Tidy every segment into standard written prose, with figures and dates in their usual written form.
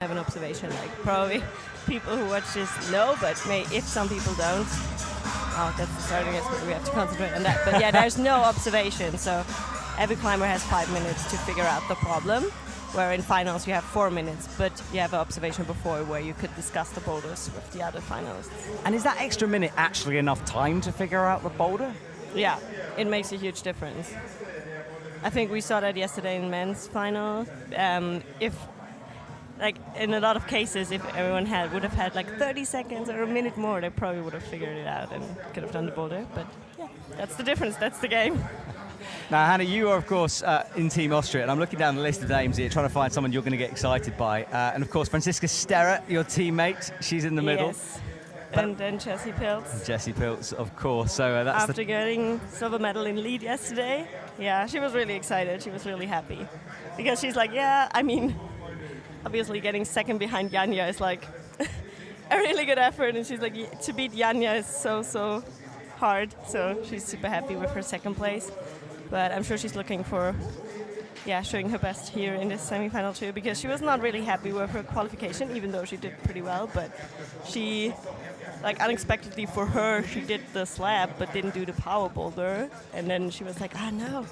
have an observation. Like probably people who watch this know, but if some people don't, oh, that's the starting. We have to concentrate on that. But yeah, there's no observation. So every climber has 5 minutes to figure out the problem. Where in finals you have 4 minutes, but you have an observation before where you could discuss the boulders with the other finalists. And is that extra minute actually enough time to figure out the boulder? Yeah, it makes a huge difference. I think we saw that yesterday in men's final. If, like, in a lot of cases, if everyone would have had like 30 seconds or a minute more, they probably would have figured it out and could have done the boulder. But yeah, that's the difference. That's the game. Now, Hannah, you are, of course, in Team Austria, and I'm looking down the list of names here, trying to find someone you're going to get excited by. And, of course, Franziska Sterra, your teammate, she's in the middle. Yes, and then Jessie Pilz. Jessie Pilz, of course. So that's after getting silver medal in lead yesterday, yeah, she was really excited. She was really happy. Because she's like, yeah, I mean, obviously getting second behind Yanya is like a really good effort. And she's like, to beat Yanya is so hard. So she's super happy with her second place. But I'm sure she's looking for, showing her best here in this semi-final too, because she was not really happy with her qualification, even though she did pretty well. But she, like unexpectedly for her, she did the slab but didn't do the power boulder. And then she was like, oh no,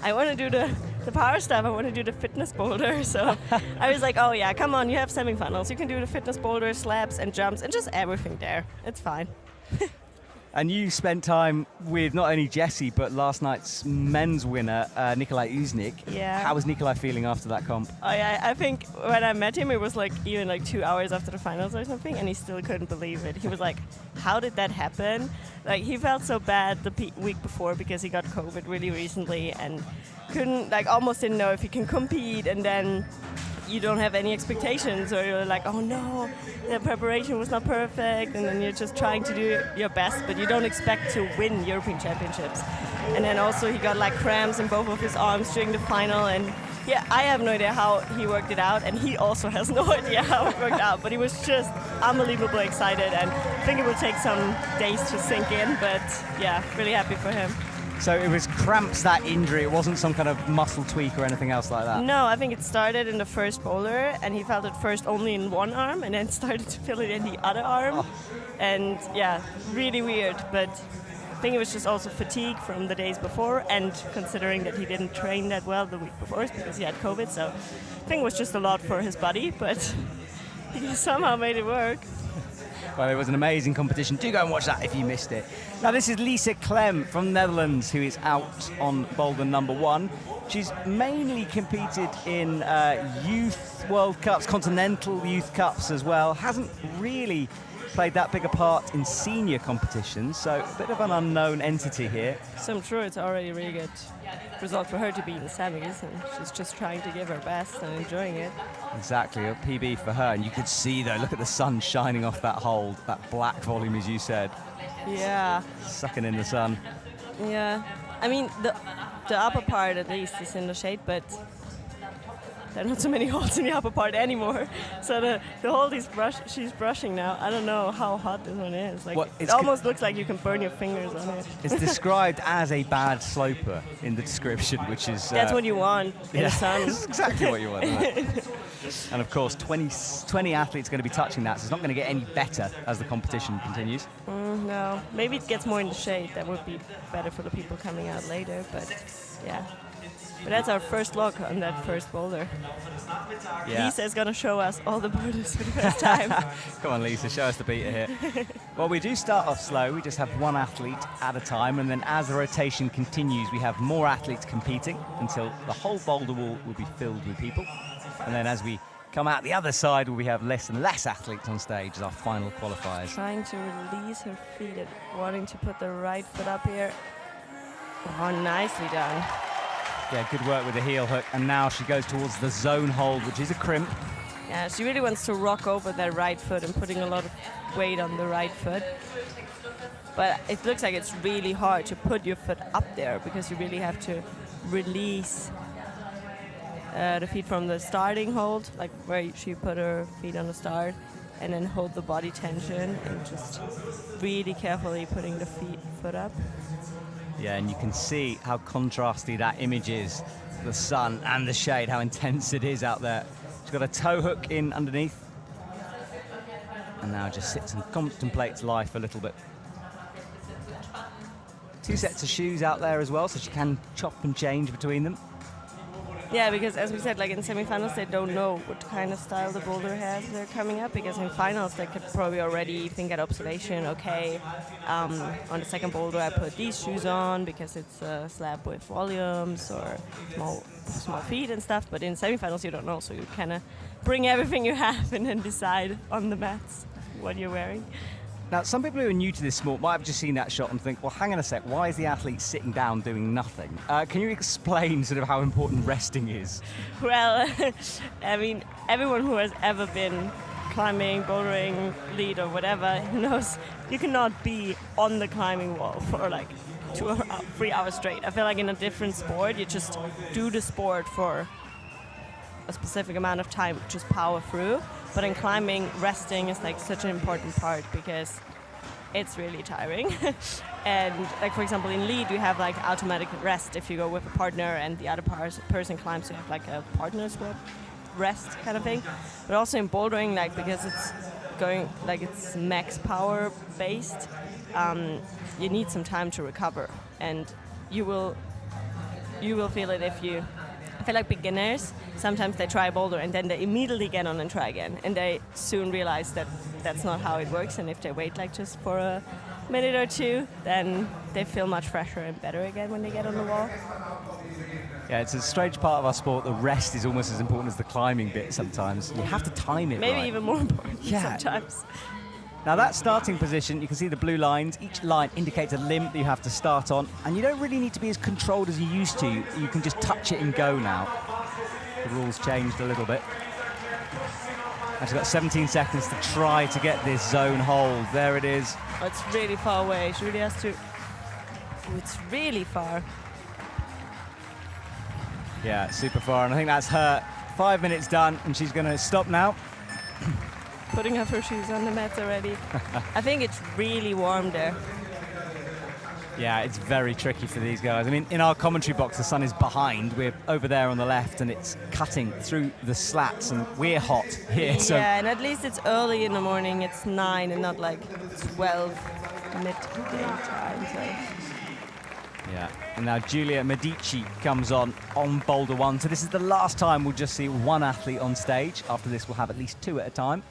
I want to do the power stuff. I want to do the fitness boulder. So I was like, oh yeah, come on, you have semi-finals. You can do the fitness boulder, slabs and jumps and just everything there. It's fine. And you spent time with not only Jessie, but last night's men's winner, Nikolai Uznik. Yeah. How was Nikolai feeling after that comp? Oh yeah, I think when I met him, it was like even like 2 hours after the finals or something, and he still couldn't believe it. He was like, how did that happen? Like, he felt so bad the week before because he got COVID really recently and couldn't, like, almost didn't know if he can compete, and then you don't have any expectations, or you're like, oh no, the preparation was not perfect, and then you're just trying to do your best, but you don't expect to win European Championships. And then also he got like cramps in both of his arms during the final, and yeah, I have no idea how he worked it out, and he also has no idea how it worked out, but he was just unbelievably excited, and I think it will take some days to sink in, but yeah, really happy for him. So it was cramps, that injury, it wasn't some kind of muscle tweak or anything else like that? No, I think it started in the first boulder, and he felt it first only in one arm, and then started to feel it in the other arm. Oh. And yeah, really weird, but I think it was just also fatigue from the days before, and considering that he didn't train that well the week before because he had COVID, so I think it was just a lot for his body, but he somehow made it work. Well, it was an amazing competition. Do go and watch that if you missed it. Now, this is Lisa Clem from Netherlands, who is out on boulder number 1. She's mainly competed in youth World Cups, continental youth cups as well. Hasn't really played that big a part in senior competitions, so a bit of an unknown entity here. So I'm sure it's already a really good result for her to be in the semis, and she's just trying to give her best and enjoying it. Exactly, a PB for her, and you could see though, look at the sun shining off that hold, that black volume as you said. Yeah. Sucking in the sun. Yeah, I mean the upper part at least is in the shade, but there are not so many holes in the upper part anymore. So the hold she's brushing now, I don't know how hot this one is. Like, it almost looks like you can burn your fingers on it. It's described as a bad sloper in the description, which is... That's what you want in the sun. That's exactly what you want. And of course, 20 athletes are going to be touching that, so it's not going to get any better as the competition continues. No, maybe it gets more in the shade. That would be better for the people coming out later, but yeah. But that's our first look on that first boulder. Yeah. Lisa is going to show us all the boulders for the first time. Come on, Lisa, show us the beater here. Well, we do start off slow. We just have one athlete at a time, and then as the rotation continues, we have more athletes competing until the whole boulder wall will be filled with people. And then as we come out the other side, we have less and less athletes on stage as our final qualifiers. Trying to release her feet and wanting to put the right foot up here. Oh, nicely done. Yeah, good work with the heel hook, and now she goes towards the zone hold, which is a crimp. Yeah, she really wants to rock over that right foot and putting a lot of weight on the right foot. But it looks like it's really hard to put your foot up there because you really have to release the feet from the starting hold, like where she put her feet on the start, and then hold the body tension and just really carefully putting the foot up. Yeah, and you can see how contrasty that image is, the sun and the shade, how intense it is out there. She's got a toe hook in underneath. And now just sits and contemplates life a little bit. 2 sets of shoes out there as well, so she can chop and change between them. Yeah, because as we said, like in semifinals, they don't know what kind of style the boulder has they're coming up, because in finals they could probably already think at observation, okay, on the second boulder I put these shoes on because it's a slab with volumes or small feet and stuff, but in semifinals you don't know, so you kind of bring everything you have and then decide on the mats what you're wearing. Now, some people who are new to this sport might have just seen that shot and think, well, hang on a sec, why is the athlete sitting down doing nothing? Can you explain sort of how important resting is? Well, I mean, everyone who has ever been climbing, bouldering, lead or whatever knows you cannot be on the climbing wall for like 2 or 3 hours straight. I feel like in a different sport, you just do the sport for a specific amount of time, just power through. But in climbing, resting is like such an important part because it's really tiring. And like for example in lead you have like automatic rest if you go with a partner and the other person climbs, you have like a partner swap rest kind of thing. But also in bouldering, like because it's going like it's max power based, you need some time to recover, and you will feel it if you. I feel like beginners, sometimes they try a boulder and then they immediately get on and try again. And they soon realize that that's not how it works. And if they wait like just for a minute or two, then they feel much fresher and better again when they get on the wall. Yeah, it's a strange part of our sport. The rest is almost as important as the climbing bit sometimes. You have to time it Maybe right. even more important sometimes. Now that starting position, you can see the blue lines. Each line indicates a limb that you have to start on, and you don't really need to be as controlled as you used to. You can just touch it and go now. The rules changed a little bit. And she's got 17 seconds to try to get this zone hold. There it is. Oh, it's really far away. She really has to... Oh, it's really far. Yeah, super far, and I think that's her 5 minutes done, and she's going to stop now. Putting up her shoes on the mats already. I think it's really warm there. Yeah, it's very tricky for these guys. I mean, in our commentary box, the sun is behind. We're over there on the left, and it's cutting through the slats, and we're hot here. So yeah, and at least it's early in the morning. It's 9 and not like 12 midday time. So. Yeah, and now Giulia Medici comes on boulder 1. So this is the last time we'll just see one athlete on stage. After this, we'll have at least 2 at a time.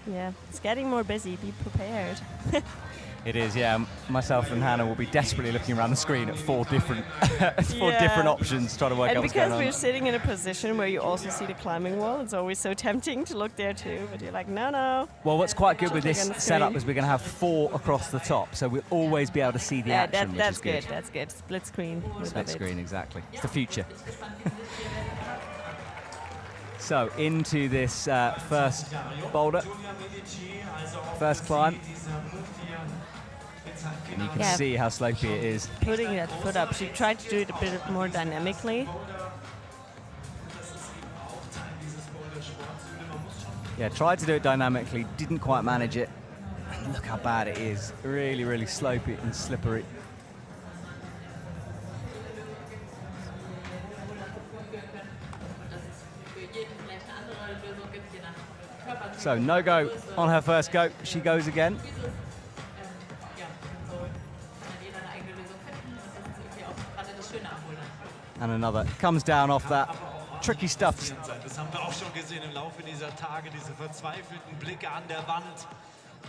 Yeah, it's getting more busy. Be prepared. It is, yeah. Myself and Hannah will be desperately looking around the screen at 4 different different options, trying to work out what's going on. And because we're sitting in a position where you also see the climbing wall, it's always so tempting to look there too, but you're like, no. Well, what's quite good with this setup is we're going to have 4 across the top, so we'll always be able to see the action, that's which is good. That's good. Split screen. Split screen, exactly. It's the future. So, into this first boulder, first climb. And you can see how slopey it is. Putting that foot up, she tried to do it a bit more dynamically. Yeah, tried to do it dynamically, didn't quite manage it. And look how bad it is. Really, really slopey and slippery. So, no go on her first go. She goes again. And another comes down off that. Tricky stuff. Das haben wir auch schon gesehen im Laufe dieser Tage, diese verzweifelten Blicke an der Wand.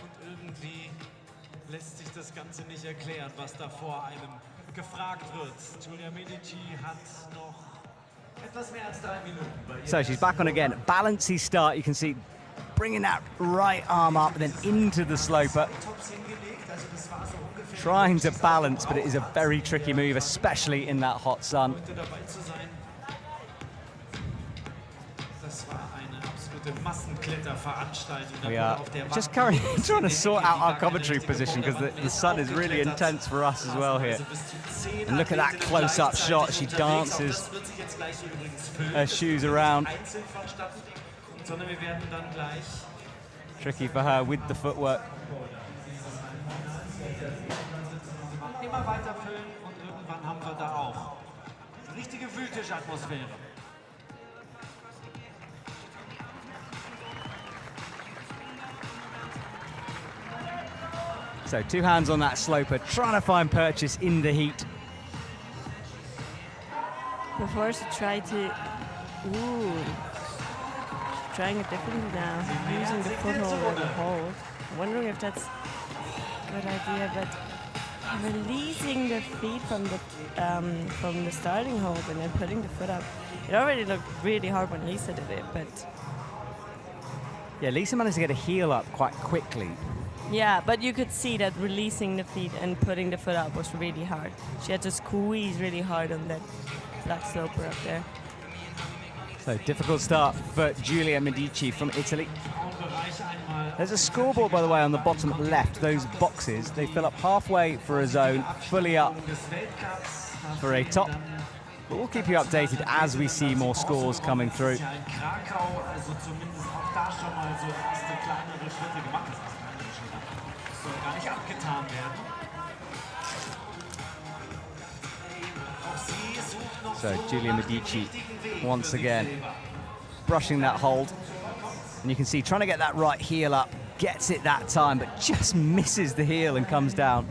Und irgendwie lässt sich das Ganze nicht erklären, was da vor einem gefragt wird. Giulia Medici hat noch etwas mehr als 3 Minuten. So she's back on again. Balancey start, you can see bringing that right arm up and then into the sloper. Trying to balance, but it is a very tricky move, especially in that hot sun. We are just currently trying to sort out our commentary position because the sun is really intense for us as well here. And look at that close-up shot. She dances her shoes around. Tricky for her with the footwork. Immer weiter füllen und irgendwann haben wir da auch richtige Wühltischatmosphäre. So 2 hands on that sloper, trying to find purchase in the heat. Before she tried to... Ooh. She's trying it differently now. Using the foothold or the hold. I'm wondering if that's a good idea, but releasing the feet from the starting hold and then putting the foot up. It already looked really hard when Lisa did it, but... Yeah, Lisa managed to get a heel up quite quickly. Yeah, but you could see that releasing the feet and putting the foot up was really hard. She had to squeeze really hard on that black sloper up there. So difficult start for Giulia Medici from Italy. There's a scoreboard, by the way, on the bottom left. Those boxes, they fill up halfway for a zone, fully up for a top. But we'll keep you updated as we see more scores coming through. So Giulia Medici once again brushing that hold, and you can see trying to get that right heel up, gets it that time but just misses the heel and comes down.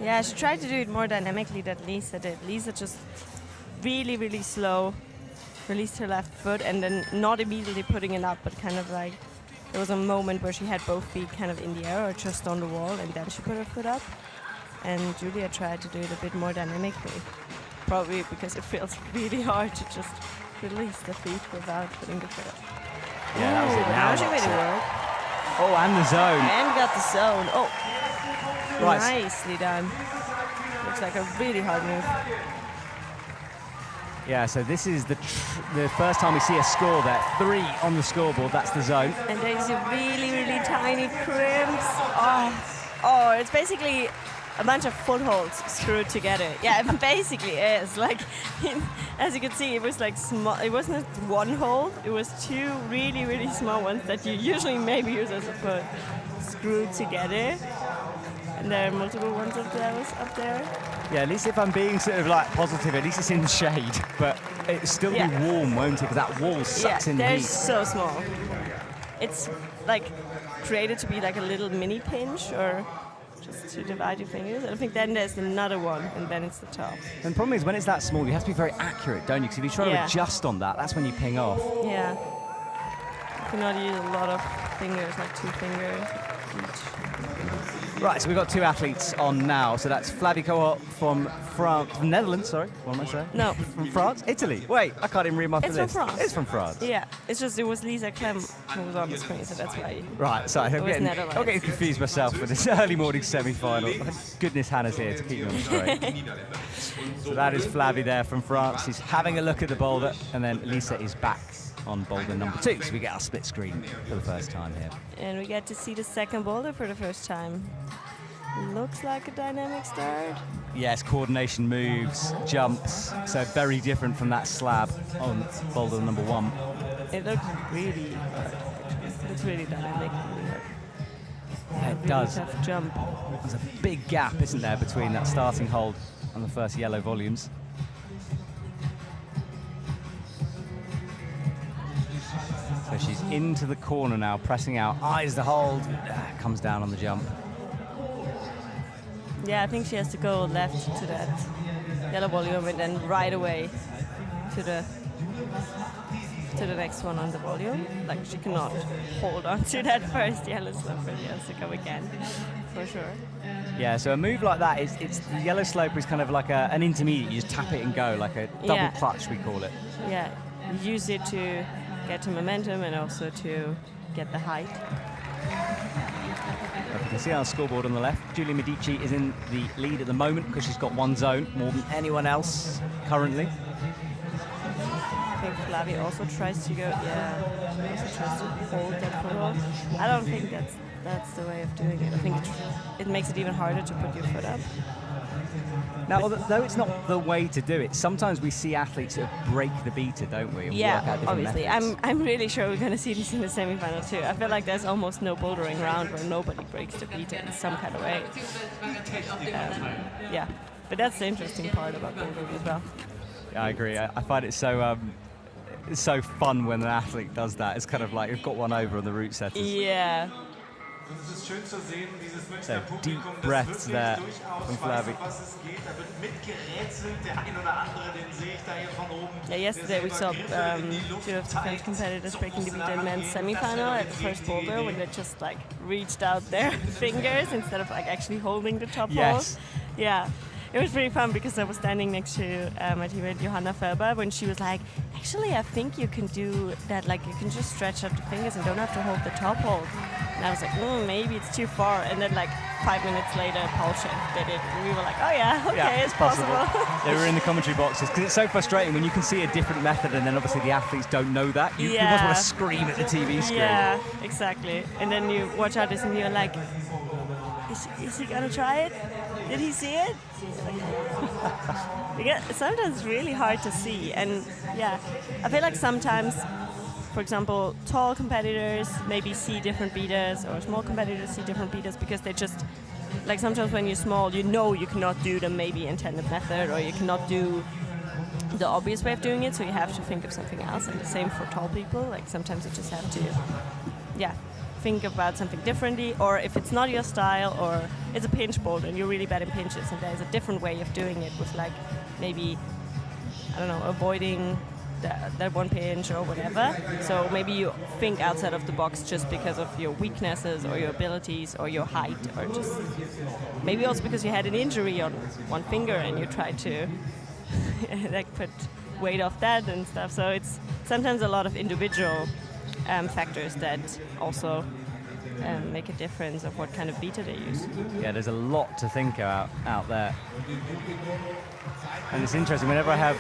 Yeah, she tried to do it more dynamically than Lisa did. Lisa just really slow released her left foot and then not immediately putting it up, but kind of like there was a moment where she had both feet kind of in the air or just on the wall, and then she put her foot up. And Giulia tried to do it a bit more dynamically, probably because it feels really hard to just release the feet without putting the foot up. Yeah, that was it. Now she made it work. Oh, and the zone. And got the zone. Oh, right. Nicely done. Looks like a really hard move. Yeah, so this is the first time we see a score there. 3 on the scoreboard, that's the zone. And there's a really tiny crimps. Oh, it's basically a bunch of footholds screwed together. Yeah, it basically is. Like, as you can see, it was like small. It wasn't one hold. It was 2 really small ones that you usually maybe use as a foot, screwed together. And there are multiple ones of those up there. Yeah, at least if I'm being sort of like positive, at least it's in the shade. But it'll still be warm, won't it? Because that wall sucks in the heat. They're so small. It's like created to be like a little mini pinch or just to divide your fingers. I think then there's another one, and then it's the top. And the problem is when it's that small, you have to be very accurate, don't you? Because if you try to adjust on that, that's when you ping off. Yeah. You cannot use a lot of fingers, like 2 fingers each. Right, so we've got 2 athletes on now. So that's Flavie Cohort from France, from Netherlands, sorry. What am I saying? No. From France? Italy. Wait, I can't even read my list. It's from France. It's from France. Yeah, it's just it was Lisa Clem who was on the screen, so that's why. Right, sorry, I'm getting Netherlands. confused myself with this early morning semi-final. Thank goodness Hannah's here to keep me on the straight. So that is Flavie there from France. He's having a look at the boulder, and then Lisa is back on boulder number 2. So we get our split screen for the first time here. And we get to see the second boulder for the first time. Looks like a dynamic start. Yes, coordination moves, jumps, so very different from that slab on boulder number 1. It looks really hard. It looks really dynamic. Really hard. Yeah, it really does. Tough jump. There's a big gap, isn't there, between that starting hold and the first yellow volumes. So she's into the corner now, pressing out, eyes the hold, comes down on the jump. Yeah, I think she has to go left to that yellow volume and then right away to the next one on the volume. Like, she cannot hold on to that first yellow sloper. She has to go again, for sure. Yeah, so a move like that it's the yellow sloper is kind of like an intermediate. You just tap it and go, like a double clutch, we call it. Yeah, you use it to get to momentum and also to get the height. You can see our scoreboard on the left. Giulia Medici is in the lead at the moment because she's got 1 zone, more than anyone else currently. I think Flavie also tries to go, she also tries to hold that foothold. I don't think that's the way of doing it. I think it makes it even harder to put your foot up. Now, although it's not the way to do it, sometimes we see athletes sort of break the beater, don't we? And work out different obviously. methods. I'm really sure we're going to see this in the semi-final too. I feel like there's almost no bouldering round where nobody breaks the beater in some kind of way. But that's the interesting part about bouldering as well. Yeah, I agree. I find it so It's so fun when an athlete does that. It's kind of like you've got one over on the route setters. Yeah. Und es ist schön zu sehen, dieses Münchner So, Publikum, deep das breaths there durchaus from weiß, Flavie. um was es geht. Da wird mitgerätselt, der ein oder andere, den sehe ich da hier von oben. Yeah, yesterday we saw two of the French competitors breaking the beat in men's semi-final at the first boulder when they just like reached out their fingers instead of like actually holding the top Yes. hold. Yeah. It was pretty fun because I was standing next to my teammate Johanna Ferber when she was like, actually, I think you can do that, like you can just stretch out the fingers and don't have to hold the top hold. And I was like, maybe it's too far. And then like 5 minutes later, Paul Schiff did it. And we were like, oh yeah, okay, it's possible. They were in the commentary boxes because it's so frustrating when you can see a different method and then obviously the athletes don't know that. You almost want to scream at the TV screen. Yeah, exactly. And then you watch out this and you're like, is he gonna try it? Did he see it? Because sometimes it's really hard to see, and yeah, I feel like sometimes, for example, tall competitors maybe see different beaters, or small competitors see different beaters because they just, like sometimes when you're small, you know you cannot do the maybe intended method, or you cannot do the obvious way of doing it, so you have to think of something else. And the same for tall people, like sometimes you just have to, think about something differently, or if it's not your style, or it's a pinch boulder and you're really bad in pinches and there's a different way of doing it with like maybe, I don't know, avoiding that one pinch or whatever. So maybe you think outside of the box just because of your weaknesses or your abilities or your height, or just maybe also because you had an injury on one finger and you try to like put weight off that and stuff. So it's sometimes a lot of individual factors that also make a difference of what kind of beater they use. Yeah, there's a lot to think about out there. And it's interesting, whenever I have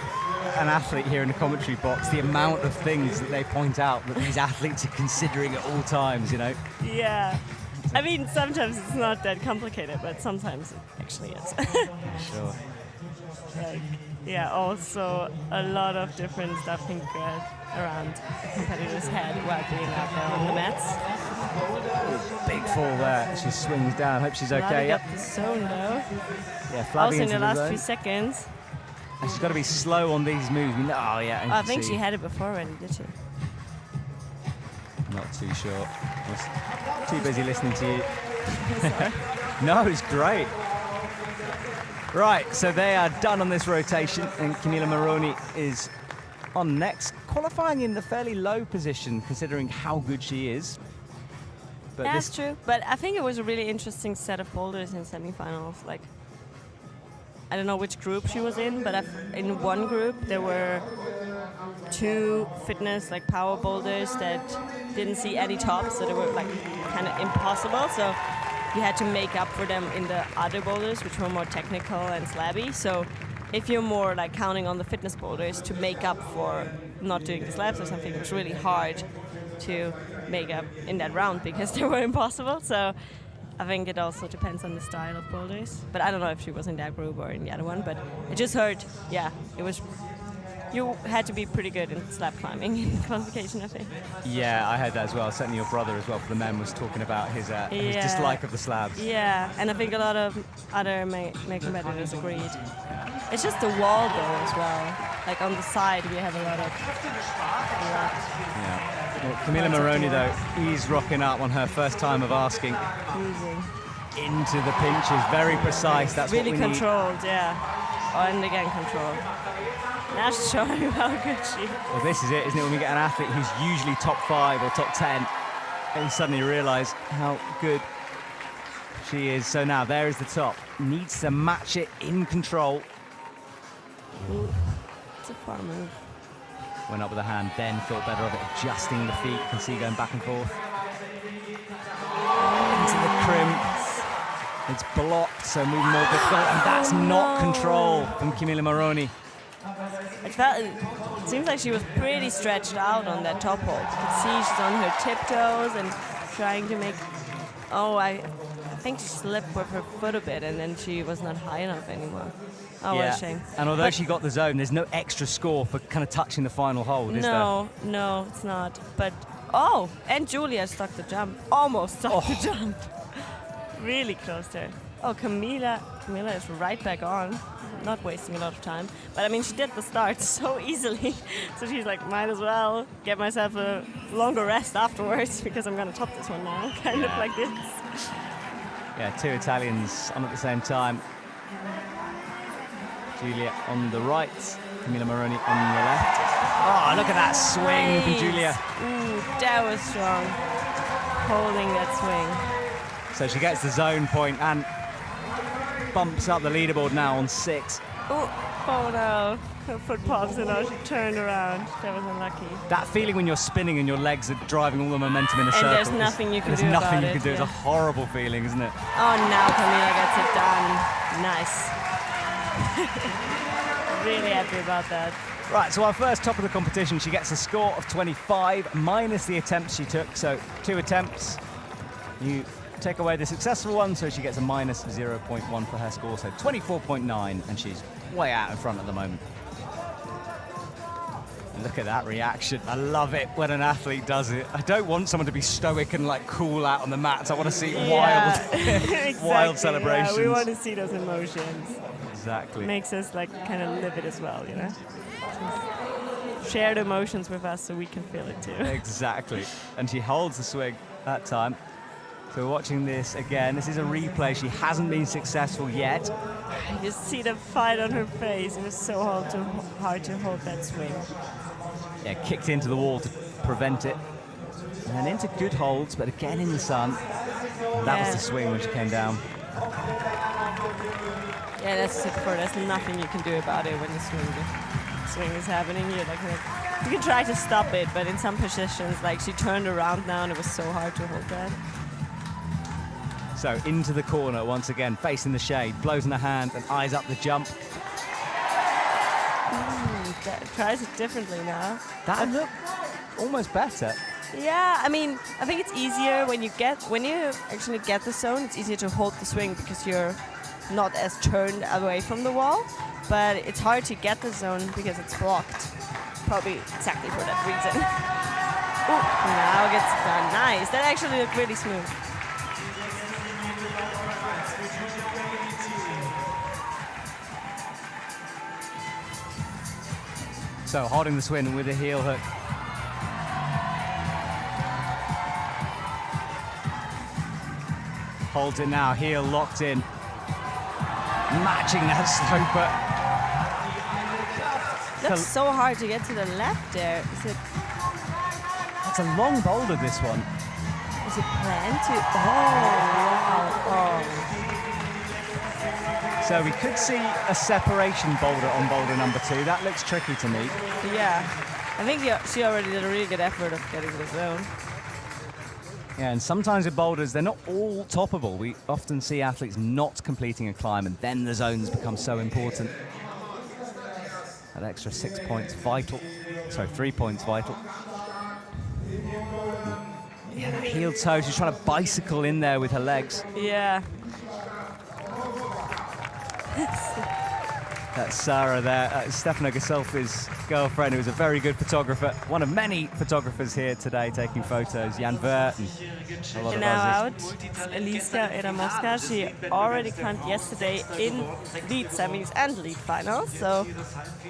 an athlete here in the commentary box, the amount of things that they point out that these athletes are considering at all times, you know? Yeah. I mean, sometimes it's not that complicated, but sometimes it actually is. Sure. Like, yeah, also a lot of different stuff think around a competitor's head while being out there on the mats. Big fall there. She swings down. Hope she's okay. Now got the zone though. Yeah, Flavie Also in into the last zone. few seconds. And she's got to be slow on these moves. Oh yeah. I think she had it before already, did she? Not too sure. Was too busy listening to you. Sorry. No, it's great. Right, so they are done on this rotation, and Camila Moroni is on next, qualifying in the fairly low position considering how good she is. But That's true, but I think it was a really interesting set of boulders in semifinals. Like, I don't know which group she was in, but in one group there were two fitness, like power boulders that didn't see any tops, so they were like kind of impossible. So you had to make up for them in the other boulders, which were more technical and slabby. So if you're more like counting on the fitness boulders to make up for not doing the slabs or something, it was really hard to make up in that round because they were impossible. So I think it also depends on the style of boulders. But I don't know if she was in that group or in the other one, but I just heard, yeah, it was, you had to be pretty good in slab climbing in qualification, I think. yeah, I heard that as well. Certainly your brother as well for the men was talking about his dislike of the slabs. Yeah, and I think a lot of other male competitors agreed. It's just the wall though as well. Like on the side we have a lot of Yeah. Well, Camila Moroni though, is rocking up on her first time of asking using. into the pinches. Very precise. That's Really what we controlled, yeah. Oh, and again controlled. Now she's showing how good she is. Well, this is it, isn't it? When we get an athlete who's usually top 5 or top 10, and you suddenly realise how good she is. So now there is the top. Needs to match it in control. Ooh, it's a far move. Went up with a hand, then thought better of it, adjusting the feet. Can see going back and forth. Into the crimp. It's blocked, so moving more difficult, and that's not control from Camila Moroni. It seems like she was pretty stretched out on that top hold. You can see she's on her tiptoes and trying to make... Oh, I think she slipped with her foot a bit and then she was not high enough anymore. Oh, what a shame. And although she got the zone, there's no extra score for kind of touching the final hold, is there? No, it's not. But, oh, and Julia stuck the jump. Almost stuck the jump. Really close there. Oh, Camila is right back on. not wasting a lot of time. But I mean, she did the start so easily, so she's like, might as well get myself a longer rest afterwards because I'm gonna top this one now, kind of like this. Yeah, two Italians on at the same time. Julia on the right, Camila Moroni on the left. Oh, look at that swing from Julia. Ooh, that was strong. Holding that swing. So she gets the zone point and bumps up the leaderboard now on 6. Oh no, her foot pops and now she turned around. That was unlucky. That feeling when you're spinning and your legs are driving all the momentum in a circle. And there's nothing you can do There's nothing about you can do. it, It's a horrible feeling, isn't it? Oh, now Camila gets it done. Nice. Really happy about that. Right, so our first top of the competition, she gets a score of 25 minus the attempts she took. So 2 attempts, you take away the successful one, so she gets a minus 0.1 for her score, so 24.9, and she's way out in front at the moment. And look at that reaction. I love it when an athlete does it. I don't want someone to be stoic and like cool out on the mats. I want to see wild, exactly, wild celebrations. Yeah, we want to see those emotions. Exactly. Makes us like kind of live it as well, you know? Just share the emotions with us so we can feel it too. Exactly. And she holds the swing that time. So we're watching this again. This is a replay. She hasn't been successful yet. You just see the fight on her face. It was so hard to hold that swing. Yeah, kicked into the wall to prevent it. And then into good holds, but again in the sun. That was the swing when she came down. Yeah, that's it for. There's nothing you can do about it when the swing is happening. You can try to stop it, but in some positions, like she turned around now, and it was so hard to hold that. So into the corner once again, facing the shade, blows in the hand and eyes up the jump. Tries it differently now. That looked almost better. Yeah, I mean, I think it's easier when you actually get the zone. It's easier to hold the swing because you're not as turned away from the wall. But it's hard to get the zone because it's blocked. Probably exactly for that reason. Ooh, now gets it done. Nice. That actually looked really smooth. So holding the swing with a heel hook. Holds it now, heel locked in. Matching that sloper. Looks so hard to get to the left there. It's a long boulder, this one. Is it planned to? Oh, wow. So we could see a separation boulder on boulder number 2. That looks tricky to me. Yeah. I think she already did a really good effort of getting the zone. Yeah, and sometimes with boulders, they're not all toppable. We often see athletes not completing a climb, and then the zones become so important. That extra 6 points vital. Sorry, 3 points vital. Yeah, that heel toe, she's trying to bicycle in there with her legs. Yeah. That's Sarah there, Stefano Gasolfi's girlfriend, who's a very good photographer. One of many photographers here today taking photos. Jan Vert and a lot of now others. out, Eliska Eramowska. She already climbed yesterday in lead semis and lead finals. So,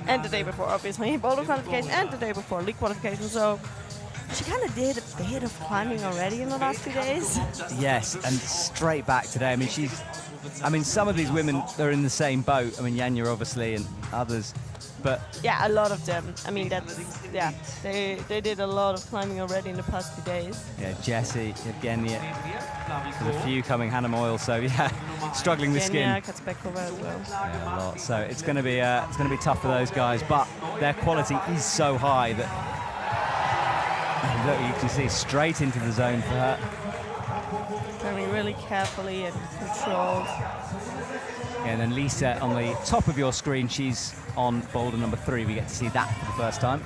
and the day before, obviously, boulder qualification, and the day before league qualification. So, she kind of did a bit of climbing already in the last few days. Yes, and straight back today. I mean, some of these women are in the same boat. I mean, Yanya obviously and others, but yeah, a lot of them. I mean, they did a lot of climbing already in the past few days. Yeah, Jessie, Yevgenia, there's a few coming, Hannah Moyle. So yeah, struggling with skin. Yanya, Katzbekova as well. Yeah, a lot. So it's going to be tough for those guys, but their quality is so high that look, you can see straight into the zone for her. Climbing really carefully and controlled. Yeah, and then Lisa on the top of your screen, she's on boulder number 3. We get to see that for the first time.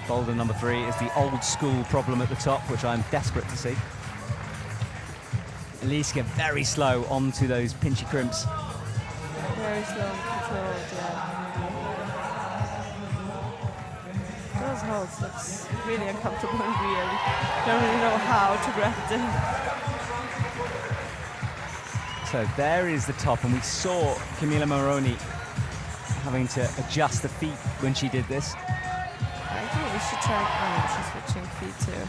Boulder number 3 is the old school problem at the top, which I'm desperate to see. Lisa very slow onto those pinchy crimps. Very slow and controlled, yeah. Those holds looks really uncomfortable and weird. Don't really know how to grab them. So there is the top, and we saw Camila Moroni having to adjust the feet when she did this. I think we should try. Oh, she's switching feet too.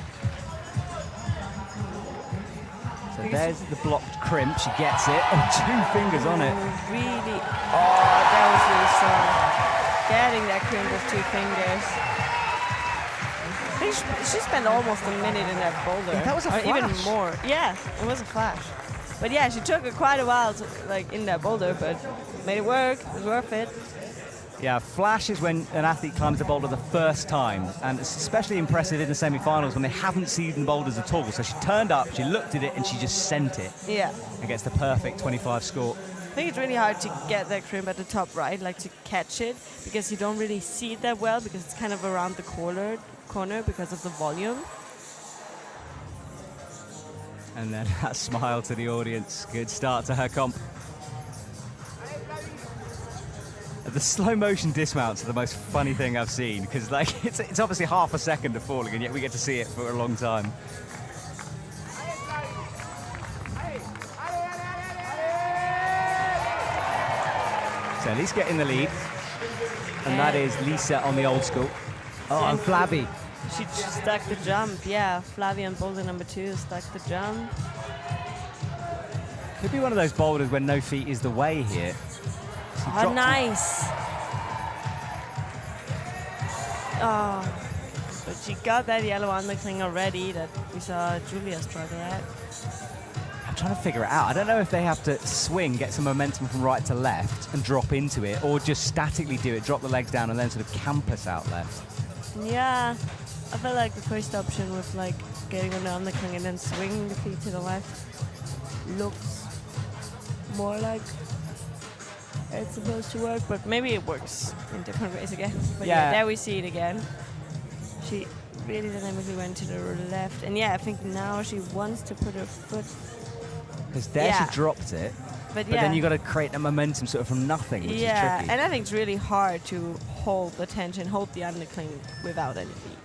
So there's the blocked crimp. She gets it. Oh, 2 fingers on it. Really. Oh, that was really strong. Getting that crimp with 2 fingers. I think she spent almost a minute in that boulder. Yeah, that was a or flash. even more. Yeah, it was a flash. But yeah, she took quite a while to, like, in that boulder, but made it work. It was worth it. Yeah, flash is when an athlete climbs the boulder the first time, and it's especially impressive in the semi-finals when they haven't seen the boulders at all. So she turned up, she looked at it, and she just sent it. Yeah. And gets the perfect 25 score. I think it's really hard to get that crimp at the top, right? Like to catch it, because you don't really see it that well, because it's kind of around the corner because of the volume. And then that smile to the audience. Good start to her comp. The slow motion dismounts are the most funny thing I've seen, because like it's obviously half a second of falling, and yet we get to see it for a long time. So Lisa getting the lead, and that is Lisa on the old school. Oh, and Flabby. She stuck the jump, yeah. Flavia on boulder number 2 stuck the jump. Could be one of those boulders when no feet is the way here. Oh, nice. Oh, but she got that yellow undercling already that we saw Julia struggle at. I'm trying to figure it out. I don't know if they have to swing, get some momentum from right to left and drop into it, or just statically do it, drop the legs down and then sort of campus out left. Yeah, I felt like the first option was like getting on the undercling and then swinging the feet to the left. Looks more like it's supposed to work, but maybe it works in different ways again. But yeah, there we see it again. She really dynamically went to the left, and yeah, I think now she wants to put her foot. Because there she dropped it, but then you got to create a momentum sort of from nothing, which is tricky. And I think it's really hard to hold the tension, hold the undercling without any feet.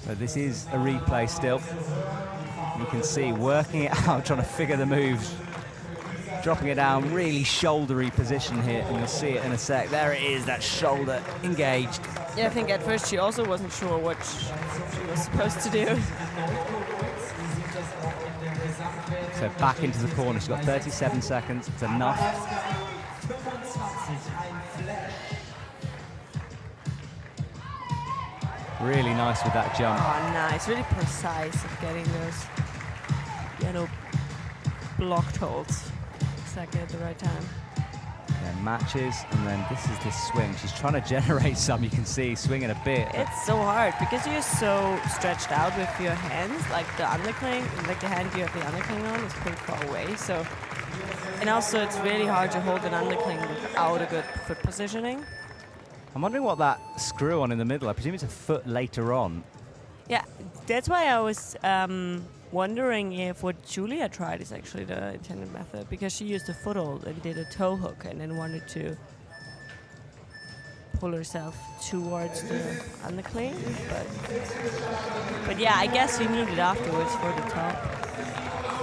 So this is a replay still. You can see working it out, trying to figure the moves. Dropping it down, really shouldery position here, and you'll see it in a sec. There it is, that shoulder engaged. Yeah, I think at first she also wasn't sure what she was supposed to do. So back into the corner. She's got 37 seconds. It's enough. Really nice with that jump. Oh, nice. Really precise of getting those yellow blocked holds exactly at the right time. Yeah, matches, and then this is the swing. She's trying to generate some, you can see, swinging a bit. It's so hard because you're so stretched out with your hands, like the undercling, like the hand you have the undercling on is pretty far away. So, and also it's really hard to hold an undercling without a good foot positioning. I'm wondering what that screw on in the middle, I presume it's a foot later on. Yeah, that's why I was wondering if what Julia tried is actually the intended method, because she used a foothold and did a toe hook and then wanted to pull herself towards the undercling. But yeah, I guess we need it afterwards for the top.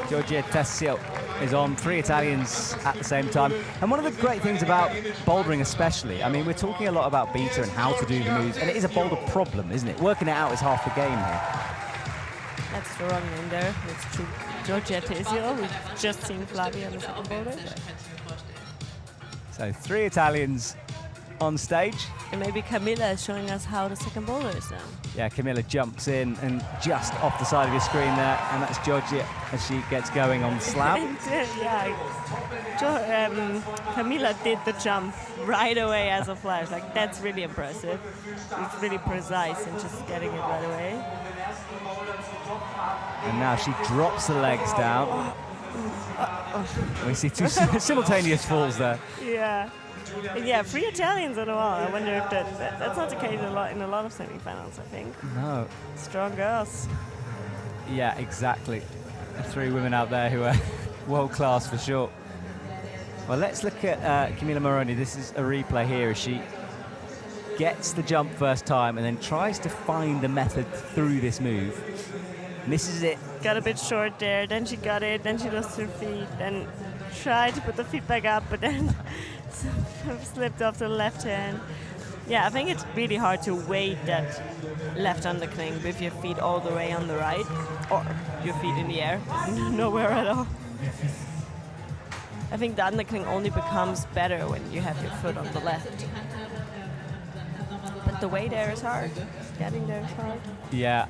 Giorgia Tessio is on, 3 Italians at the same time. And one of the great things about bouldering especially, I mean, we're talking a lot about beta and how to do the moves, and it is a boulder problem, isn't it? Working it out is half the game here. That's the wrong name there. It's true. Giorgia Tessio. We've just seen Flavia on the second boulder. So 3 Italians on stage. And maybe Camila is showing us how the second boulder is done. Yeah, Camila jumps in and just off the side of your screen there, and that's Giorgia as she gets going on the slab. Camila did the jump right away as a flash. Like, that's really impressive. It's really precise in just getting it right away. And now she drops the legs down. We see 2 simultaneous falls there. Yeah. Yeah, 3 Italians in a while. I wonder if that's not the case in a lot of semi-finals, I think. No. Strong girls. Yeah, exactly. 3 women out there who are world class for sure. Well, let's look at Camila Moroni. This is a replay here as she gets the jump first time and then tries to find the method through this move. Misses it. Got a bit short there, then she got it, then she lost her feet, then tried to put the feet back up, but then slipped off the left hand. Yeah, I think it's really hard to weight that left undercling with your feet all the way on the right, or your feet in the air, nowhere at all. I think the undercling only becomes better when you have your foot on the left. But the way there is hard. Getting there is hard. Yeah.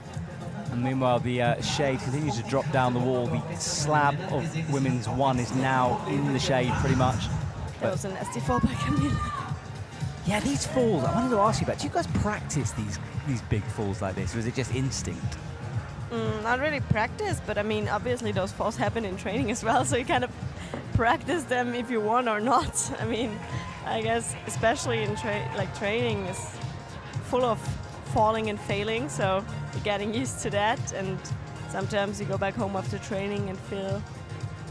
And meanwhile, the shade continues to drop down the wall. The slab of women's 1 is now in the shade pretty much. That was a nasty fall by Camila. Yeah, these falls, I wanted to ask you about, do you guys practice these big falls like this, or is it just instinct? Not really practice, but I mean, obviously those falls happen in training as well, so you kind of practice them if you want or not. I mean, I guess especially in training is full of falling and failing, so you're getting used to that, and sometimes you go back home after training and feel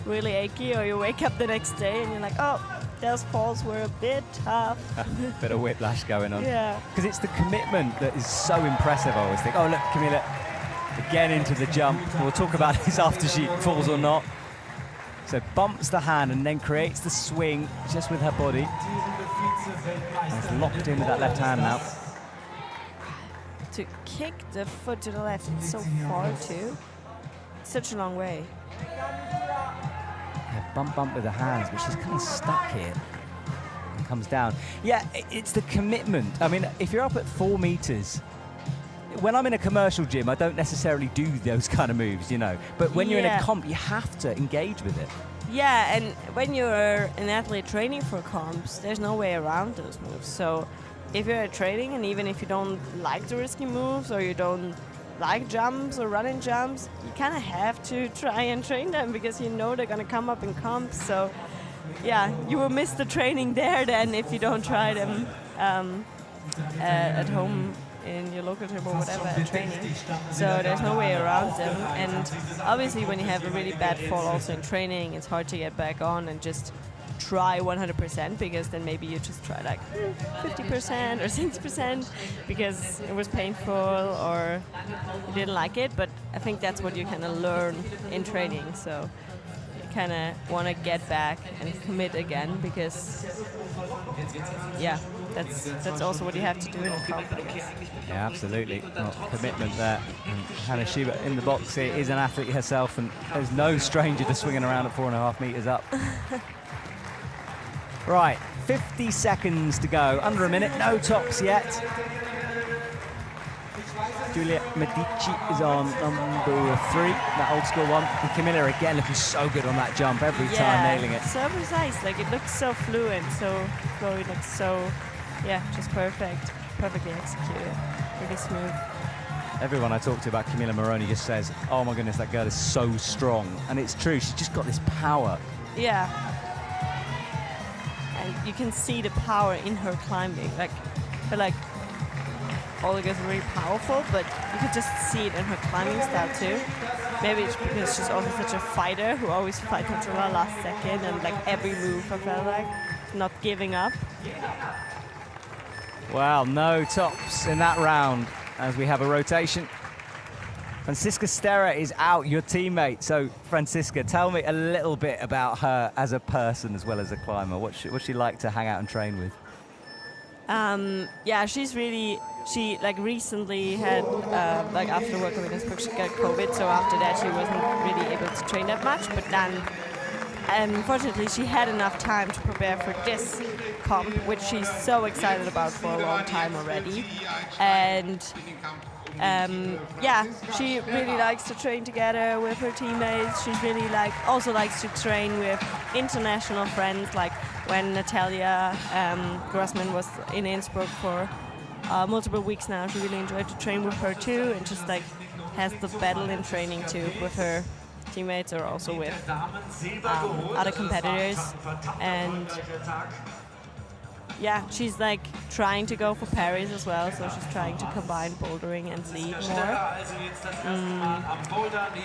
really achy, or you wake up the next day and you're like, oh, those falls were a bit tough. Bit of whiplash going on. Yeah. Because it's the commitment that is so impressive, I always think. Oh, look, Camila, again into the jump. We'll talk about this after she falls or not. So bumps the hand and then creates the swing just with her body. And it's locked in with that left hand now. To kick the foot to the left, it's so far too. It's such a long way. Yeah, bump with the hands, but she's kind of stuck here. And comes down. Yeah, it's the commitment. I mean, if you're up at 4 meters, when I'm in a commercial gym, I don't necessarily do those kind of moves, you know. But when you're in a comp, you have to engage with it. Yeah, and when you're an athlete training for comps, there's no way around those moves. So if you're at training, and even if you don't like the risky moves, or you don't like jumps or running jumps, you kind of have to try and train them, because you know they're going to come up in comps. So yeah, you will miss the training there then if you don't try them at home in your local gym or whatever at training. So there's no way around them. And obviously when you have a really bad fall also in training, it's hard to get back on and just try 100%, because then maybe you just try like 50% or 60% because it was painful or you didn't like it. But I think that's what you kind of learn in training. So you kind of want to get back and commit again, because yeah, that's also what you have to do in a comp, I guess. Yeah, absolutely. Well, commitment there. And Hannah Schubert in the box here is an athlete herself, and there's no stranger to swinging around at 4.5 meters up. Right, 50 seconds to go. Under a minute, no tops yet. Julia Medici is on number 3, that old school one. And Camila again looking so good on that jump every time, nailing it. So precise, like it looks so fluent, so flowy, looks so, yeah, just perfect. Perfectly executed, really smooth. Everyone I talk to about Camila Moroni just says, oh my goodness, that girl is so strong. And it's true, she's just got this power. Yeah. And you can see the power in her climbing. Like, I feel like all the girls are really powerful, but you could just see it in her climbing style too. Maybe it's because she's also such a fighter who always fights until the last second, and like every move I felt like, not giving up. Well, no tops in that round as we have a rotation. Francisca Sterra is out, your teammate. So, Francisca, tell me a little bit about her as a person as well as a climber. What's she like to hang out and train with? Yeah, she's really, she like recently had, like after working with Innsbruck, she got COVID. So after that, she wasn't really able to train that much. But then, unfortunately, she had enough time to prepare for this comp, which she's so excited about for a long time already. And yeah, she really likes to train together with her teammates. She's really also likes to train with international friends, like when Natalia Grossman was in Innsbruck for multiple weeks now. She really enjoyed to train with her too, and just like has the battle in training too with her teammates, or also with other competitors. And yeah, she's like trying to go for Paris as well, so she's trying to combine bouldering and lead more.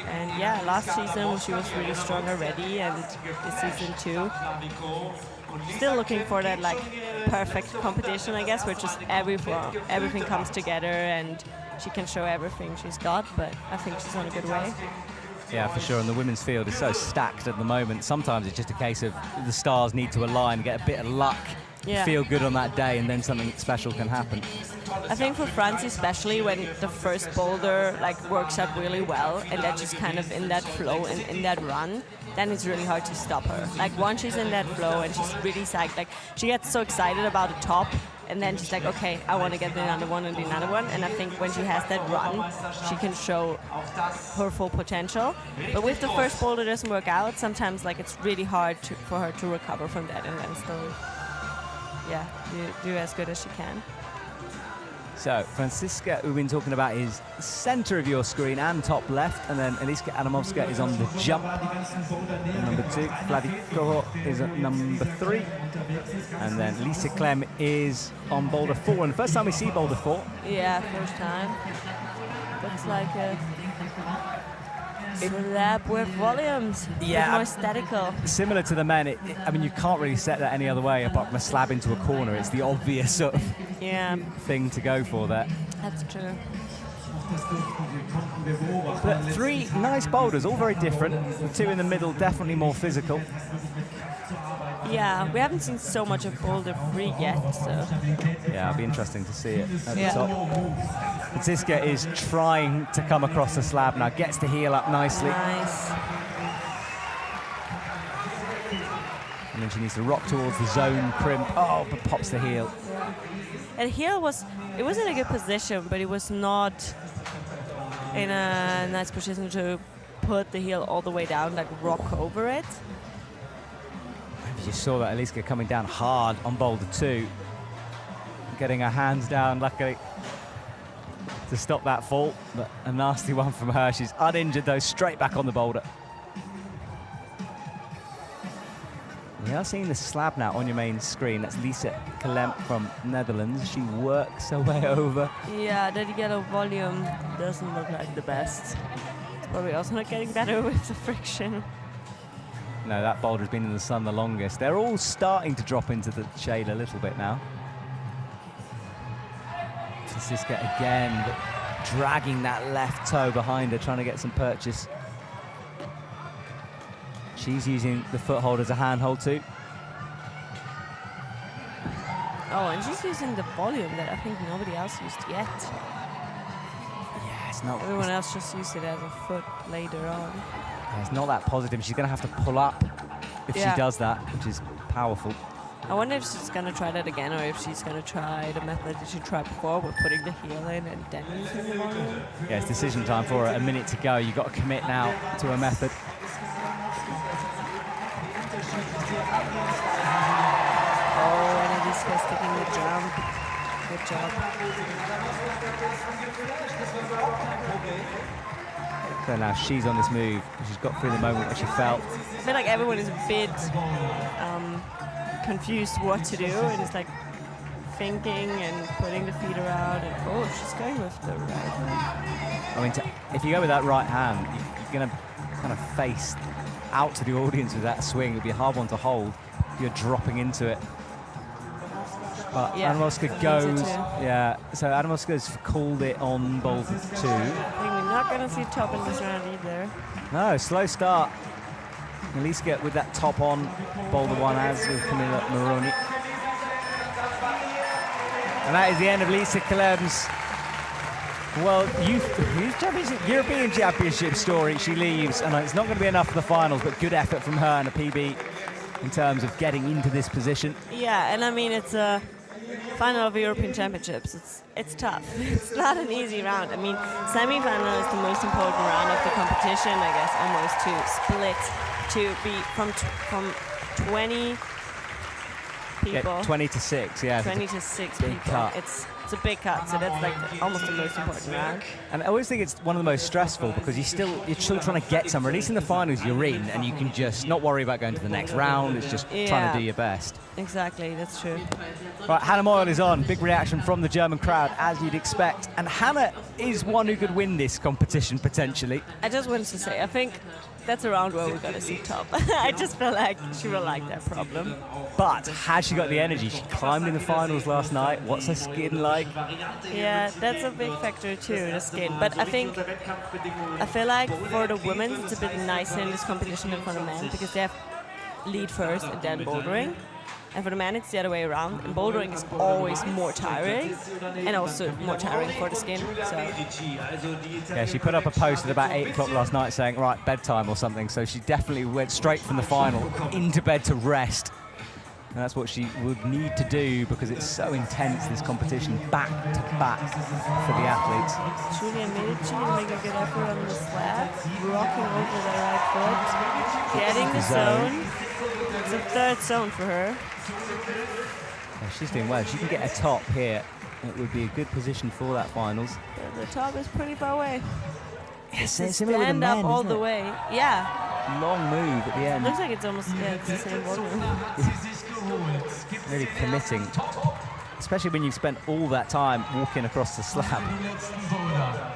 And yeah, last season she was really strong already, and this season too. Still looking for that like perfect competition, I guess, where just everything comes together and she can show everything she's got, but I think she's on a good way. Yeah, for sure. And the women's field is so stacked at the moment. Sometimes it's just a case of the stars need to align, get a bit of luck, feel good on that day, and then something special can happen. I think for Franzi especially, when the first boulder like works out really well and they're just kind of in that flow and in that run, then it's really hard to stop her. Like once she's in that flow and she's really psyched, like she gets so excited about the top and then she's like, okay, I want to get another one and another one. And I think when she has that run, she can show her full potential. But if the first boulder doesn't work out, sometimes like it's really hard for her to recover from that and then still, do as good as she can. So Franziska, who we've been talking about, is center of your screen and top left, and then Eliska Adamovska is on the jump, number 2. Vladikovo is at number 3, and then Lisa Clem is on boulder 4. And the first time we see boulder 4. Yeah, first time. Looks like a slab with volumes. Yeah, more statical. Similar to the men, I mean, you can't really set that any other way apart from a slab into a corner. It's the obvious sort of thing to go for there. That's true. But 3 nice boulders, all very different. The 2 in the middle, definitely more physical. Yeah, we haven't seen so much of boulder 3 yet, so. Yeah, it'll be interesting to see it at the top. Franziska is trying to come across the slab now, gets the heel up nicely. Nice. And then she needs to rock towards the zone crimp. Oh, but pops the heel. Yeah. And heel was in a good position, but it was not in a nice position to put the heel all the way down, like rock over it. You saw that Eliska coming down hard on boulder 2, getting her hands down, luckily, to stop that fall. But a nasty one from her. She's uninjured, though, straight back on the boulder. We are seeing the slab now on your main screen. That's Lisa Kalem from Netherlands. She works her way over. Yeah, that yellow volume doesn't look like the best. It's probably also not getting better with the friction. No, that boulder has been in the sun the longest. They're all starting to drop into the shade a little bit now. Franziska again, dragging that left toe behind her, trying to get some purchase. She's using the foothold as a handhold too. Oh, and she's using the volume that I think nobody else used yet. Yeah, it's not. Everyone else just used it as a foot later on. Yeah, it's not that positive. She's going to have to pull up if she does that, which is powerful. I wonder if she's going to try that again, or if she's going to try the method that she tried before with putting the heel in and then using the volume. Yeah, it's decision time for her. A minute to go. You've got to commit now to a method. Oh, and Eliska sticking the jump. Good job. So now she's on this move. She's got through the moment where she felt. I feel like everyone is a bit confused what to do, and it's like thinking and putting the feet around. And oh, she's going with the right hand. I mean, if you go with that right hand, you're going to kind of face out to the audience with that swing. It'll be a hard one to hold if you're dropping into it. But Adamovska goes, so Adamovska's called it on boulder 2. I think we're not going to see top in this round either. No, slow start. Eliska with that top on boulder 1 as with Camila Moroni. And that is the end of Lisa Kalem's Youth Championship, European Championship story. She leaves, and it's not going to be enough for the finals, but good effort from her and a PB in terms of getting into this position. Yeah, and I mean, it's a final of European Championships. It's tough. It's not an easy round. I mean, semi-final is the most important round of the competition, I guess, almost to split, to be from 20 people. Yeah, 20 to 6, 20 to 6 people. Cut. It's a big cut, so that's like almost the most important round. And I always think it's one of the most stressful because you're still trying to get somewhere. At least in the finals, you're in, and you can just not worry about going to the next round. It's just trying to do your best. Exactly, that's true. Right, Hannah Moyle is on. Big reaction from the German crowd, as you'd expect. And Hannah is one who could win this competition, potentially. I just wanted to say, I think that's around where we're gonna see top. I just feel like she will like that problem. But has she got the energy? She climbed in the finals last night. What's her skin like? Yeah, that's a big factor too, the skin. But I feel like for the women, it's a bit nicer in this competition than for the men because they have lead first and then bouldering. And for the men, it's the other way around. And bouldering is always more tiring and also more tiring for the skin. So. Yeah, she put up a post at about 8 o'clock last night saying, right, bedtime or something. So she definitely went straight from the final into bed to rest. And that's what she would need to do because it's so intense, this competition, back to back for the athletes. Julia Medici making a good effort on the slab, rocking over the right foot, getting the zone. It's a third zone for her. Yeah, she's doing well. If she can get a top here, it would be a good position for that finals. The top is pretty far away. Yes, similar with the men, up all the way. Yeah. Long move at the end. Looks like it's almost it's the same volume. Really committing, especially when you've spent all that time walking across the slab.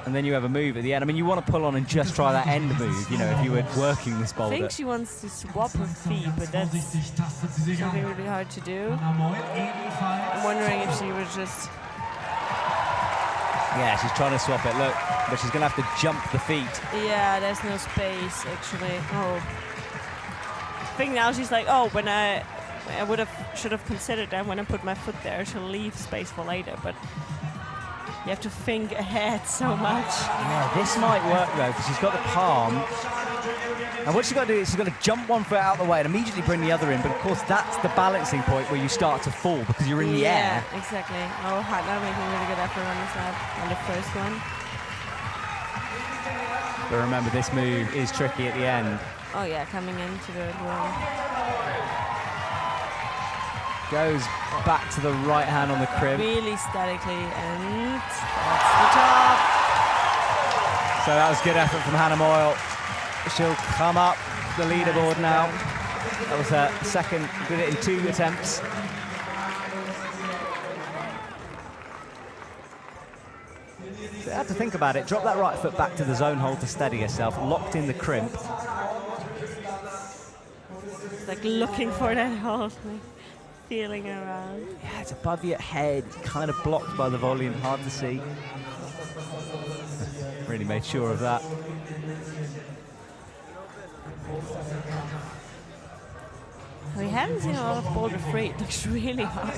And then you have a move at the end. I mean, you want to pull on and just try that end move, you know, if you were working this boulder. I think she wants to swap her feet, but that's something really hard to do. I'm wondering if she was just... Yeah, she's trying to swap it, look, but she's going to have to jump the feet. Yeah, there's no space, actually. Oh. I think now she's like, oh, when I should have considered that when I put my foot there, she'll leave space for later, but you have to think ahead so much. Yeah, this might work though, because she's got the palm. And what she's got to do is she's got to jump one foot out of the way and immediately bring the other in, but of course that's the balancing point where you start to fall because you're in the air. Yeah, exactly. Oh, Hannah making a really good effort on the slab on the first one. But remember, this move is tricky at the end. Oh yeah, coming into the room. Goes back to the right hand on the crib. Really statically, and that's the top. So that was good effort from Hannah Moyle. She'll come up the leaderboard now. That was her second, did it in 2 attempts. So you have to think about it. Drop that right foot back to the zone hold to steady yourself. Locked in the crimp. It's like looking for that hold, like feeling around. Yeah, it's above your head. It's kind of blocked by the volume. Hard to see. Really made sure of that. We haven't seen a lot of boulder free. It looks really hard.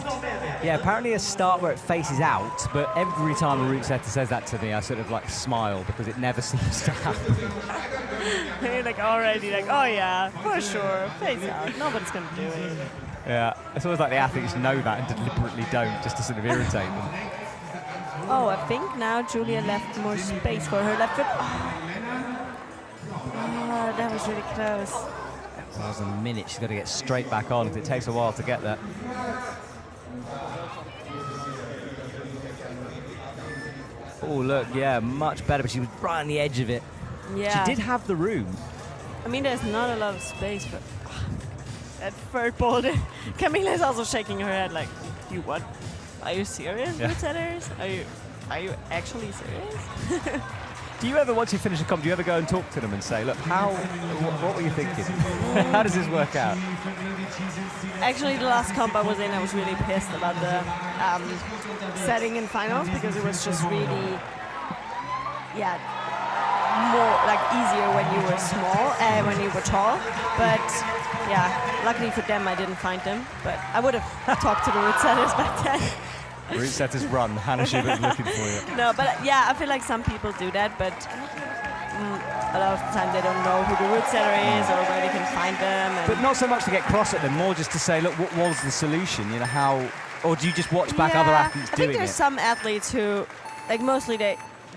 Yeah, apparently a start where it faces out, but every time a route setter says that to me, I sort of like smile because it never seems to happen. You're like already like, oh yeah, for sure, face out. Nobody's gonna do it. Yeah, it's always like the athletes know that and deliberately don't, just to sort of irritate them. Oh, I think now Julia left more space for her left foot. Oh, that was really close. That was a minute. She's got to get straight back on because it takes a while to get there. Oh, look, yeah, much better, but she was right on the edge of it. Yeah. She did have the room. I mean, there's not a lot of space, but that third boulder. Camila is also shaking her head like, you what? Are you serious, Yeah. route setters? Are you actually serious? Do you ever, once you finish a comp, do you ever go and talk to them and say, look, what were you thinking? How does this work out? Actually, the last comp I was in, I was really pissed about the setting in finals because it was just really, yeah, more like easier when you were small and when you were tall. But yeah, luckily for them, I didn't find them. But I would have talked to the route setters back then. Route setters run. Hannah Schubert's looking for you. No, but yeah, I feel like some people do that, but a lot of the time they don't know who the route setter is or where they can find them. And But not so much to get cross at them, more just to say, look, what was the solution? You know, how, or do you just watch back other athletes I doing think there's it? some athletes who, like mostly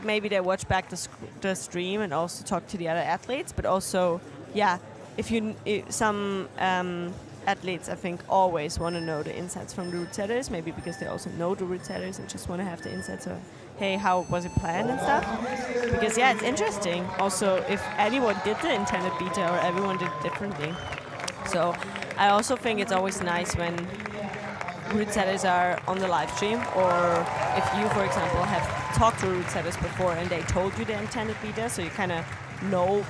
maybe they watch back the stream and also talk to the other athletes, but also, yeah, some athletes, I think, always want to know the insights from the route setters, maybe because they also know the route setters and just want to have the insights of, hey, how was it planned and stuff? Because, yeah, it's interesting. Also, if anyone did the intended beta or everyone did it differently. So I also think it's always nice when route setters are on the live stream, or if you, for example, have talked to route setters before and they told you the intended beta, so you kind of know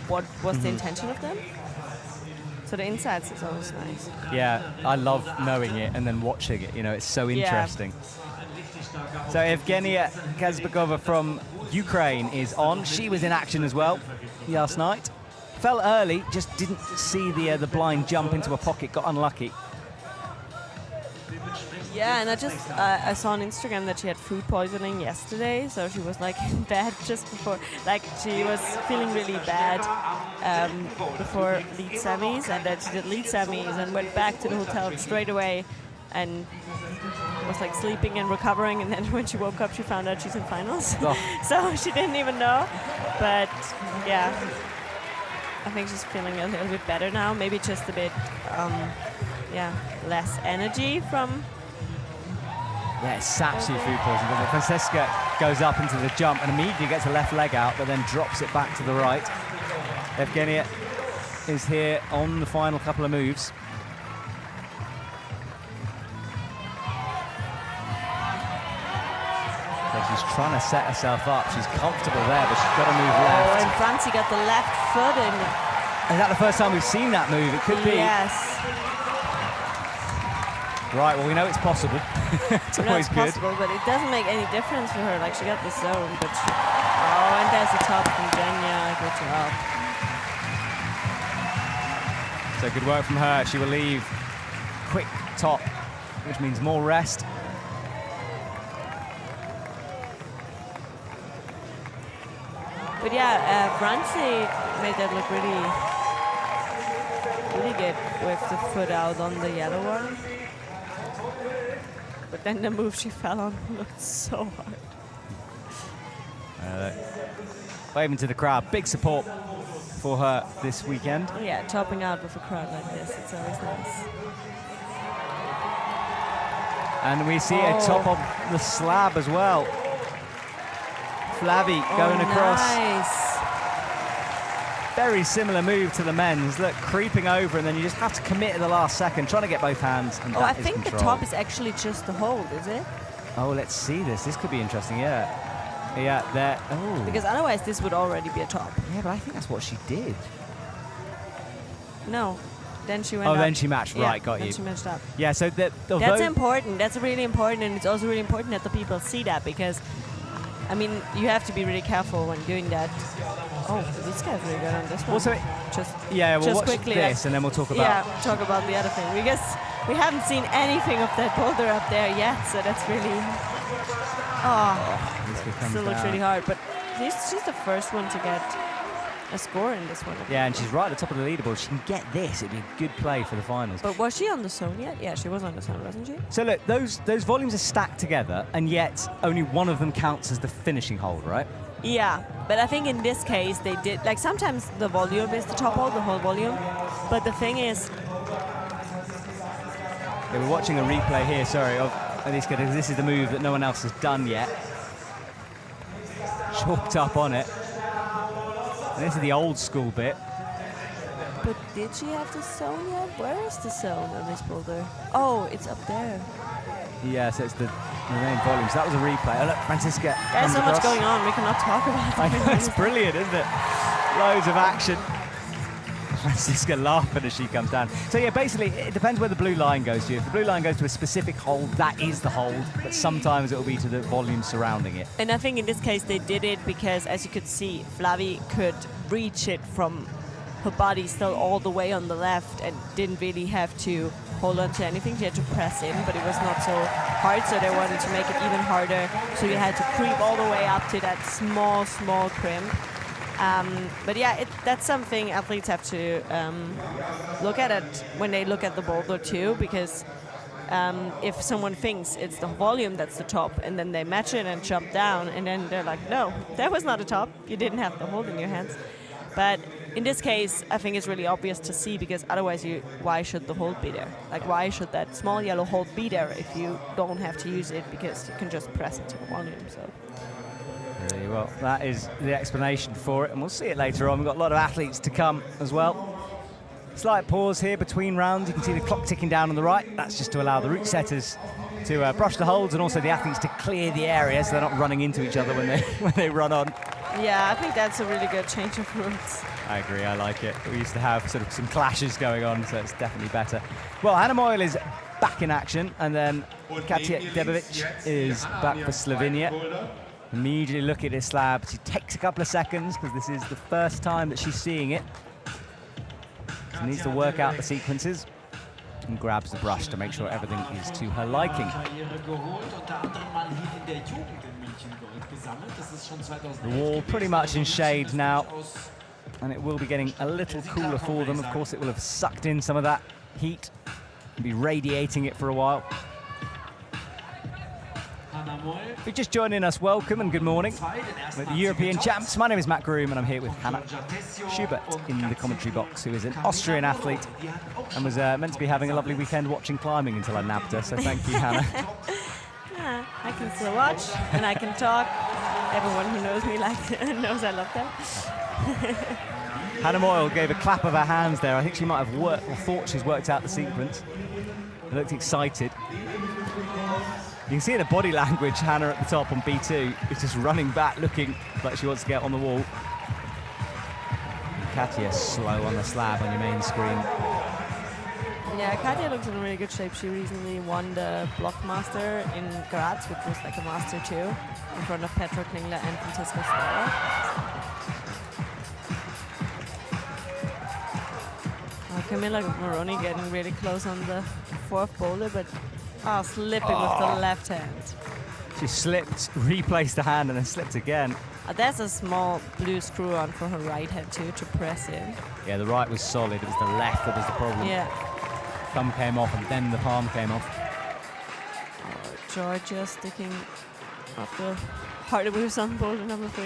what was the intention of them. So the insights is always nice. Yeah, I love knowing it and then watching it. You know, it's so interesting. So Evgenia Kazbekova from Ukraine is on. She was in action as well last night. Fell early, just didn't see the blind jump into a pocket, got unlucky. Yeah, and I saw on Instagram that she had food poisoning yesterday, so she was like in bed just before, like she was feeling really bad before lead semis, and then she did lead semis and went back to the hotel straight away and was like sleeping and recovering, and then when she woke up she found out she's in finals. Oh. So she didn't even know, but yeah, I think she's feeling a little bit better now, maybe just a bit less energy from. Yeah, it saps you food poisoning, doesn't it? Francesca goes up into the jump and immediately gets a left leg out, but then drops it back to the right. Evgenia is here on the final couple of moves. So she's trying to set herself up. She's comfortable there, but she's got to move left. Oh, and Francie got the left foot in. Is that the first time we've seen that move? It could be. Yes. Right, well, we know it's possible. It's always good. Possible, but it doesn't make any difference for her. Like, she got the zone, but oh, and there's a top from Yanya. Good job. So good work from her. She will leave quick top, which means more rest. But yeah, Francie made that look really good with the foot out on the yellow one. But then the move she fell on looked so hard. Waving to the crowd. Big support for her this weekend. Yeah, topping out with a crowd like this, it's always nice. And we see a top of the slab as well. Flavy going across. Nice. Very similar move to the men's. Look, creeping over, and then you just have to commit at the last second, trying to get both hands, and I think the top is actually just the hold, is it? Oh, let's see this. This could be interesting, yeah. Yeah, there. Oh. Because otherwise this would already be a top. Yeah, but I think that's what she did. No. Then she went Oh, up. then she matched. Right, got then you. she matched up. Yeah, so that's important. That's really important, and it's also really important that the people see that, because, I mean, you have to be really careful when doing that. Oh, this guy's really good on this one. Also, we'll watch quickly, this, and then we'll talk about. Yeah, talk about the other thing, because we haven't seen anything of that boulder up there yet, so that's really. Still looks really hard, but she's the first one to get a score in this one. Yeah, and she's right at the top of the leaderboard. She can get this. It'd be a good play for the finals. But was she on the zone yet? Yeah, she was on the zone, wasn't she? So look, those volumes are stacked together, and yet only one of them counts as the finishing hold, right? Yeah, but I think in this case they did, like, sometimes the volume is the top hold, the whole volume, but the thing is... Yeah, we're watching a replay here, sorry, of Aliska, because this is the move that no one else has done yet. Chalked up on it. And this is the old school bit. But did she have the zone yet? Where is the zone on this boulder? Oh, it's up there. Yeah, so it's the main volume. So that was a replay. Oh, look, Francisca. There's so much going on, we cannot talk about it. I know, it's brilliant, isn't it? Loads of action. Francisca laughing as she comes down. So yeah, basically, it depends where the blue line goes to. If the blue line goes to a specific hold, that is the hold. But sometimes it will be to the volume surrounding it. And I think in this case they did it because, as you could see, Flavy could reach it from her body still all the way on the left and didn't really have to hold on to anything. She had to press in, but it was not so hard, so they wanted to make it even harder. So you had to creep all the way up to that small crimp. But yeah, that's something athletes have to look at it when they look at the boulder too, because if someone thinks it's the volume that's the top, and then they match it and jump down, and then they're like, no, that was not a top. You didn't have the hold in your hands. But in this case, I think it's really obvious to see, because otherwise, why should the hold be there? Like, why should that small yellow hold be there if you don't have to use it, because you can just press it to the volume? So. Really well, that is the explanation for it, and we'll see it later on. We've got a lot of athletes to come as well. Slight pause here between rounds. You can see the clock ticking down on the right. That's just to allow the route setters to brush the holds, and also the athletes to clear the area so they're not running into each other when they run on. Yeah, I think that's a really good change of routes. I agree, I like it. We used to have sort of some clashes going on, so it's definitely better. Well, Hannah Moyle is back in action, and then Katia Debovic is back for Slovenia. Immediately look at his slab. She takes a couple of seconds because this is the first time that she's seeing it. She needs to work out the sequences and grabs the brush to make sure everything is to her liking. The wall pretty much in shade now, and it will be getting a little cooler for them. Of course, it will have sucked in some of that heat and be radiating it for a while. If you're just joining us, welcome and good morning. We're the European champs. My name is Matt Groom, and I'm here with Hannah Schubert in the commentary box, who is an Austrian athlete and was meant to be having a lovely weekend watching climbing until I nabbed her, so thank you, Hannah. Yeah, I can still watch, and I can talk. Everyone who knows me knows I love that. Hannah Moyle gave a clap of her hands there. I think she might have worked, or thought she's worked out the sequence. Looked excited. You can see in the body language, Hannah at the top on B2 is just running back, looking like she wants to get on the wall. And Katia slow on the slab on your main screen. Yeah, Katia looks in really good shape. She recently won the Blockmaster in Graz, which was like a Master 2, in front of Petra Klingler and Franziska Stoller. Camila Moroni getting really close on the fourth boulder, but slipping with the left hand. She slipped, replaced the hand, and then slipped again. There's a small blue screw on for her right hand too to press in. Yeah, the right was solid. It was the left that was the problem. Yeah. Thumb came off, and then the palm came off. Georgia sticking after harder moves on boulder number 3.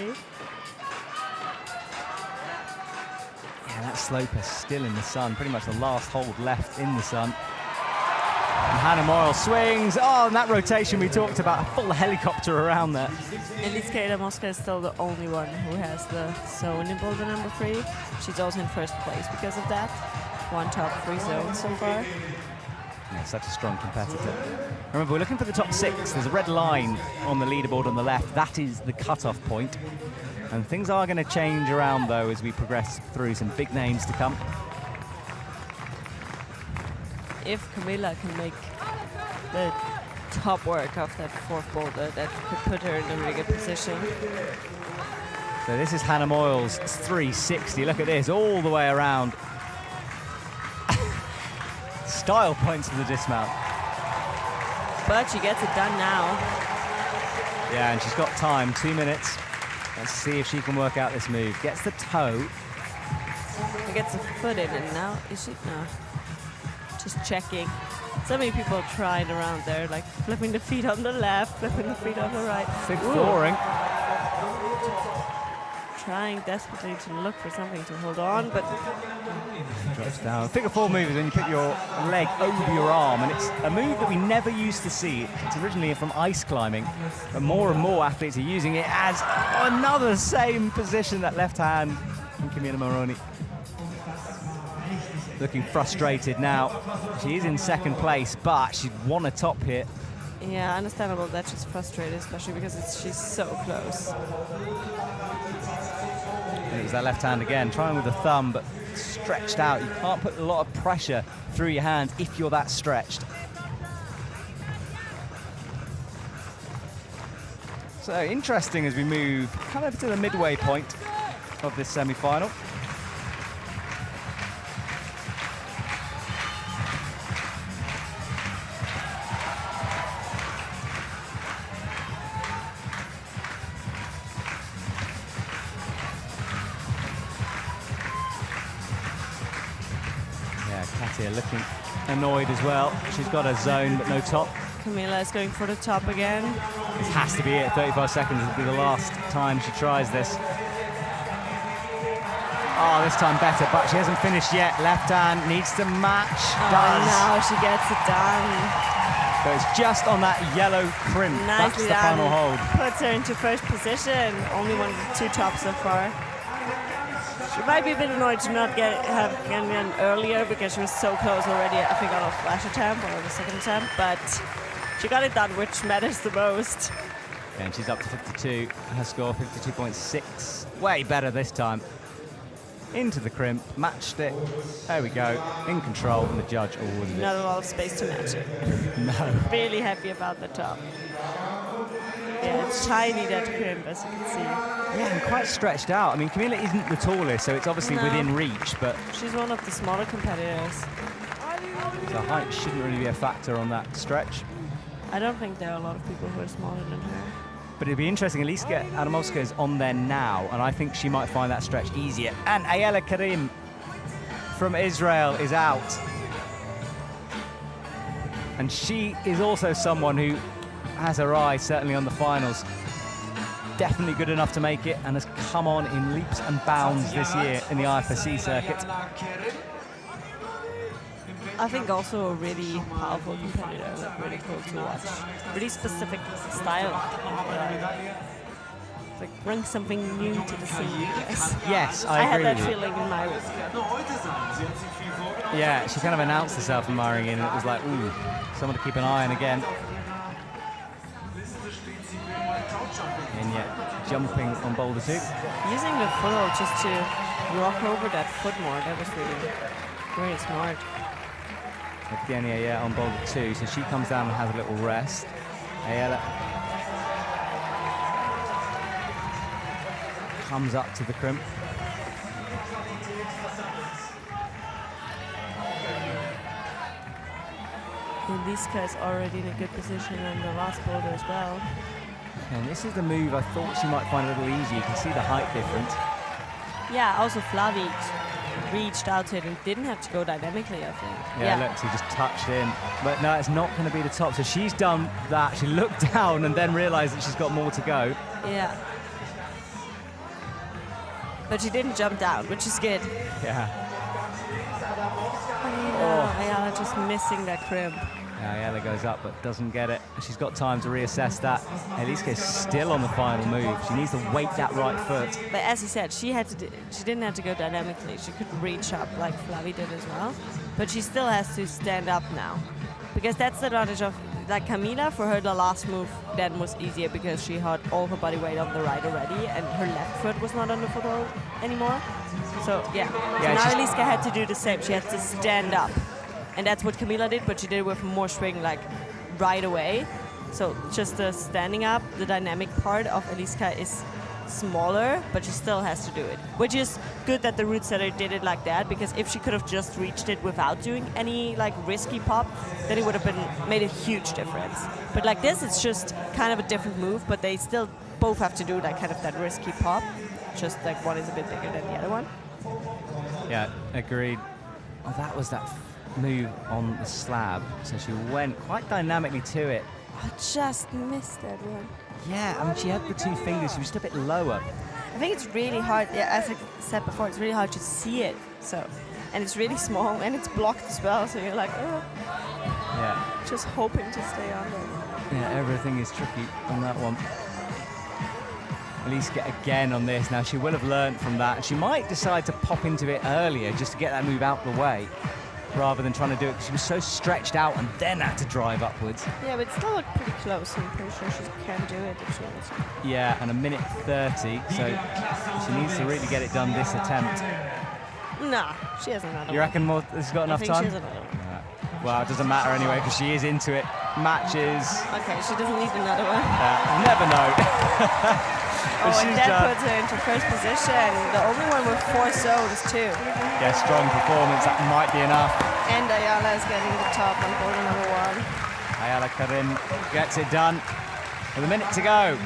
Yeah, that slope is still in the sun. Pretty much the last hold left in the sun. And Hannah Moyle swings. Oh, and that rotation we talked about, a full helicopter around there. Elitskaya Mosca is still the only one who has the zone in boulder number 3. She's also in first place because of that. One top 3 zones so far. Yeah, such a strong competitor. Remember, we're looking for the top 6. There's a red line on the leaderboard on the left. That is the cut-off point. And things are going to change around, though, as we progress through some big names to come. If Camila can make the top work of that fourth boulder, that could put her in a really good position. So this is Hannah Moyle's 360. Look at this, all the way around. Style points for the dismount. But she gets it done now. Yeah, and she's got time, 2 minutes. Let's see if she can work out this move. Gets the toe. She gets the foot in, and now, is she? No. Just checking. So many people tried around there, like flipping the feet on the left, flipping the feet on the right. Big flooring. Trying desperately to look for something to hold on, but Drops down. Figure 4 move is when you put your leg over your arm, and it's a move that we never used to see. It's originally from ice climbing, but more and more athletes are using it as another same position, that left hand from Camila Moroni. Looking frustrated now. She is in second place, but she'd won a top hit. yeah, understandable that she's frustrated, especially because she's so close. And it was that left hand again, trying with the thumb, but stretched out. You can't put a lot of pressure through your hands if you're that stretched. So interesting as we move kind of to the midway point of this semi-final. Katia looking annoyed as well. She's got a zone but no top. Camila is going for the top again. This has to be it. 35 seconds will be the last time she tries this. Oh, this time better, but she hasn't finished yet. Left hand needs to match. Does. Now she gets it done. So it's just on that yellow crimp. Nicely That's the final hold. Puts her into first position. Only one of the 2 tops so far. She might be a bit annoyed to not have gotten earlier because she was so close already, I think, on a flash attempt or the second attempt, but she got it done, which matters the most. And she's up to 52. Her score 52.6. Way better this time. into the crimp, matched it. There we go, in control, and the judge awarded Not it. a lot of space to match it. No. Really happy about the top. Yeah, it's tiny, that crimp, as you can see. Yeah, and quite stretched out. I mean, Camila isn't the tallest, so it's obviously No. within reach, but She's one of the smaller competitors. the height shouldn't really be a factor on that stretch. I don't think there are a lot of people who are smaller than her. But it'd be interesting, at least get Adamowska's on there now, and I think she might find that stretch easier. And Ayala Karim from Israel is out. And she is also someone who has her eye certainly on the finals. Definitely good enough to make it, and has come on in leaps and bounds this year in the IFSC circuit. I think also a really powerful competitor, like really cool to watch. Really specific style. Like bring something new to the scene, I guess. Yes, I I had agree that with you. feeling in my room. Yeah, she kind of announced herself in my ring, and it was like, ooh, someone to keep an eye on again. Yanya jumping on boulder 2. Using the foothold just to rock over that foot more, that was really, really smart. Yanya, yeah, on boulder 2, so she comes down and has a little rest. Ayala comes up to the crimp. Liska is already in a good position on the last boulder as well. And this is the move I thought she might find a little easier. You can see the height difference. Yeah, also Flavi reached out to it and didn't have to go dynamically, I think. Yeah, look, she just touched in. But no, it's not going to be the top. So she's done that. She looked down and then realized that she's got more to go. Yeah. But she didn't jump down, which is good. Yeah. Ayala just missing that crimp. Ayala goes up but doesn't get it. She's got time to reassess that. Eliska is still on the final move. She needs to weight that right foot. But as you said, she didn't have to go dynamically. She could reach up like Flavi did as well. But she still has to stand up now. Because that's the advantage of, like Camila, for her the last move then was easier because she had all her body weight on the right already and her left foot was not on the foothold anymore. So yeah, so now Eliska had to do the same. She had to stand up. And that's what Camila did, but she did it with more swing, like right away. So just the standing up, the dynamic part of Eliska is smaller, but she still has to do it. Which is good that the root setter did it like that, because if she could have just reached it without doing any like risky pop, then it would have made a huge difference. But like this, it's just kind of a different move, but they still both have to do like kind of that risky pop. Just like one is a bit bigger than the other one. Yeah, agreed. Oh, that was that move on the slab. So she went quite dynamically to it. I just missed that one. Yeah, I mean, she had the two fingers. She was just a bit lower. I think it's really hard, yeah, as I said before, it's really hard to see it. So, and it's really small and it's blocked as well. So you're like, oh, Yeah. just hoping to stay on there. Yeah, everything is tricky on that one. Eliska again on this. Now, she will have learned from that. She might decide to pop into it earlier just to get that move out the way, rather than trying to do it because she was so stretched out and then had to drive upwards. Yeah, but it still looked pretty close. I'm pretty sure she can do it if she wants to. Yeah, and 1:30, so she needs to really get it done this attempt. Nah, she has another You one. reckon has got enough I think time? she has another one. Well, it doesn't matter anyway because she is into it. Matches. Okay, she doesn't need another one. You never know. Oh, and that puts her into first position. The only one with 4 zones, too. Yeah, strong performance. That might be enough. And Ayala is getting the top on boulder number 1. Ayala Karim gets it done with a minute to go.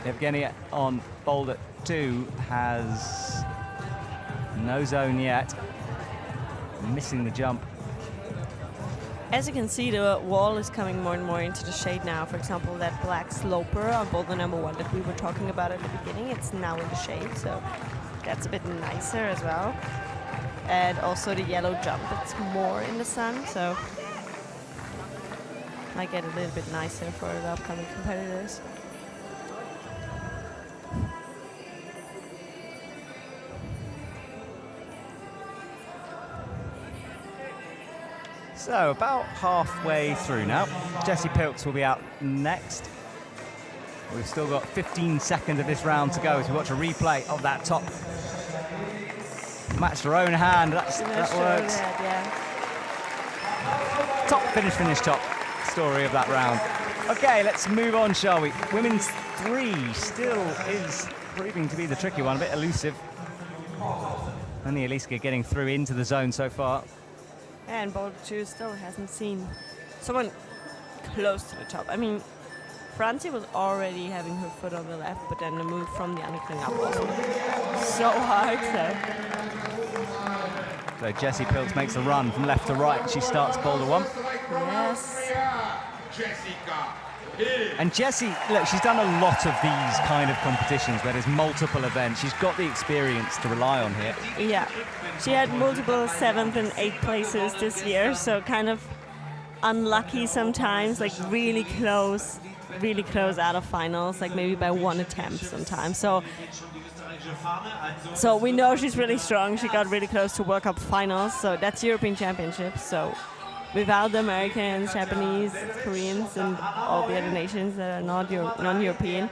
Evgenia on boulder 2 has no zone yet. Missing the jump. As you can see, the wall is coming more and more into the shade now. For example, that black sloper on boulder number 1 that we were talking about at the beginning, it's now in the shade, so that's a bit nicer as well. And also the yellow jump, it's more in the sun, so might get a little bit nicer for the upcoming competitors. So about halfway through now. Jessie Pilks will be out next. We've still got 15 seconds of this round to go as we watch a replay of that top. Matched her own hand. That works. Top finish top story of that round. Okay, let's move on, shall we? Women's 3 still is proving to be the tricky one, a bit elusive. Only Eliska getting through into the zone so far. And boulder 2 still hasn't seen someone close to the top. I mean, Francie was already having her foot on the left, but then the move from the undercling up was so hard. So Jessie Pilz makes a run from left to right. She starts boulder 1. Yes. And Jessie, look, she's done a lot of these kind of competitions where there's multiple events. She's got the experience to rely on here. Yeah. She had multiple 7th and 8th places this year, so kind of unlucky sometimes, like really close out of finals, like maybe by 1 attempt sometimes. So we know she's really strong. She got really close to World Cup finals, so that's European Championships. So without the Americans, Japanese, Koreans, and all the other nations that are not non-European,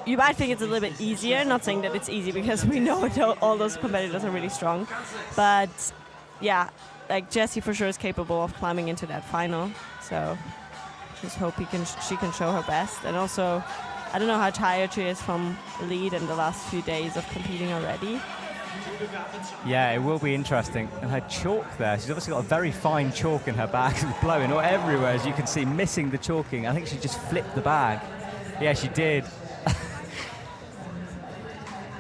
you might think it's a little bit easier. Not saying that it's easy, because we know all those competitors are really strong. But yeah, like Jessie for sure is capable of climbing into that final. So just hope she can show her best. And also, I don't know how tired she is from lead and the last few days of competing already. Yeah, it will be interesting. And her chalk there, she's obviously got a very fine chalk in her bag. It's blowing all everywhere, as you can see, missing the chalking. I think she just flipped the bag. Yeah, she did.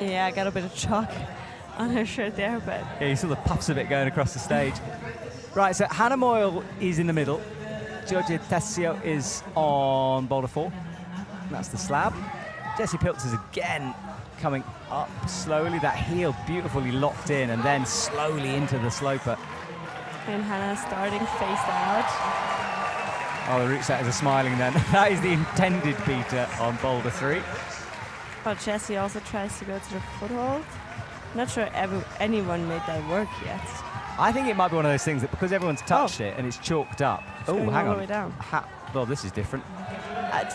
Yeah, I got a bit of chalk on her shirt there, but... Yeah, you saw the puffs of it going across the stage. Right, so Hannah Moyle is in the middle. Giorgia Tessio is on boulder 4. That's the slab. Jessie Pilz is again coming up slowly. That heel beautifully locked in and then slowly into the sloper. And Hannah starting face out. Oh, the root setters are smiling then. That is the intended beater on boulder 3. But Jessie also tries to go to the foothold. Not sure anyone made that work yet. I think it might be one of those things that because everyone's touched it and it's chalked up. Oh, hang all on. the way down. Well, this is different.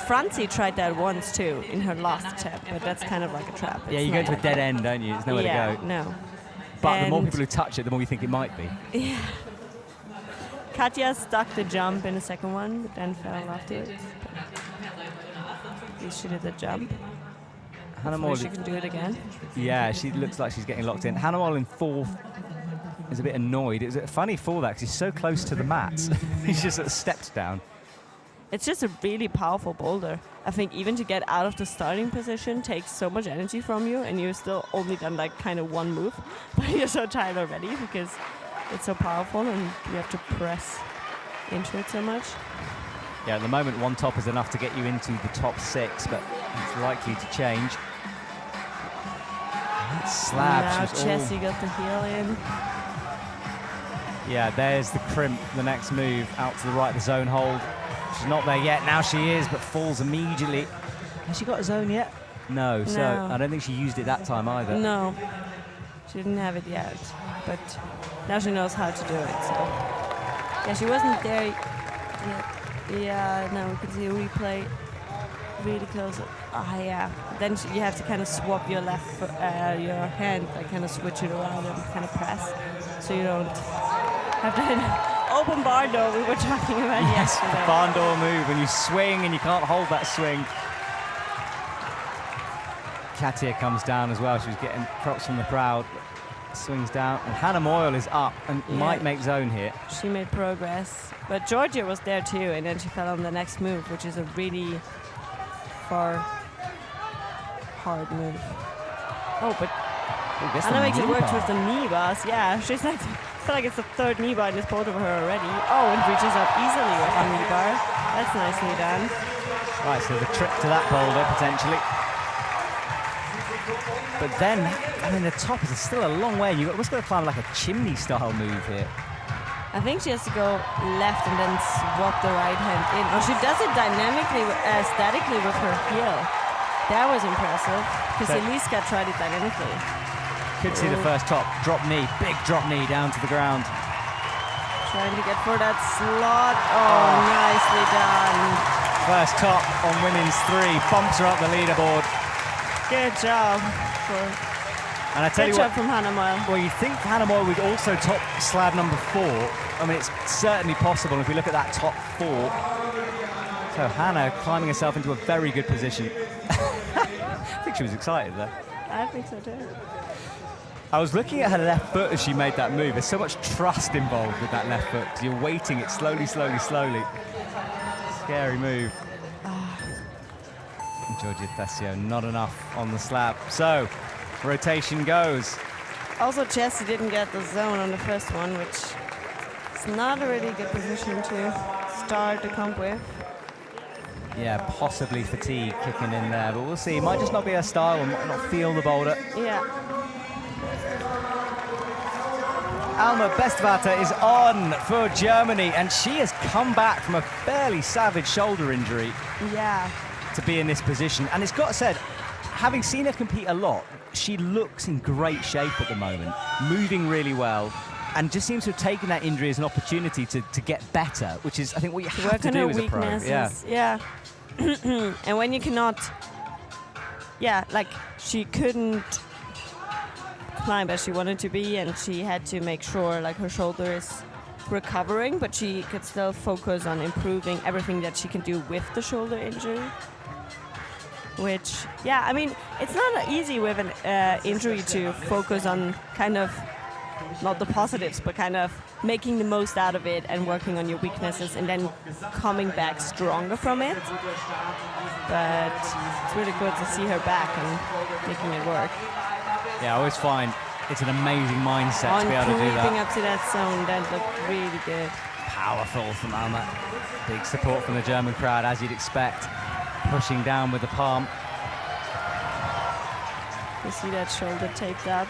Francie tried that once too in her last attempt, but that's kind of like a trap. Yeah, you go to a dead end, don't you? There's nowhere to go. No. But the more people who touch it, the more you think it might be. Yeah. Katja stuck the jump in the second one, but then fell afterwards. At least she did the jump. Hannah Moyle, she can do it again. Yeah, she looks like she's getting locked in. Hannah Moyle in 4th is a bit annoyed. It was a funny fall that because he's so close to the mat. He's just sort of stepped down. It's just a really powerful boulder. I think even to get out of the starting position takes so much energy from you, and you've still only done like kind of one move, but you're so tired already because it's so powerful and you have to press into it so much. Yeah, at the moment one top is enough to get you into the top 6, but it's likely to change. That slab. Now Jessie got the heel in. Yeah, there's the crimp, the next move out to the right, the zone hold. She's not there yet. Now she is, but falls immediately. Has she got a zone yet? No, so I don't think she used it that time either. No, she didn't have it yet, but now she knows how to do it. So yeah, she wasn't there yet. Yeah, now we can see a replay really close. Yeah. Then you have to kind of swap your left foot, your hand, like kind of switch it around and kind of press, so you don't have that open barn door we were talking about yesterday. The barn door move when you swing and you can't hold that swing. Katia comes down as well. She was getting props from the crowd. Swings down, and Hannah Moyle is up and might make zone here. She made progress, but Georgia was there too, and then she fell on the next move, which is a really hard move. Oh, but Anna makes it work with the knee bars. Yeah, she's like, I feel like it's the 3rd knee bar in this boulder for her already. Oh, and reaches up easily with the knee bar. That's nicely done. Right, so the trick to that boulder potentially. But then, I mean, the top is still a long way. You've almost got to climb like a chimney-style move here. I think she has to go left and then swap the right hand in. Oh, she does it dynamically, statically with her heel. That was impressive, because Eliska tried it dynamically. Could see the first top, drop knee, big drop knee down to the ground. Trying to get for that slot. Oh, nicely done. First top on women's 3, bumps her up the leaderboard. Good job. And I tell Good you job what, from Hannah Moyle. well, you think Hannah Moyle would also top slab number 4. I mean, it's certainly possible if we look at that top 4. So Hannah climbing herself into a very good position. I think she was excited there. I think so too. I was looking at her left foot as she made that move. There's so much trust involved with that left foot because you're weighting it slowly, slowly, slowly. Scary move. And Georgia Tessio, not enough on the slab. So, rotation goes. Also, Jessie didn't get the zone on the first one, which is not a really good position to start the comp with. Yeah, possibly fatigue kicking in there, but we'll see. It might just not be her style and might not feel the boulder. Yeah. Alma Bestvater is on for Germany, and she has come back from a fairly savage shoulder injury Yeah. to be in this position. And it's got said, having seen her compete a lot, she looks in great shape at the moment, moving really well, and just seems to have taken that injury as an opportunity to get better, which is, I think, what you have Work to on do her as a pro. weaknesses. Yeah. And when you cannot, like she couldn't climb as she wanted to be, and she had to make sure like her shoulder is recovering, but she could still focus on improving everything that she can do with the shoulder injury. Which, yeah, I mean, it's not easy with an injury to focus on kind of not the positives, but kind of making the most out of it and working on your weaknesses and then coming back stronger from it. But it's really good to see her back and making it work. Yeah, I always find it's an amazing mindset to be able to do Creeping that. up to that zone, that looked really good. Powerful from Alma. Big support from the German crowd, as you'd expect. Pushing down with the palm. You see that shoulder taped up.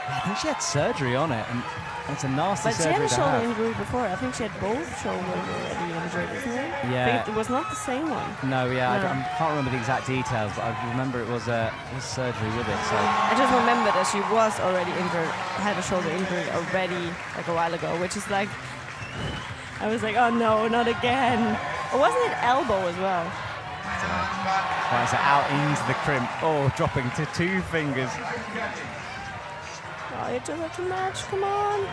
I think she had surgery on it, and it's a nasty But she had surgery a to shoulder have. injury before. I think she had both shoulders already injured, isn't it? Yeah. I think it was not the same one. No, yeah, No. I can't remember the exact details, but I remember it was surgery with it. So I just remember that she was already injured, had a shoulder injury already like a while ago, which is like, I was like, oh no, not again. Or wasn't it elbow as well? right, so out into the crimp. Oh, dropping to 2 fingers. Oh, you just have to match, come on.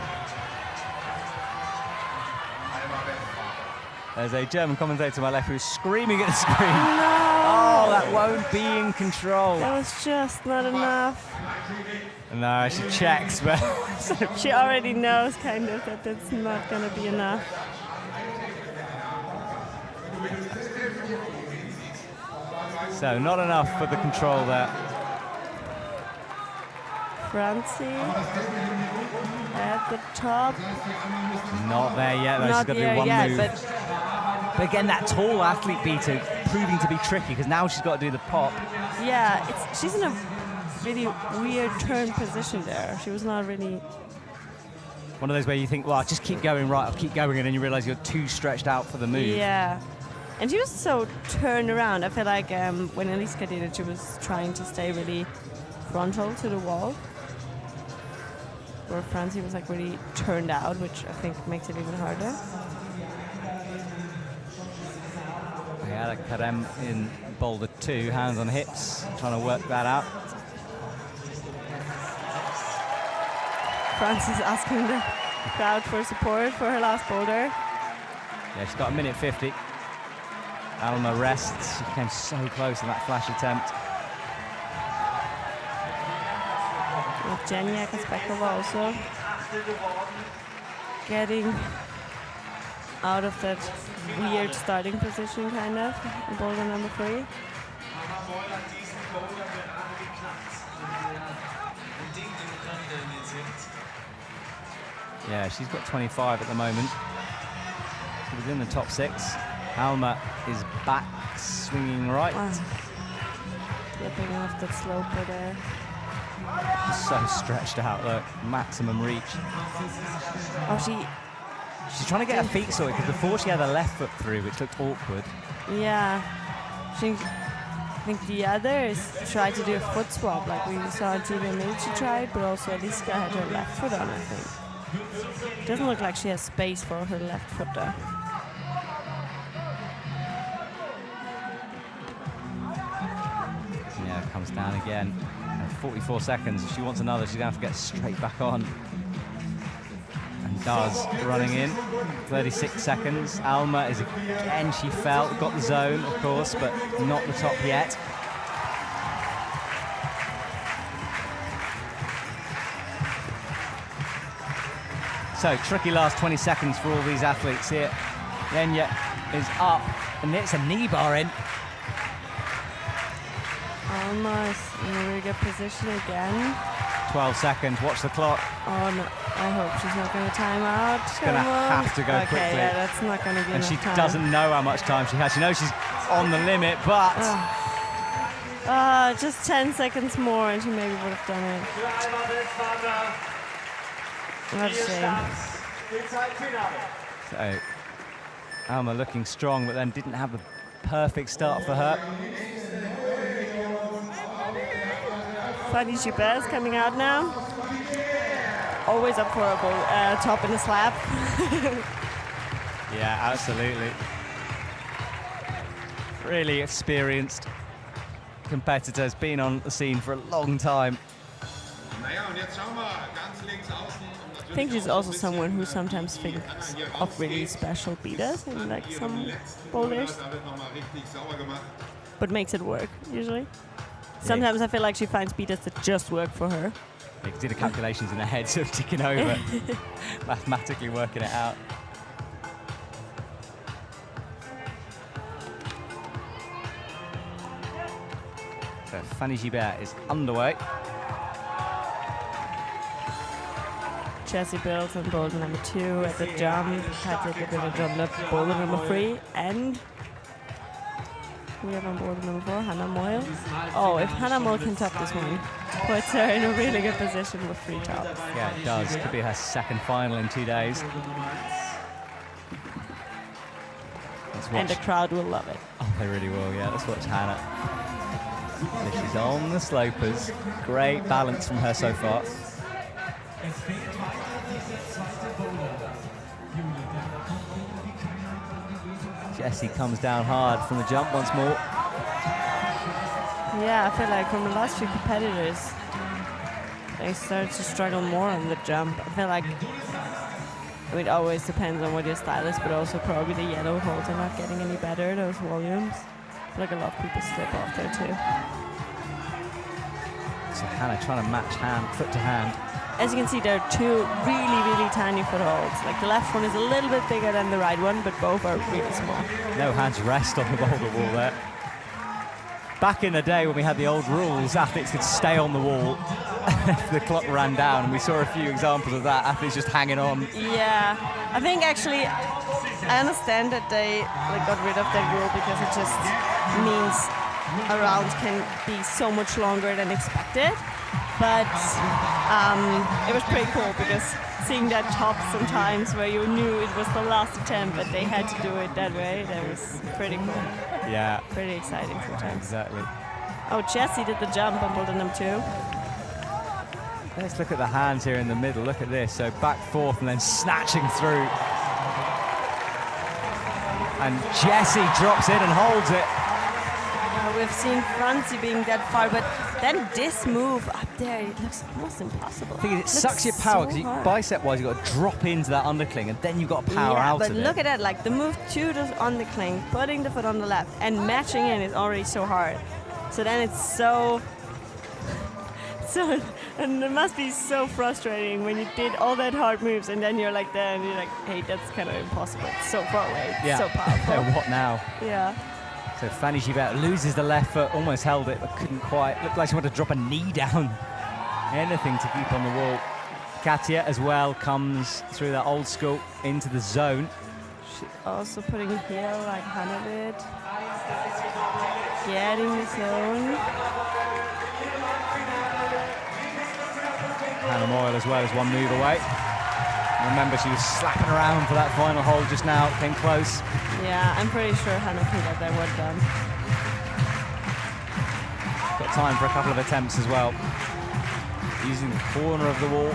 There's a German commentator to my left who's screaming at the screen. No! Oh, that won't be in control. That was just not enough. No, she checks, but She already knows kind of that that's not gonna be enough. so not enough for the control there. Francie at the top. Not there yet, though. She's Not got to there do one yet, move. but again, that tall athlete beater proving to be tricky because now she's got to do the pop. yeah, she's in a really weird turn position there. She was not really. One of those where you think, well, just keep going, right, I'll keep going, and then you realize you're too stretched out for the move. Yeah. And she was so turned around. I feel like when Eliska did it, she was trying to stay really frontal to the wall. Where Francie was like really turned out, which I think makes it even harder. Ayala Karem in boulder 2, hands on hips, trying to work that out. Francie asking the crowd for support for her last boulder. Yeah, she's got a minute 50. Alma rests. She came so close in that flash attempt. Yanya Kaspekova also getting out of that weird starting position, kind of, in boulder number 3. Yeah, she's got 25 at the moment. She was in the top 6. Alma is back, swinging right. Wow. Flipping off that slope there. So stretched out, look, maximum reach. Oh, She's trying to get her feet sorted because before she had her left foot through, which looked awkward. yeah. I think the others tried to do a foot swap, like we saw Julia Milchi tried, but also Eliska had her left foot on, I think. Doesn't look like she has space for her left foot though. It's down again. And 44 seconds. If she wants another, she's going to have to get straight back on. And does, running in. 36 seconds. Alma is again, she fell. Got the zone, of course, but not the top yet. So, tricky last 20 seconds for all these athletes here. Yanya is up, and it's a knee bar in. Almost in a really good position again. 12 seconds, watch the clock. Oh no, I hope she's not going to time out. She's going to have to go quickly. Okay, yeah, that's not going to be and enough she time. doesn't know how much time she has. She knows she's on the limit, but... just 10 seconds more and she maybe would have done it. What a shame. So, Alma looking strong, but then didn't have a perfect start for her. Fanny Gilbert's coming out now. Always up for a top in the slab. Yeah, absolutely. Really experienced competitors, been on the scene for a long time. I think she's also someone who sometimes thinks of really special beaters in like some boulders, but makes it work usually. Sometimes I feel like she finds beaters that just work for her. You can see the calculations in her head sort of ticking over, mathematically working it out. So Fanny Gilbert is underway. Jessie builds on boulder number 2 at the jump. Patrick builds on boulder number 3, and we have on boulder number 4, Hannah Moyle. Oh, if Hannah Moyle can top this one, puts her in a really good position with 3 tops. Yeah, it does. Could be her second final in 2 days. And the crowd will love it. Oh, they really will, yeah. Let's watch Hannah. So she's on the slopers. Great balance from her so far. Jessie comes down hard from the jump once more. Yeah, I feel like from the last few competitors, they started to struggle more on the jump. I feel like it always depends on what your style is, but also probably the yellow holds are not getting any better, those volumes. I feel like a lot of people slip off there too. So Hannah trying to match foot to hand. As you can see, there are 2 really, really tiny footholds. Like the left one is a little bit bigger than the right one, but both are really small. No hands rest on the boulder wall there. Back in the day when we had the old rules, athletes could stay on the wall if the clock ran down, and we saw a few examples of that, athletes just hanging on. Yeah, I think actually, I understand that they got rid of that rule because it just means a round can be so much longer than expected. But it was pretty cool because seeing that top sometimes where you knew it was the last attempt, but they had to do it that way, that was pretty cool. Yeah. Pretty exciting sometimes. Exactly. Oh, Jessie did the jump on boulder number 2. Let's look at the hands here in the middle. Look at this. So back, forth, and then snatching through. And Jessie drops it and holds it. We've seen Francie being that far, but then this move up there, it looks almost impossible. The thing is, it sucks your power because bicep-wise, you've got to drop into that undercling, and then you've got to power out of it. But look at that, like the move to the undercling, putting the foot on the left, and matching in is already so hard. So then it's so, and it must be so frustrating when you did all that hard moves, and then you're like there, and you're like, hey, that's kind of impossible. It's so far away. It's so powerful. Yeah, what now? Yeah. So Fanny Gilbert loses the left foot, almost held it, but couldn't quite. Looked like she wanted to drop a knee down. Anything to keep on the wall. Katia as well comes through that old school into the zone. She's also putting here like Hannah did. Getting the zone. Hannah Moyle as well is one move away. Remember, she was slapping around for that final hold just now, came close. Yeah, I'm pretty sure Hannah can get that one done. Got time for a couple of attempts as well. Using the corner of the wall.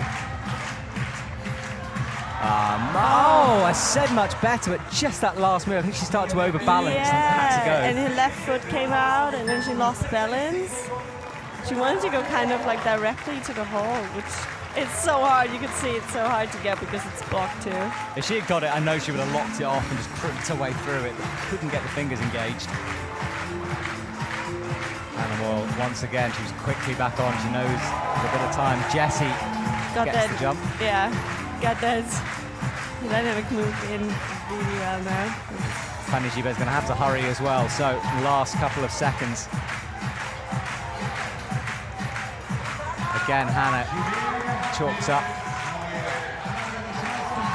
I said much better, but just that last move, I think she started to overbalance and had to go. And her left foot came out, and then she lost balance. She wanted to go kind of like directly to the hole, which is so hard. You can see it's so hard to get because it's blocked too. If she had got it, I know she would have locked it off and just crimped her way through it. But couldn't get the fingers engaged. Animal, once again, she's quickly back on. She knows with a bit of time. Jessie gets the jump. Yeah, got that dynamic move in really well now. Fanijiba's going to have to hurry as well. So last couple of seconds. Again, Hannah chalks up.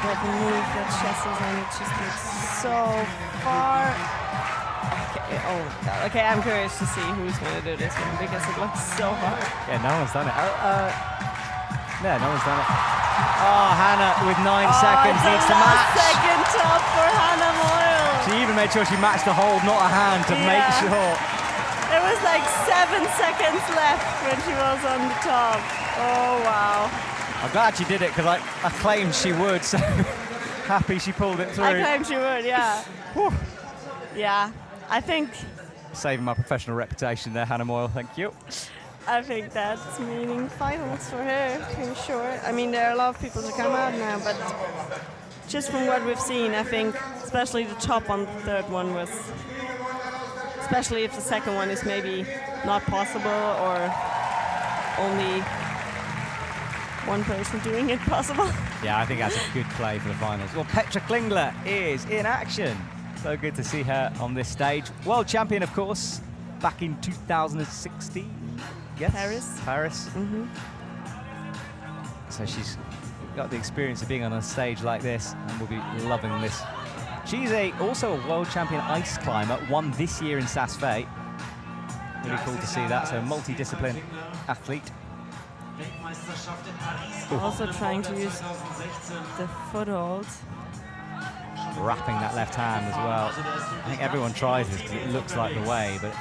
That move that Jessie's on, it just looks so far. Okay, oh my god. Okay, I'm curious to see who's going to do this one because it looks so hard. Yeah, no one's done it. Yeah, no one's done it. Oh, Hannah with 9 seconds needs to match. Second top for Hannah Moyle. She even made sure she matched the hold, not a hand, to make sure. There was like 7 seconds left when she was on the top. Oh, wow. I'm glad she did it because I claimed she would, so happy she pulled it through. I claimed she would, yeah. Whew. Yeah, I think... Saving my professional reputation there, Hannah Moyle, thank you. I think that's meaning finals for her, pretty sure. I mean, there are a lot of people to come out now, but just from what we've seen, I think especially the top on the third one was... Especially if the second one is maybe not possible or only one person doing it possible. Yeah, I think that's a good play for the finals. Well, Petra Klingler is in action. So good to see her on this stage. World champion, of course, back in 2016. Yes? Paris. Mm-hmm. So she's got the experience of being on a stage like this and will be loving this. She's also a world champion ice climber, won this year in Saas-Fee. Really cool to see that, so multi-discipline athlete. Also trying to use the foothold. Wrapping that left hand as well. I think everyone tries this because it looks like the way, but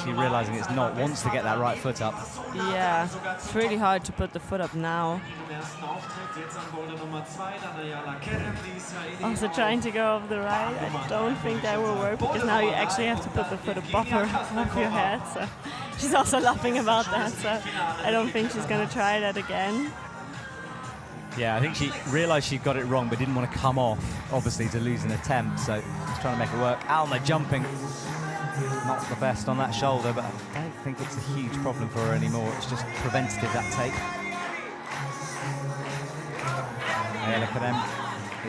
she realizing it's not, wants to get that right foot up. Yeah, it's really hard to put the foot up now. Also trying to go over the right. I don't think that will work because now you actually have to put the foot above your head. So she's also laughing about that. So I don't think she's going to try that again. Yeah, I think she realized she got it wrong but didn't want to come off, obviously, to lose an attempt. So she's trying to make it work. Alma jumping. Not the best on that shoulder, but I don't think it's a huge problem for her anymore. It's just preventative, that take. Ayala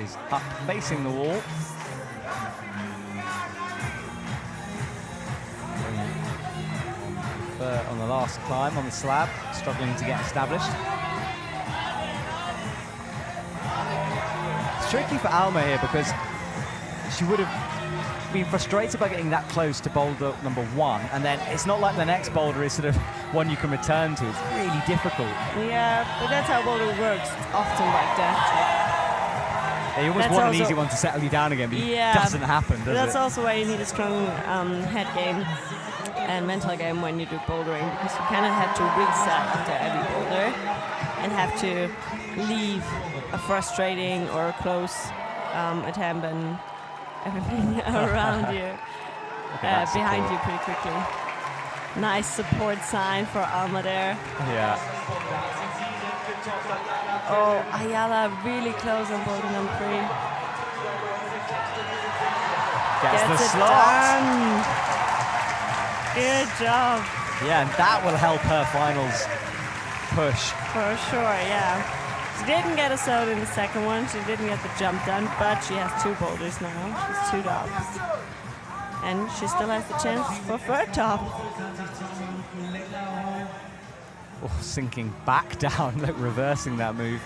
is up facing the wall. On the last climb on the slab, struggling to get established. It's tricky for Alma here because she would have been frustrated by getting that close to boulder number 1, and then it's not like the next boulder is sort of one you can return to. It's really difficult. Yeah, but that's how boulder works. It's often like that. Yeah, you almost want an easy one to settle you down again, but it doesn't happen, does it? That's also why you need a strong head game and mental game when you do bouldering, because you kind of have to reset after every boulder and have to leave a frustrating or a close attempt and everything around you, behind you pretty quickly. Nice support sign for Alma there. Yeah. Oh, Ayala really close on boulder number 3. Gets the slot. Done. Good job. Yeah, and that will help her finals push. For sure, yeah. She didn't get a sold in the second one. She didn't get the jump done, but she has 2 boulders now. She's 2 tops. And she still has the chance for third top. Oh, sinking back down, like reversing that move.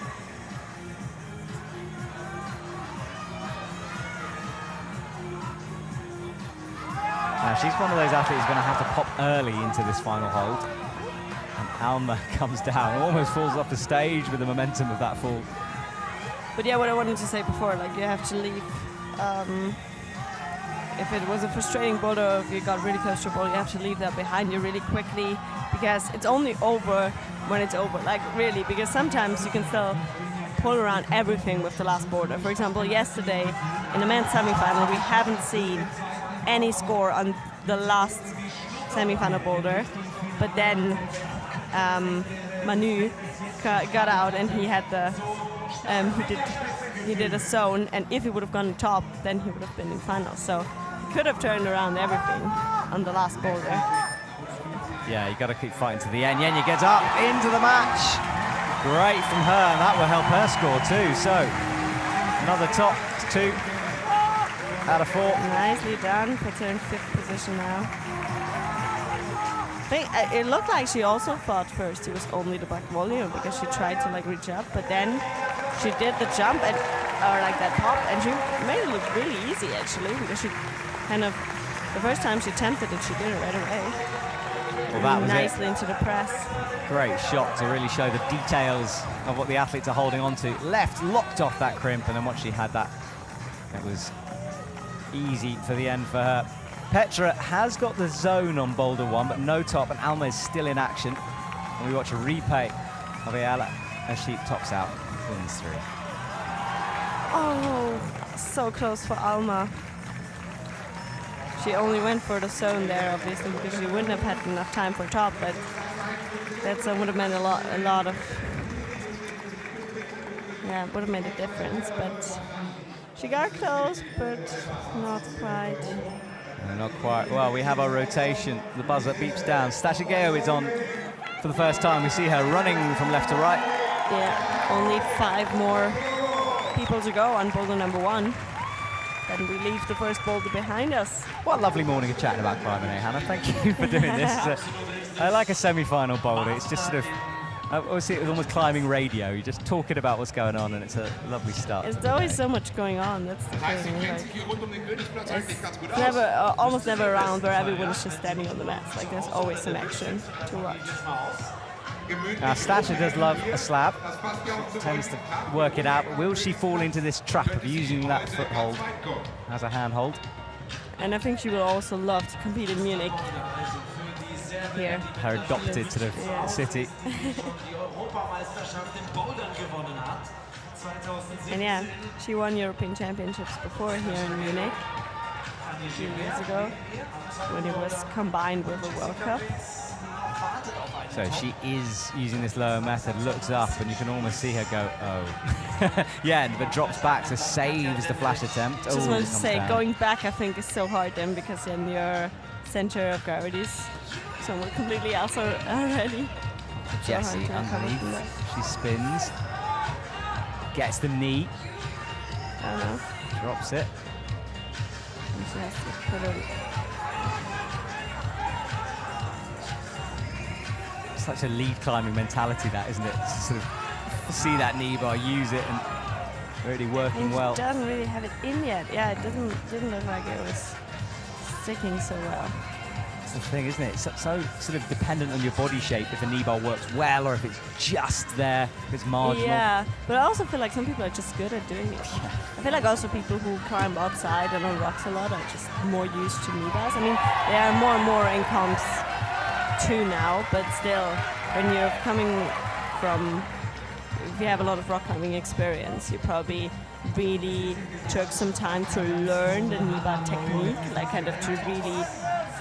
Now, she's one of those athletes who's going to have to pop early into this final hold. And Alma comes down, almost falls off the stage with the momentum of that fall. But yeah, what I wanted to say before, like you have to leave. If it was a frustrating boulder, or if you got really close to a boulder, you have to leave that behind you really quickly, because it's only over when it's over. Like really, because sometimes you can still pull around everything with the last boulder. For example, yesterday in the men's semifinal, we haven't seen any score on the last semi-final boulder, but then Manu got out and he had the he did a zone, and if he would have gone top, then he would have been in finals. So he could have turned around everything on the last boulder. Yeah, you got to keep fighting to the end. Yanya gets up into the match. Great from her, and that will help her score too. So another top 2 out of 4. Nicely done. Puts her in 5th position now. I think it looked like she also thought first it was only the back volume because she tried to like reach up, but then she did the jump and or like that pop, and she made it look really easy actually, because she kind of the first time she attempted it, she did it right away. Well, that was nicely into the press. Great shot to really show the details of what the athletes are holding on to. Left locked off that crimp, and then once she had that, it was easy for the end for her. Petra has got the zone on boulder 1, but no top, and Alma is still in action. And we watch a replay of Ayala as she tops out, wins 3. Oh, so close for Alma. She only went for the zone there, obviously, because she wouldn't have had enough time for top, but that zone would have meant a lot of, yeah, it would have made a difference, but she got close, but not quite. No, not quite. Well, we have our rotation. The buzzer beeps down. Stashigeo is on for the first time. We see her running from left to right. Yeah, only 5 more people to go on boulder number 1. Then we leave the first boulder behind us. What a lovely morning of chatting about climbing, eh, Hannah? Thank you for doing this. I like a semi-final boulder. It's just sort of, I always see it was almost climbing radio. You're just talking about what's going on, and it's a lovely start. There's always so much going on. That's the thing. Like, it's never, almost never around where everyone is just standing on the mats. Like there's always some action to watch. Stasha does love a slab. Tends to work it out. But will she fall into this trap of using that foothold as a handhold? And I think she will also love to compete in Munich. Here. Her adopted sort of city. And yeah, she won European Championships before here in Munich a few years ago when it was combined with a World Cup. So she is using this lower method, looks up, and you can almost see her go, oh. Yeah, but drops back, so saves the flash attempt. Just wanted to say, down. Going back I think is so hard then, because then your center of gravity is somewhere completely else already. Jessie underneath, she spins, gets the knee, I don't know. Drops it. And she has to put it. Such a lead climbing mentality, that, isn't it? To sort of see that knee bar, use it, and really working well. She doesn't really have it in yet. Yeah, it didn't look like it was sticking so well. That's the thing, isn't it? It's so sort of dependent on your body shape if a knee bar works well or if it's just there, if it's marginal. Yeah, but I also feel like some people are just good at doing it. Yeah. I feel like also people who climb outside and on rocks a lot are just more used to knee bars. I mean, there are more and more in comps too now, but still, when you're coming from, if you have a lot of rock climbing experience, you probably really took some time to learn the knee bar technique, like kind of to really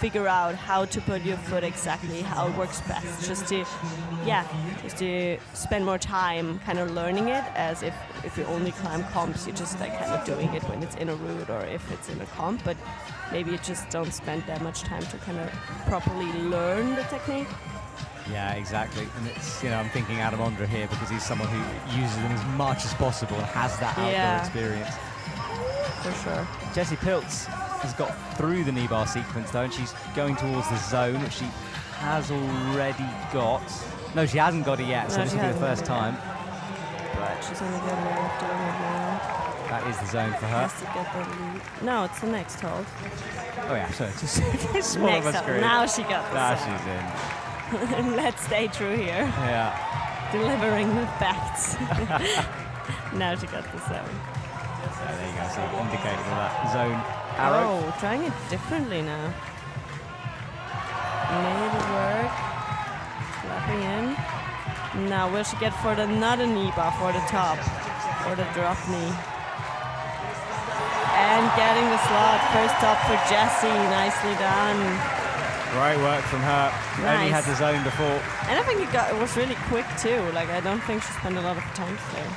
figure out how to put your foot exactly, how it works best, just to spend more time kind of learning it, as if you only climb comps, you're just like kind of doing it when it's in a route or if it's in a comp, but maybe you just don't spend that much time to kind of properly learn the technique. Yeah, exactly. And it's, I'm thinking Adam Ondra here because he's someone who uses them as much as possible and has that outdoor experience. For sure. Jessie Pilz has got through the knee bar sequence though, and she's going towards the zone, which she has already got. No, she hasn't got it yet, so this will be the first time. But she's on the good way of doing it now. That is the zone for her. Has to get the lead. No, it's the next hold. Oh yeah, so just small next of a screen. Now she got the Now zone. she's in. Let's stay true here. Yeah. Delivering the facts. Now she got the zone. So there you go, so indicating with that zone arrow. Oh, trying it differently now. Made it work. Slapping in. Now will she get for another knee bar for the top? Or the drop knee? And getting the slot. First top for Jessie. Nicely done. Great work from her. Only had the zone before. And I think it was really quick too. Like, I don't think she spent a lot of time there.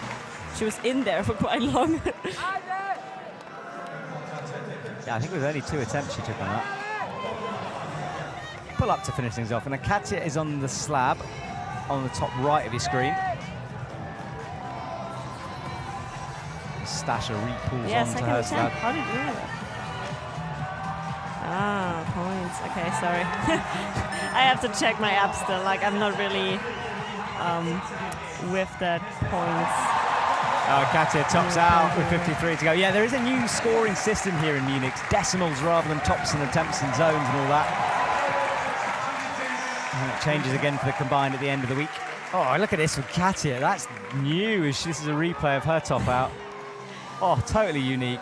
She was in there for quite long. Yeah, I think it was only 2 attempts she took on that. Pull up to finish things off. And Katya is on the slab on the top right of your screen. Stasha re-pulls onto her slab. How did you do that? Ah, points. Okay, sorry. I have to check my app still. Like, I'm not really with that points. Katya tops out with 53 to go. Yeah, there is a new scoring system here in Munich. Decimals rather than tops and attempts and zones and all that. And it changes again for the combined at the end of the week. Oh, look at this with Katya. That's new. This is a replay of her top out. Oh, totally unique.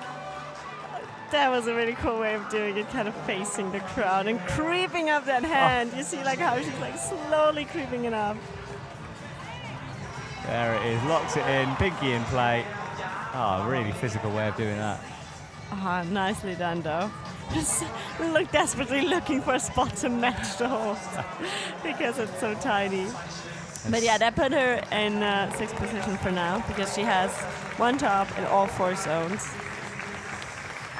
That was a really cool way of doing it, kind of facing the crowd and creeping up that hand. You see like how she's like slowly creeping it up. There it is, locks it in, pinky in play. Oh, really physical way of doing that. Ah, nicely done though. Just look desperately looking for a spot to match the hole because it's so tiny. But yeah, that put her in 6th position for now because she has 1 top in all 4 zones.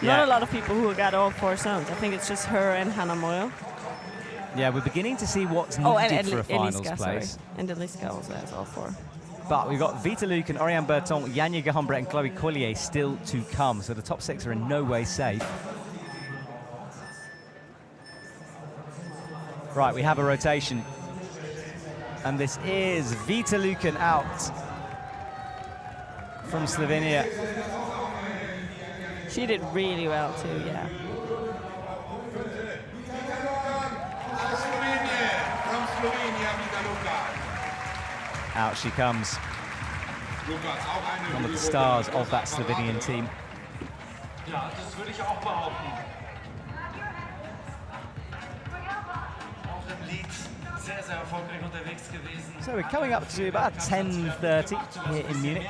Yeah. Not a lot of people who got all 4 zones. I think it's just her and Hannah Moyle. Yeah, we're beginning to see what's needed for a finals Eliska, place. Sorry. And Eliska also has all 4. But we've got Vita Luke and Oriane Berton, Yanya Gahambre and Chloe Collier still to come. So the top 6 are in no way safe. Right, we have a rotation. And this is Vita Luken out from Slovenia. She did really well too, yeah. Out she comes. One of the stars of that Slovenian team. Ja, das würde ich auch behaupten. Auch im Lied sehr, sehr erfolgreich unterwegs gewesen. So we're coming up to about 10:30 here in Munich.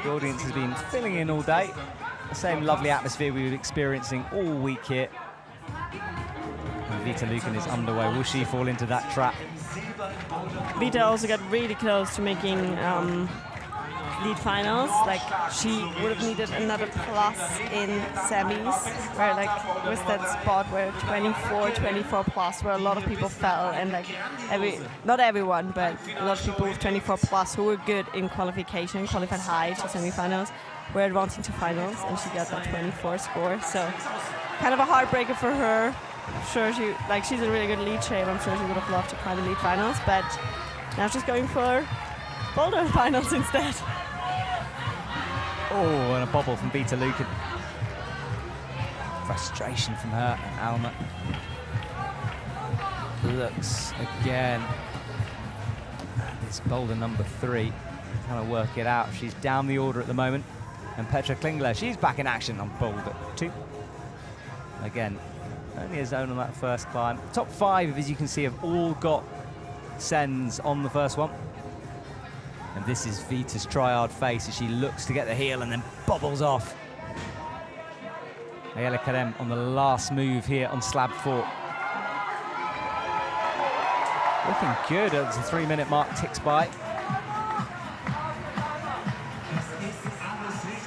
The audience has been filling in all day. The same lovely atmosphere we were experiencing all week here. And Vita Luken is underway. Will she fall into that trap? Vita also got really close to making lead finals. Like, she would have needed another plus in semis, where like was that spot where 24 plus, where a lot of people fell, and like not everyone, but a lot of people with 24 plus who were good in qualification, qualified high to semifinals, were advancing to finals, and she got that 24 score. So kind of a heartbreaker for her. I'm sure she's in really good lead shape. I'm sure she would have loved to climb the lead finals, but now she's going for boulder finals instead. Oh, and a bobble from Vita Luken. Frustration from her and Alma. Looks again. It's boulder number 3. Trying to work it out. She's down the order at the moment. And Petra Klingler, she's back in action on boulder 2. Again, only a zone on that first climb. Top 5, as you can see, have all got sends on the first one. And this is Vita's try-hard face as she looks to get the heel and then bobbles off. Ayala Karem on the last move here on slab 4. Looking good as the 3-minute mark ticks by.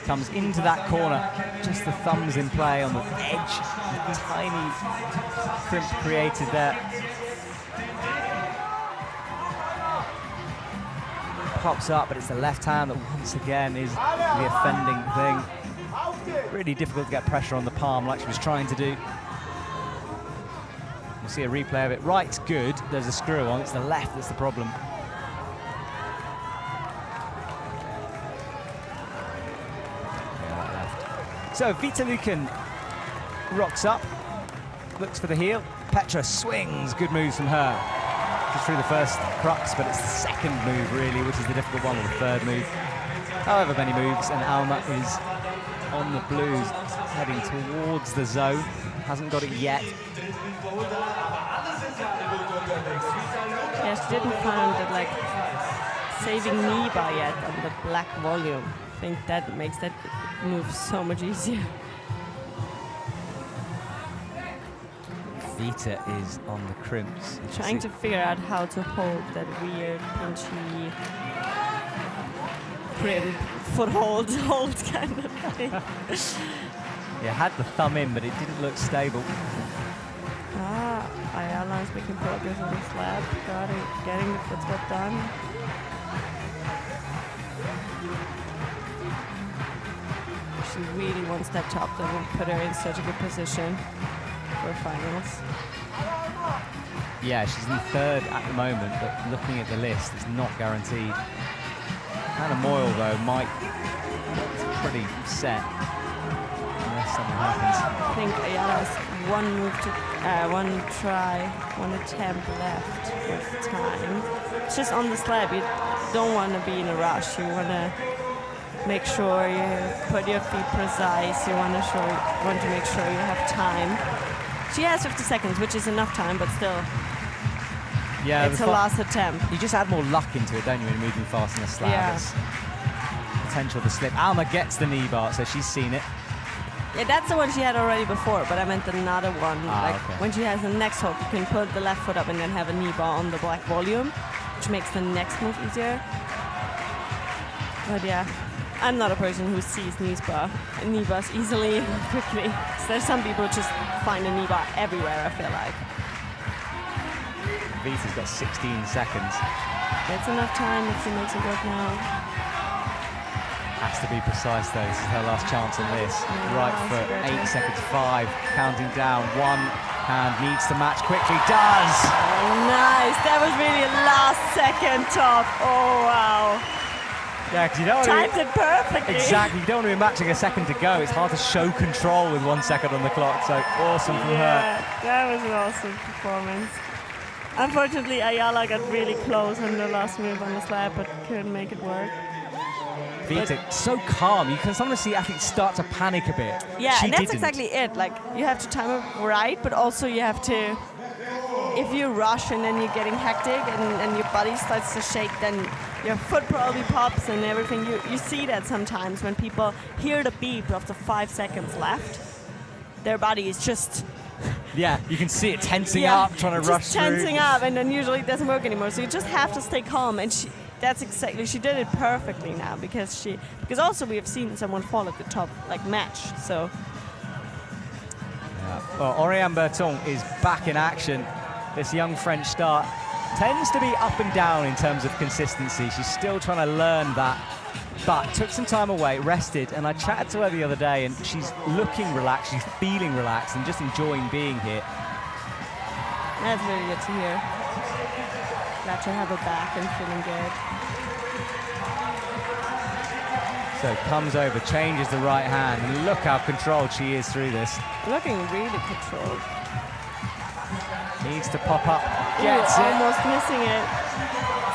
Comes into that corner, just the thumbs in play on the edge. The tiny crimp created there. Pops up, but it's the left hand that once again is the offending thing. Really difficult to get pressure on the palm like she was trying to do. We'll see a replay of it. Right's good, there's a screw on, it's the left that's the problem. So Vita Luken rocks up, looks for the heel. Petra swings, good moves from her. Just through the first crux, but it's the second move really, which is the difficult one, or the third move. However many moves, and Alma is on the blues, heading towards the zone. Hasn't got it yet. Yeah, she didn't find that like saving knee bar yet on the black volume. I think that makes that move so much easier. Vita is on the crimps. Trying to figure out how to hold that weird pinchy crimp foothold hold kind of thing. Yeah, had the thumb in, but it didn't look stable. Ayala is making progress on the slab. Got it, getting the foot swap done. She really wants that top that will put her in such a good position for finals. Yeah, she's in third at the moment, but looking at the list, it's not guaranteed. Hannah Moyle, though, might it's pretty set unless something happens. I think Ayala has one attempt left with time. It's just on the slab. You don't want to be in a rush. You want to make sure you put your feet precise. You want to make sure you have time. She has 50 seconds, which is enough time, but still, yeah, it's a last attempt. You just add more luck into it, don't you, when you're moving fast in a slab? Yeah. There's potential to slip. Alma gets the knee bar, so she's seen it. Yeah, that's the one she had already before, but I meant another one. Okay. When she has the next hook, you can put the left foot up and then have a knee bar on the black volume, which makes the next move easier. But yeah, I'm not a person who sees knee bars easily and quickly. So there's some people who just find a knee bar everywhere, I feel like. Vita's got 16 seconds. That's enough time if she makes it work now. Has to be precise, though. This is her last chance on this. Right foot, 8 seconds, 5, counting down. One hand needs to match quickly, does! Oh, nice. That was really a last second top. Oh, wow. Yeah, because you don't timed it perfectly. Exactly, you don't want to be matching a second to go. It's hard to show control with 1 second on the clock, so awesome from her. That was an awesome performance. Unfortunately, Ayala got really close on the last move on the slab, but couldn't make it work. Vita, so calm. You can sometimes see athletes start to panic a bit. Yeah, she and that's didn't. exactly it. Like, you have to time it right, but also you have to, if you rush and then you're getting hectic and your body starts to shake, then your foot probably pops and everything. You see that sometimes when people hear the beep after 5 seconds left, their body is just... Yeah, you can see it tensing up, trying to rush through. Tensing up, and then usually it doesn't work anymore. So you just have to stay calm, and she did it perfectly now because also we have seen someone fall at the top like match. So yeah. Well, Oriane Berton is back in action. This young French star tends to be up and down in terms of consistency. She's still trying to learn that, but took some time away, rested, and I chatted to her the other day, and she's looking relaxed, she's feeling relaxed, and just enjoying being here. That's really good to hear. Glad to have her back and feeling good. So comes over, changes the right hand, and look how controlled she is through this. Looking really controlled. Needs to pop up, gets it. Almost missing it.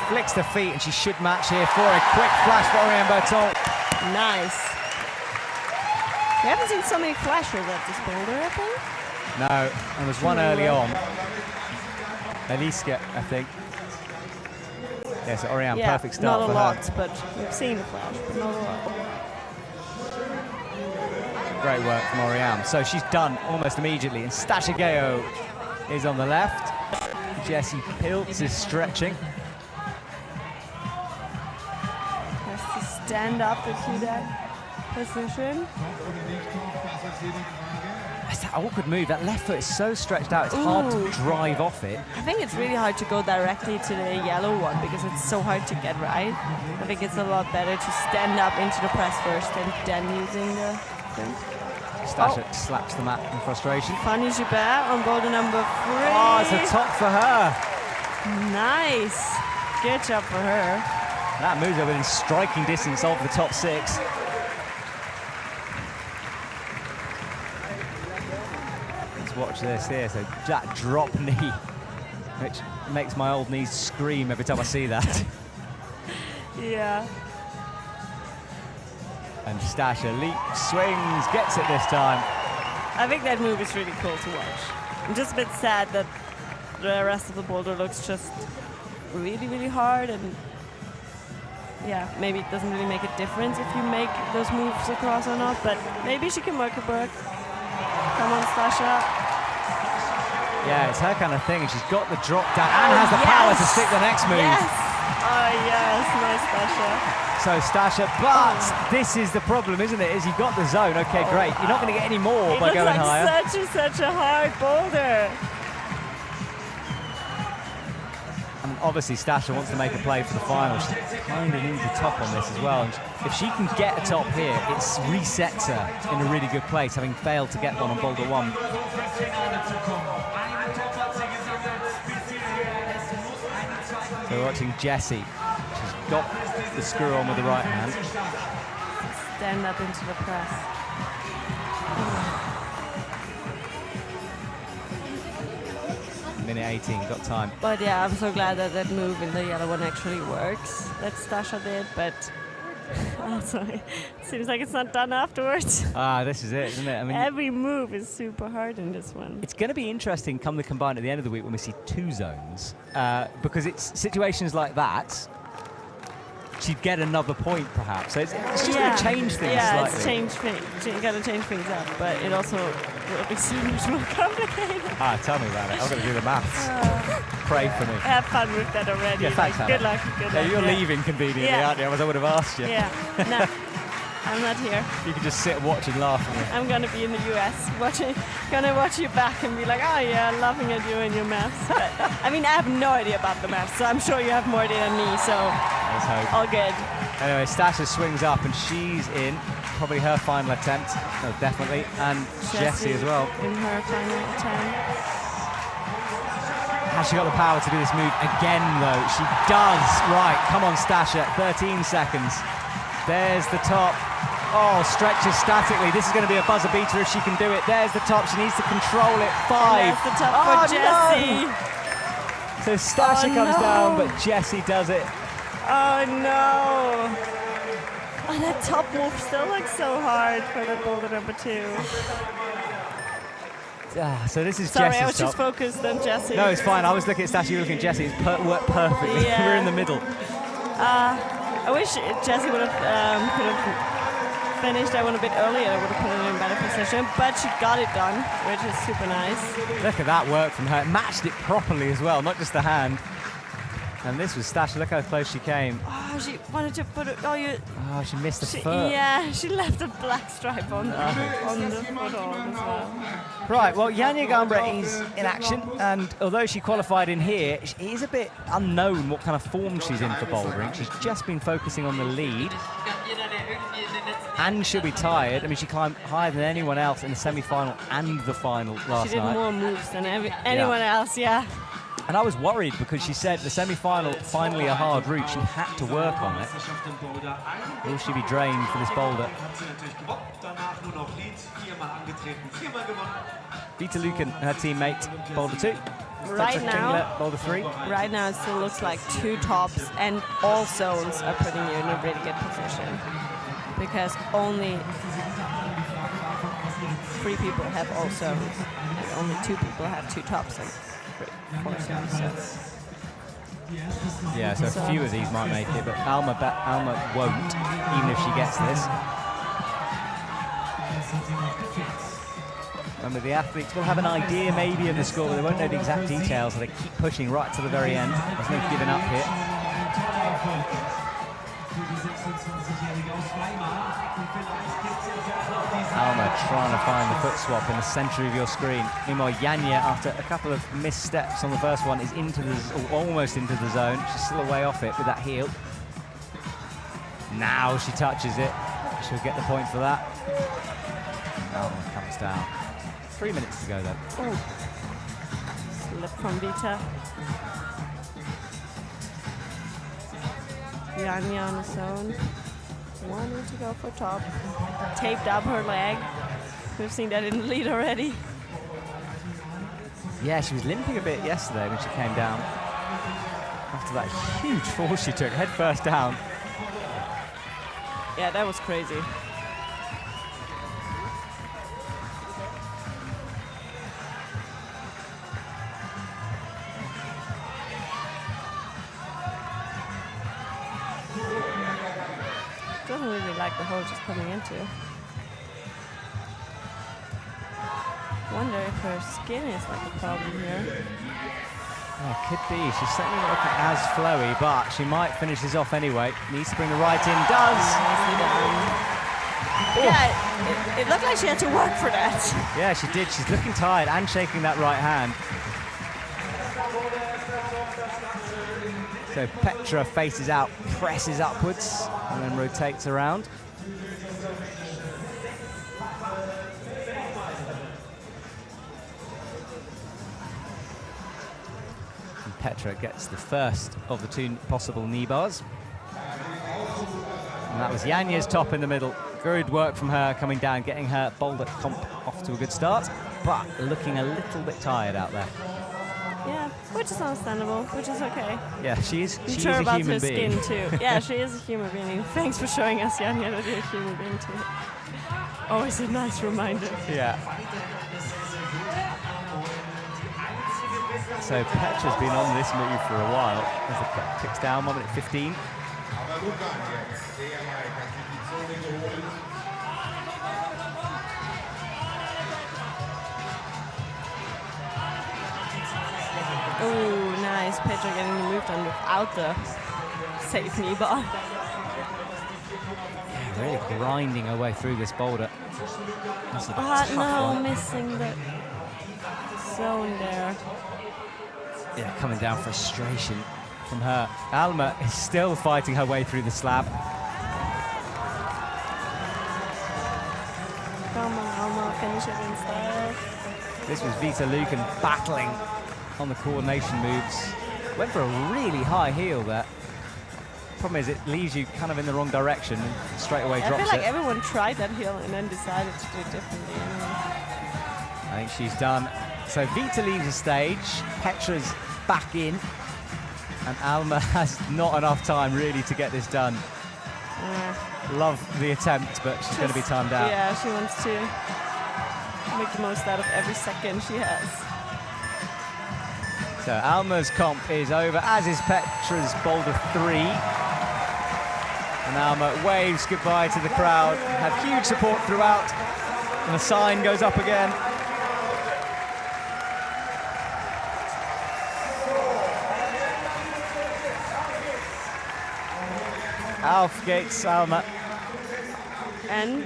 Flicks the feet, and she should match here for a quick flash for Oriane Berton. Nice. We haven't seen so many flashes at this boulder, I think. No, and there's one early on. Eliska, I think. Yes, Oriane, perfect start for her. Not a lot, but we've seen a flash, but not a lot. Great work from Oriane. So she's done almost immediately, and Stashigeo is on the left. Jessie Piltz is stretching. Has to stand up into that position. That's that awkward move. That left foot is so stretched out, it's hard to drive off it. I think it's really hard to go directly to the yellow one because it's so hard to get right. I think it's a lot better to stand up into the press first and then using the thing. Stasha slaps the mat in frustration. Fanny Gilbert on boulder number 3. Oh, it's a top for her. Nice. Good job for her. That moves her within striking distance of the top 6. Let's watch this here. So that drop knee, which makes my old knees scream every time I see that. Yeah. And Stasha leaps, swings, gets it this time. I think that move is really cool to watch. I'm just a bit sad that the rest of the boulder looks just really, really hard, and yeah, maybe it doesn't really make a difference if you make those moves across or not, but maybe she can work a work. Come on, Stasha. Yeah, it's her kind of thing, and she's got the drop down and has the power to stick the next move. Yes! Oh, yes, nice Stasha. So Stasha, but this is the problem, isn't it? Is you got the zone, okay, great. You're not going to get any more by going higher. It looks like such a hard boulder. And obviously Stasha wants to make a play for the final. She kind of needs a top on this as well. And if she can get a top here, it resets her in a really good place, having failed to get one on boulder 1. So we're watching Jessie. She's got the screw on with the right hand. Stand up into the press. Minute 18, got time. But yeah, I'm so glad that that move in the yellow one actually works. That Stasha did, but also it seems like it's not done afterwards. Ah, this is it, isn't it? I mean, every move is super hard in this one. It's going to be interesting come the combine at the end of the week when we see 2 zones, because it's situations like that. She'd get another point, perhaps. So it's just going to change things slightly. It's got to change things up, but it also will be so much more complicated. Ah, tell me about it. I'm going to do the maths. Pray for me. Have fun with that already. Yeah, thanks, Good luck. You're leaving conveniently, aren't you? Otherwise I would have asked you. Yeah. No, I'm not here. You can just sit and watch and laugh at me. I'm going to be in the US, gonna watch you back and be like, oh yeah, laughing at you and your maths. But, I mean, I have no idea about the maths, so I'm sure you have more idea than me, so let's hope. All good. Anyway, Stasha swings up and she's in. Probably her final attempt. No, definitely. And Jessie as well. In her final attempt. Has she got the power to do this move again, though? She does. Right, come on, Stasha. 13 seconds. There's the top. Oh, stretches statically. This is going to be a buzzer beater if she can do it. There's the top. She needs to control it. 5. And there's the top for Jessie. No. So Stasha comes down, but Jessie does it. Oh no! Oh, that top move still looks so hard for the boulder number 2. So this is Sorry, Jessie's I was just top. focused on Jessie. No, it's fine. I was looking at Stasha, you were looking at Jessie. It's worked perfectly. Yeah. We're in the middle. I wish Jessie would have could have finished that one a bit earlier. I would have put her in a better position, but she got it done, which is super nice. Look at that work from her. Matched it properly as well, not just the hand. And this was Stasha. Look how close she came. Oh, she wanted to put it. Oh, she missed the foot. Yeah, she left a black stripe on the foothold as well. Right, well, Yanya Gambra is in action, and although she qualified in here, it is a bit unknown what kind of form she's in for bouldering. She's just been focusing on the lead, and she'll be tired. I mean, she climbed higher than anyone else in the semi-final and the final last night. She did more moves than anyone else, yeah. And I was worried because she said the semi-final, finally a hard route. She had to work on it. Will she be drained for this boulder? Vita Lucan, her teammate, boulder 2. Right now, boulder 3. Right now, it still looks like 2 tops, and all zones are putting you in a really good position because only 3 people have all zones, and only 2 people have 2 tops. And 4 zones, so. Yeah, so a few of these might make it, but Alma won't, even if she gets this. Remember, the athletes will have an idea maybe of the score, but they won't know the exact details, so they keep pushing right to the very end. There's no giving up here. Alma trying to find the foot swap in the centre of your screen. Meanwhile, Yanya, after a couple of missteps on the first one, is almost into the zone. She's still a way off it with that heel. Now she touches it. She'll get the point for that. Alma comes down. 3 minutes to go, though. Oh. Slip from Vita. Yanya on his own. Wanting to go for top. Taped up her leg. We've seen that in the lead already. Yeah, she was limping a bit yesterday when she came down. After that huge fall she took, head first down. Yeah, that was crazy. Doesn't really like the hole she's coming into. wonder if her skin is like a problem here. Yeah, could be. She's certainly not looking as flowy, but she might finish this off anyway. Needs to bring the right in. Does! Nicely done. Yeah, it looked like she had to work for that. Yeah, she did. She's looking tired and shaking that right hand. So Petra faces out, presses upwards, and then rotates around. And Petra gets the first of the 2 possible knee bars. And that was Yanya's top in the middle. Good work from her coming down, getting her boulder comp off to a good start, but looking a little bit tired out there. Yeah, which is understandable, which is okay. Yeah, she is I'm sure a about human her being. skin too. Yeah, she is a human being. Thanks for showing us, Yanya, that you're a human being too. Always a nice reminder. Yeah. So Petra's been on this move for a while. As the clock ticks down, 1 minute 15. Oh, nice. Petra getting the move done without the safe knee bar. Yeah, really grinding her way through this boulder. That's a tough one. Missing the zone there. Yeah, coming down frustration from her. Alma is still fighting her way through the slab. Come on, Alma, finish it in style. This was Vita Lucan battling on the coordination moves. Went for a really high heel there. Problem is it leaves you kind of in the wrong direction and straight away drops it. I feel like everyone tried that heel and then decided to do it differently anyway. I think she's done. So Vita leaves the stage, Petra's back in, and Alma has not enough time really to get this done. Love the attempt, but she's going to be timed out. Yeah, she wants to make the most out of every second she has. So Alma's comp is over, as is Petra's boulder 3. And Alma waves goodbye to the crowd. Had huge support throughout, and the sign goes up again. Alf gates Alma. And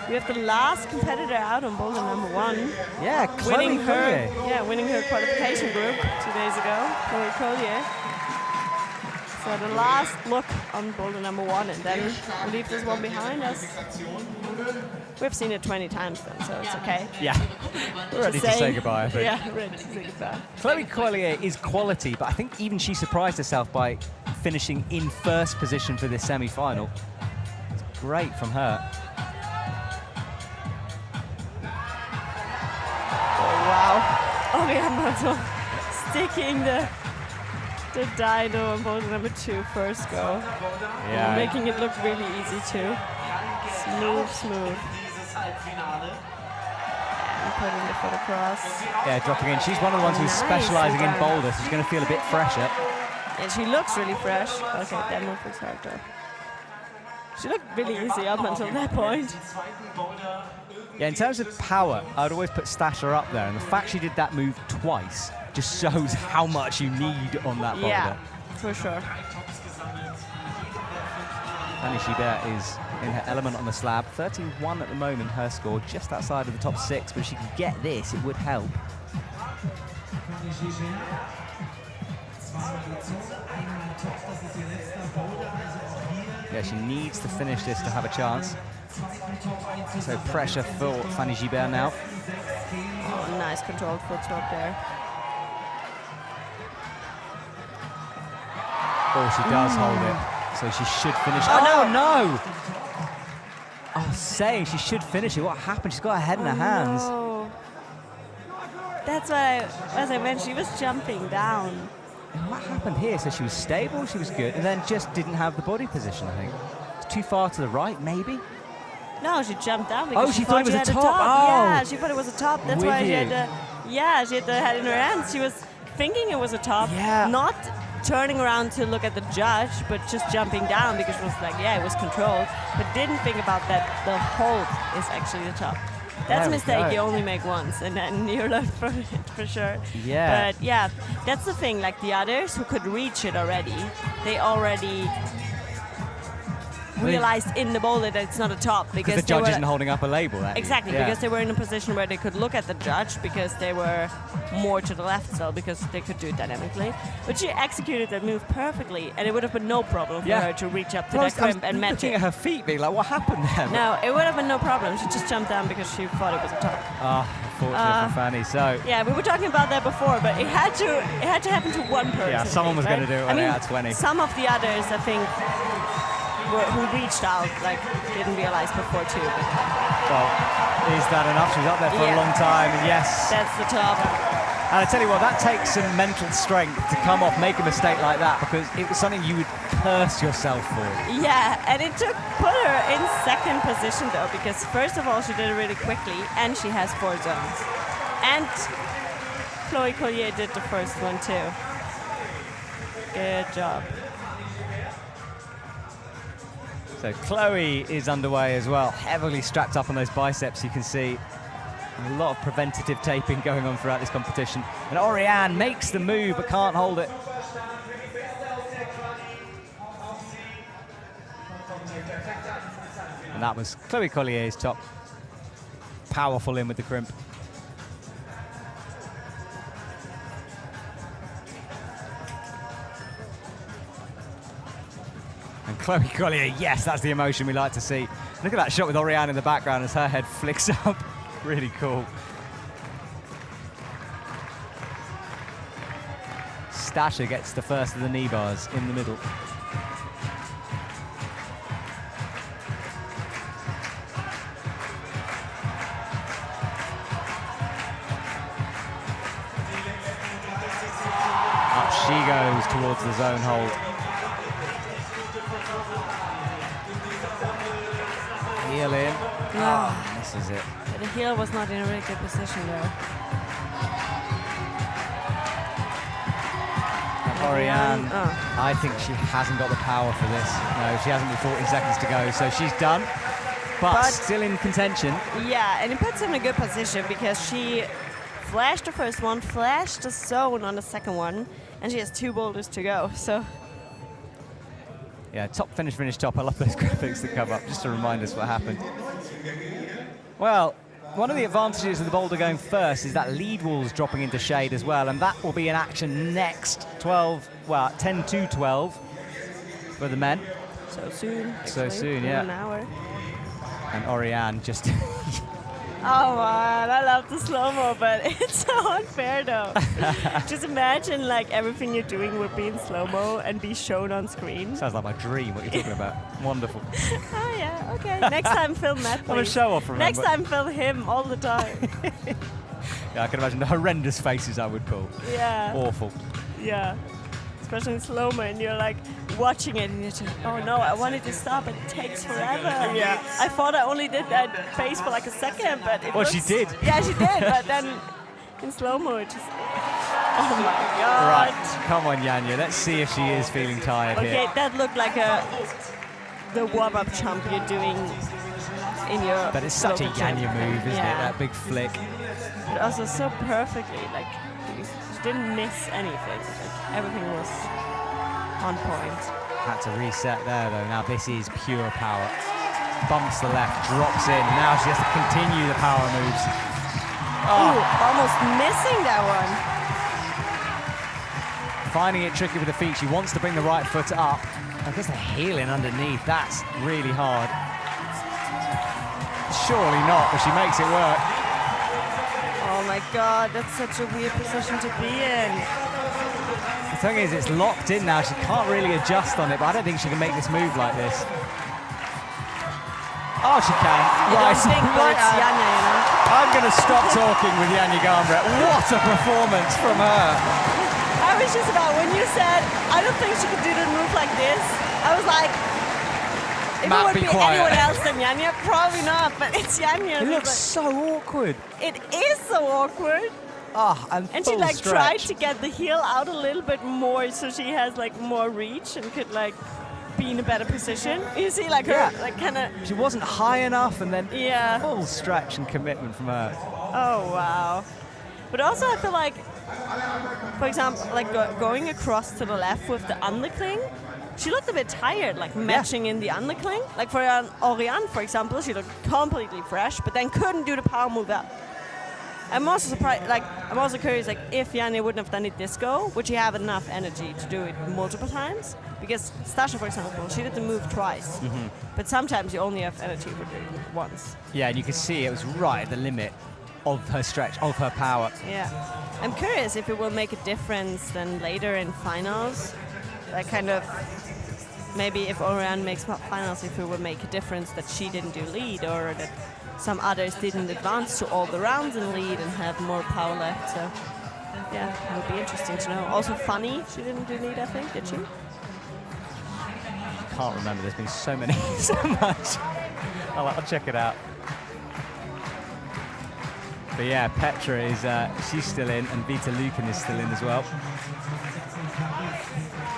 we have the last competitor out on boulder number 1. Yeah, winning her Collier. winning her qualification group 2 days ago, Chloe Collier. So the last look on boulder number 1, and then we'll leave this one behind us. We've seen it 20 times then, so it's okay. Yeah, we're ready to say goodbye, I think. Yeah, ready to say goodbye. Chloe Collier is quality, but I think even she surprised herself by finishing in first position for this semi-final. It's great from her. Oh, wow. Oh, we have also sticking the dyno on boulder number 2 first go. Yeah. Making it look really easy too. Smooth. And putting the foot across. Yeah, dropping in. She's one of the ones who's specialising in boulder, so she's going to feel a bit fresher. And she looks really fresh. Okay, that move was hard though. She looked really easy up until that point. Yeah, in terms of power, I'd always put Stasher up there, and the fact she did that move twice just shows how much you need on that boulder. Yeah, for sure. Fanny Gibert is in her element on the slab. 31 at the moment, her score, just outside of the top 6, but if she could get this, it would help. Yeah, she needs to finish this to have a chance. So pressure for Fanny Gibert now. Oh, nice controlled foot swap there. Oh, she does hold it. So she should finish. Oh, no! I was saying she should finish it. What happened? She's got her head in her hands. No. That's why, as I mentioned, she was jumping down. And what happened here? So she was stable, she was good, and then just didn't have the body position, I think. It's too far to the right, maybe? No, she jumped down because she thought it was she a had top. Yeah, she thought it was a top. That's With why she you. had the, she had the head in her hands. She was thinking it was a top, Yeah. not turning around to look at the judge, but just jumping down because it was like, it was controlled, but didn't think about that the hold is actually the top. That's There a we mistake go. you only make once, and then you learn from it for sure. Yeah. But yeah, that's the thing. Like the others who could reach it already, they already realized in the boulder that it's not a top Because because the they judge were isn't holding up a label at you. exactly Yeah. because they were in a position where they could look at the judge because they were more to the left still because they could do it dynamically. But she executed that move perfectly, and it would have been no problem for Yeah. her to reach up to Well, that crimp and match looking it. at her feet, being like, what happened there? No, it would have been no problem. She just jumped down because she thought it was a top. Oh, unfortunate for Fanny. So, Yeah, we were talking about that before, but it had to happen to one person. yeah, someone was right? going to do it I when mean, they had 20. some of the others, I think, who reached out, like, didn't realize before too. But Well, is that enough? She was up there for a Yeah. long time, and yes. that's the top. And I tell you what, that takes some mental strength to come off, make a mistake like that, because it was something you would curse yourself for. Yeah, and it put her in second position though, because first of all she did it really quickly, and she has 4 zones. And Chloe Collier did the first one too. Good job. So Chloe is underway as well, heavily strapped up on those biceps, you can see. A lot of preventative taping going on throughout this competition. And Oriane makes the move but can't hold it. And that was Chloe Collier's top. Powerful in with the crimp. And Chloe Collier, yes, that's the emotion we like to see. Look at that shot with Oriane in the background as her head flicks up. Really cool. Stasher gets the first of the knee bars in the middle. Up she goes towards the zone hold. Heel in. Oh, misses it. The heel was not in a really good position there. Oriane, Oh. I think she hasn't got the power for this. No, she hasn't with 14 seconds to go, so she's done. But still in contention. Yeah, and it puts her in a good position because she flashed the first one, flashed the zone on the second one, and she has 2 boulders to go. So Yeah, top finish, finish top. I love those graphics that come up just to remind us what happened. Well, one of the advantages of the boulder going first is that lead wall's dropping into shade as well, and that will be in action next 10 to 12 for the men. so soon. So actually, soon, in yeah. An hour. And Oriane just Oh man, I love the slow-mo, but it's so unfair though. Just imagine like everything you're doing would be in slow-mo and be shown on screen. sounds like my dream, what you're talking about. Wonderful. Oh yeah, okay. Next time film that, I'm a please. show off, remember. Next time film him all the time. Yeah, I can imagine the horrendous faces I would pull. Yeah, Awful. yeah. Especially in slow-mo and you're like watching it and you're just, oh no, I wanted to stop, it takes forever. Yeah. I thought I only did that face for like a second, but it Well, she looks- did. Yeah, she did, but then in slow-mo it just, oh my god. Right, come on, Yanya. Let's see if she is feeling tired Okay, here. that looked like the warm-up jump you're doing in your But it's such a local gym. Yanya move, isn't it? Yeah. That big flick. But also so perfectly, like she didn't miss anything. Like everything was on point. Had to reset there, though. Now this is pure power. Bumps the left, drops in. Now she has to continue the power moves. Ooh, almost missing that one. Finding it tricky with the feet. She wants to bring the right foot up. I guess the heel in underneath. That's really hard. Surely not, but she makes it work. Oh my god, that's such a weird position to be in. The thing is, it's locked in now. She can't really adjust on it, but I don't think she can make this move like this. Oh, she can. You Right, don't think, but right it's out. Yanya, you know? I'm going to stop talking with Yanya Gambret. What a performance from her. I was just about, when you said, I don't think she could do the move like this, I was like, if Matt, it would be be quiet. anyone else than Yanya, probably not, but it's Yanya. It so looks it's so awkward. like, it is so awkward. Ah, and And she full like tried stretch. to get the heel out a little bit more so she has like more reach and could like be in a better position. You see, like her, like kind of. She wasn't high enough, and then Yeah. full stretch and commitment from her. Oh wow! But also, I feel like, for example, like going across to the left with the undercling, she looked a bit tired, like matching in the undercling. Like for Oriane, for example, she looked completely fresh, but then couldn't do the power move up. I'm also surprised, like, I'm also curious, like, if Yanya wouldn't have done it disco, would she have enough energy to do it multiple times? Because Stasha, for example, she did the move twice, but sometimes you only have energy for doing it once. Yeah, and you could see it was right at the limit of her stretch, of her power. Yeah. I'm curious if it will make a difference then later in finals. Like, kind of, maybe if Oriane makes finals, if it will make a difference that she didn't do lead, or that some others didn't advance to all the rounds in lead and have more power left. So, yeah, it would be interesting to know. Also, Funny, she didn't do lead, I think, did she? I can't remember. There's been so many, so much. I'll check it out. But yeah, Petra is she's still in, and Vita Lucan is still in as well.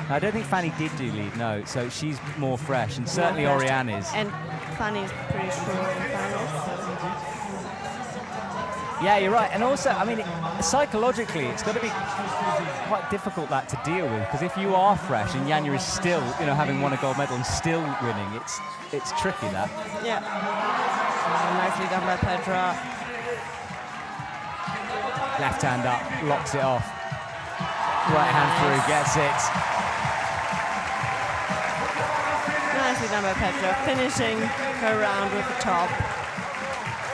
I don't think Fanny did do lead, no. So she's more fresh, and certainly Oriane is. And Fanny's pretty sure in finals. Yeah, you're right. And also, I mean, psychologically, it's got to be quite difficult that to deal with, because if you are fresh and Yanya is still, you know, having won a gold medal and still winning, it's tricky, that. Yeah. Nicely done by Petra. Left hand up, locks it off. Right hand through, gets it. Nicely done by Petra, finishing her round with the top.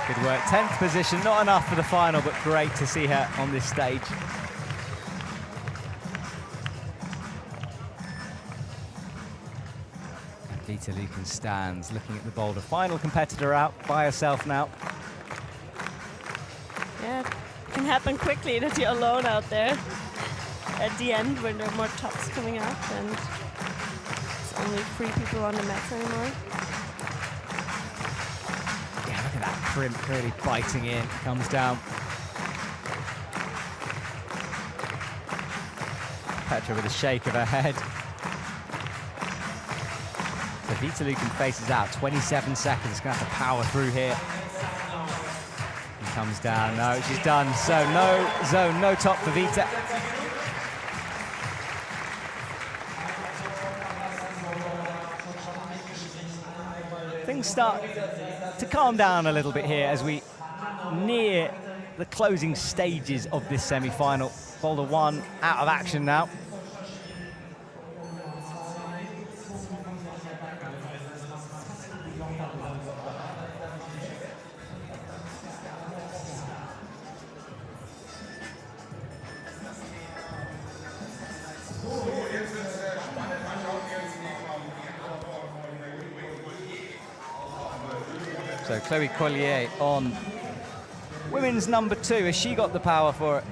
Good work. 10th position, not enough for the final, but great to see her on this stage. Vita Lucan stands looking at the boulder. Final competitor out by herself now. Yeah, it can happen quickly that you're alone out there at the end when there are more tops coming up and it's only 3 people on the mats anymore. Yeah, look at that crimp really biting in. Comes down. Petra with a shake of her head. So Vita Lucan faces out. 27 seconds. Going to have to power through here. Comes down. No, she's done. So no zone, no top for Vita. Things start to calm down a little bit here as we near the closing stages of this semi-final. Boulder 1 out of action now. So Chloe Collier on women's number 2. Has she got the power for it?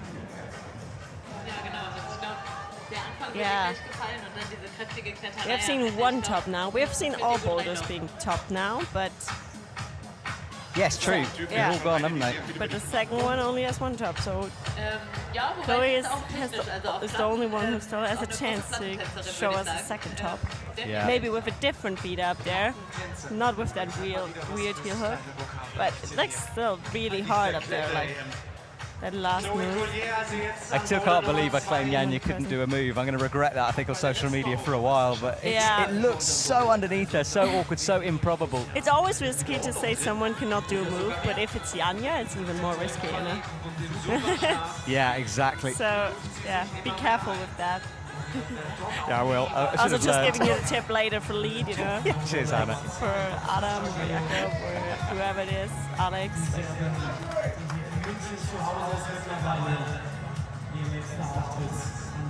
Yeah. We have seen one top now. We have seen all boulders being top now, but... Yes, true. Yeah. They've all gone, haven't they? But the second one only has one top, so Chloe is the only one who still has a chance to show us a second top. Yeah. Maybe with a different beat up there, not with that weird heel hook, but it looks still really hard up there, like that last move. I still can't believe I claimed Yanya couldn't do a move. I'm going to regret that, I think, on social media for a while, but it looks so underneath her, so awkward, so improbable. It's always risky to say someone cannot do a move, but if it's Yanya, it's even more risky, you know? Yeah, exactly. So, yeah, be careful with that. Yeah, I will. Also, just giving you the tip later for lead, you know? Cheers, Anna. For Adam, for Jakob, or whoever it is, Alex.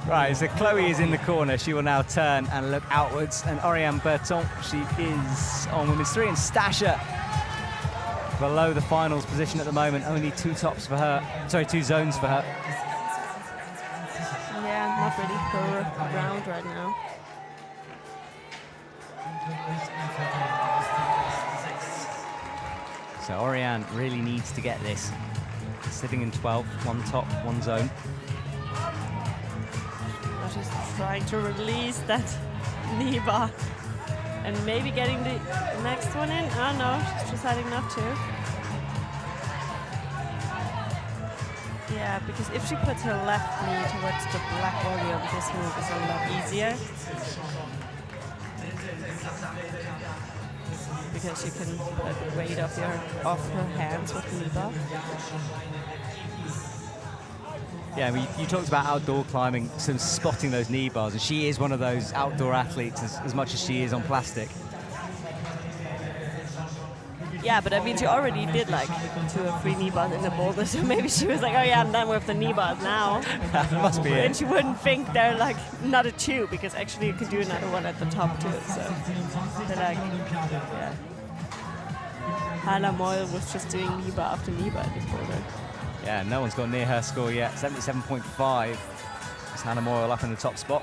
Right, so Chloe is in the corner. She will now turn and look outwards. And Oriane Berton, she is on women's 3. And Stasha below the finals position at the moment. Only 2 tops for her. Sorry, 2 zones for her. Yeah, not ready per round right now. So Oriane really needs to get this. Sitting in 12th, 1 top, 1 zone. She's trying to release that knee bar. And maybe getting the next one in. Oh no, she's deciding not to. Yeah, because if she puts her left knee towards the black volume, this move is a lot easier. Because you can put weight off her hands with knee bar. Yeah, you talked about outdoor climbing, so spotting those knee bars, and she is one of those outdoor athletes as much as she is on plastic. Yeah, but I mean, she already did like 2 or 3 knee bars in the boulder, so maybe she was like, oh yeah, I'm done with the knee bars now. That must be it. And she wouldn't think they're like not a 2, because actually you could do another one at the top too. So they're like, yeah. Hannah Moyle was just doing knee bar after knee bar at this boulder. Yeah, no one's got near her score yet. 77.5. It's Hannah Moyle up in the top spot.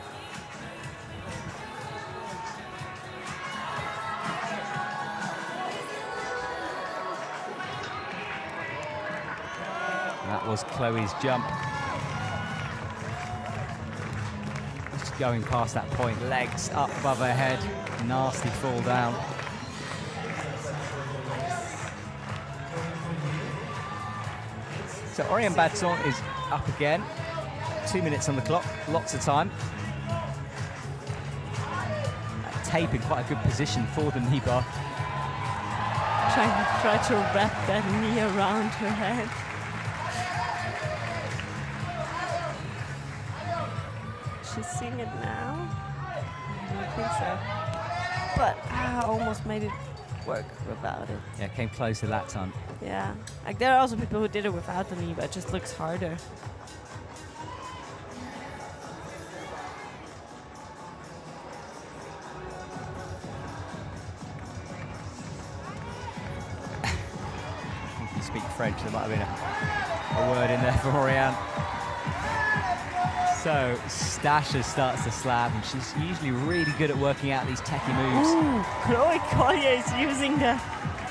That was Chloe's jump. Just going past that point, legs up above her head, nasty fall down. So Oriane Batson is up again. 2 minutes on the clock, lots of time. That tape in quite a good position for the knee bar. Try to wrap that knee around her head. She's seeing it now? I don't think so. But I almost made it work without it. Yeah, came closer that time. Yeah. Like there are also people who did it without the knee, but it just looks harder. If you speak French, there might have been a word in there for Oriane. So Stasha starts the slab, and she's usually really good at working out these techie moves. Ooh, Chloe Collier is using the...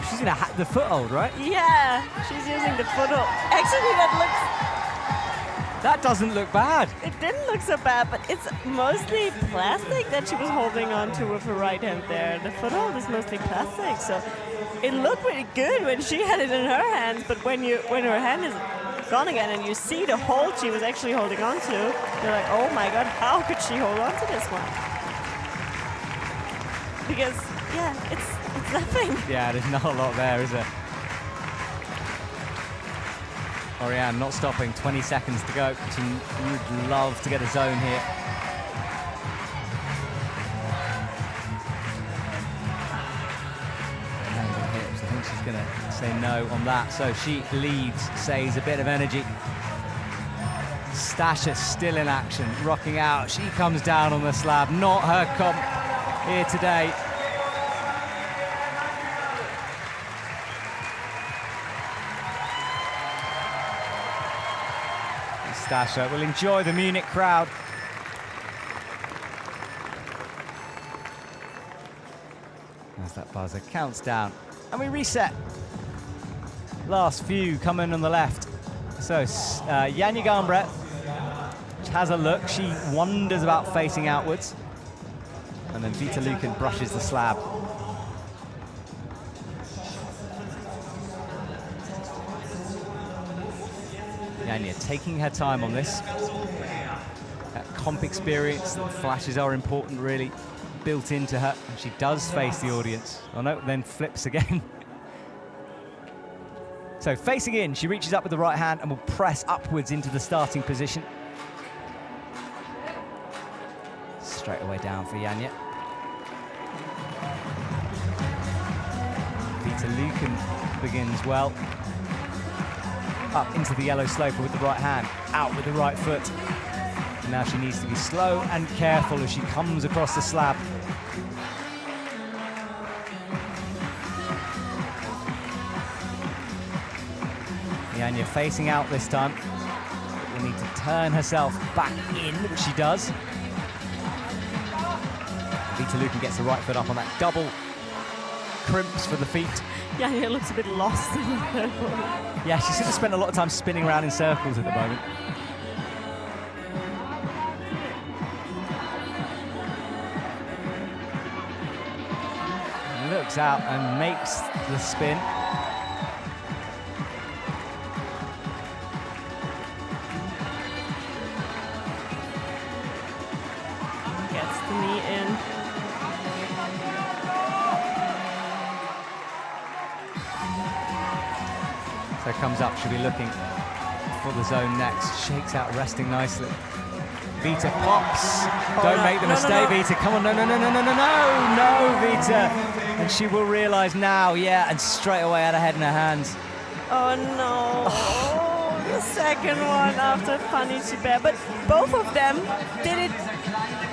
She's gonna hack the foothold, right? Yeah, she's using the foothold. Actually, that doesn't look bad. It didn't look so bad, but it's mostly plastic that she was holding on to with her right hand there. The foothold is mostly plastic, so it looked really good when she had it in her hands, but when her hand is gone again and you see the hold she was actually holding on to, you're like, oh my god, how could she hold on to this one? Because, yeah, it's nothing. Yeah, there's not a lot there, is there? Oriane not stopping, 20 seconds to go. She would love to get a zone here. Hips. I think she's going to say no on that. So she leads, saves a bit of energy. Stasha still in action, rocking out. She comes down on the slab, not her comp here today. Stasha will enjoy the Munich crowd. As that buzzer counts down, and we reset. Last few coming on the left. So Yanya Garnbrett has a look. She wonders about facing outwards. And then Vita Lucan brushes the slab. Yanya taking her time on this. That comp experience, the flashes are important, really built into her. And she does face the audience. Oh no, then flips again. So facing in, she reaches up with the right hand and will press upwards into the starting position. Straight away down for Yanya. Vita Lucan begins well. Up into the yellow sloper with the right hand, out with the right foot. And now she needs to be slow and careful as she comes across the slab. Yanya facing out this time. Will need to turn herself back in, which she does. Vita Lucan gets the right foot up on that double. Crimps for the feet. Yanya looks a bit lost in the third one. Yeah, she seems to spend a lot of time spinning around in circles at the moment. works out and makes the spin. Gets the knee in. So comes up, she'll be looking for the zone next. Shakes out, resting nicely. Vita pops. Don't make the mistake, Vita. Come on, no, Vita. And she will realise now, yeah, and straight away out of head in her hands. Oh no. The second one after funny to bear. But both of them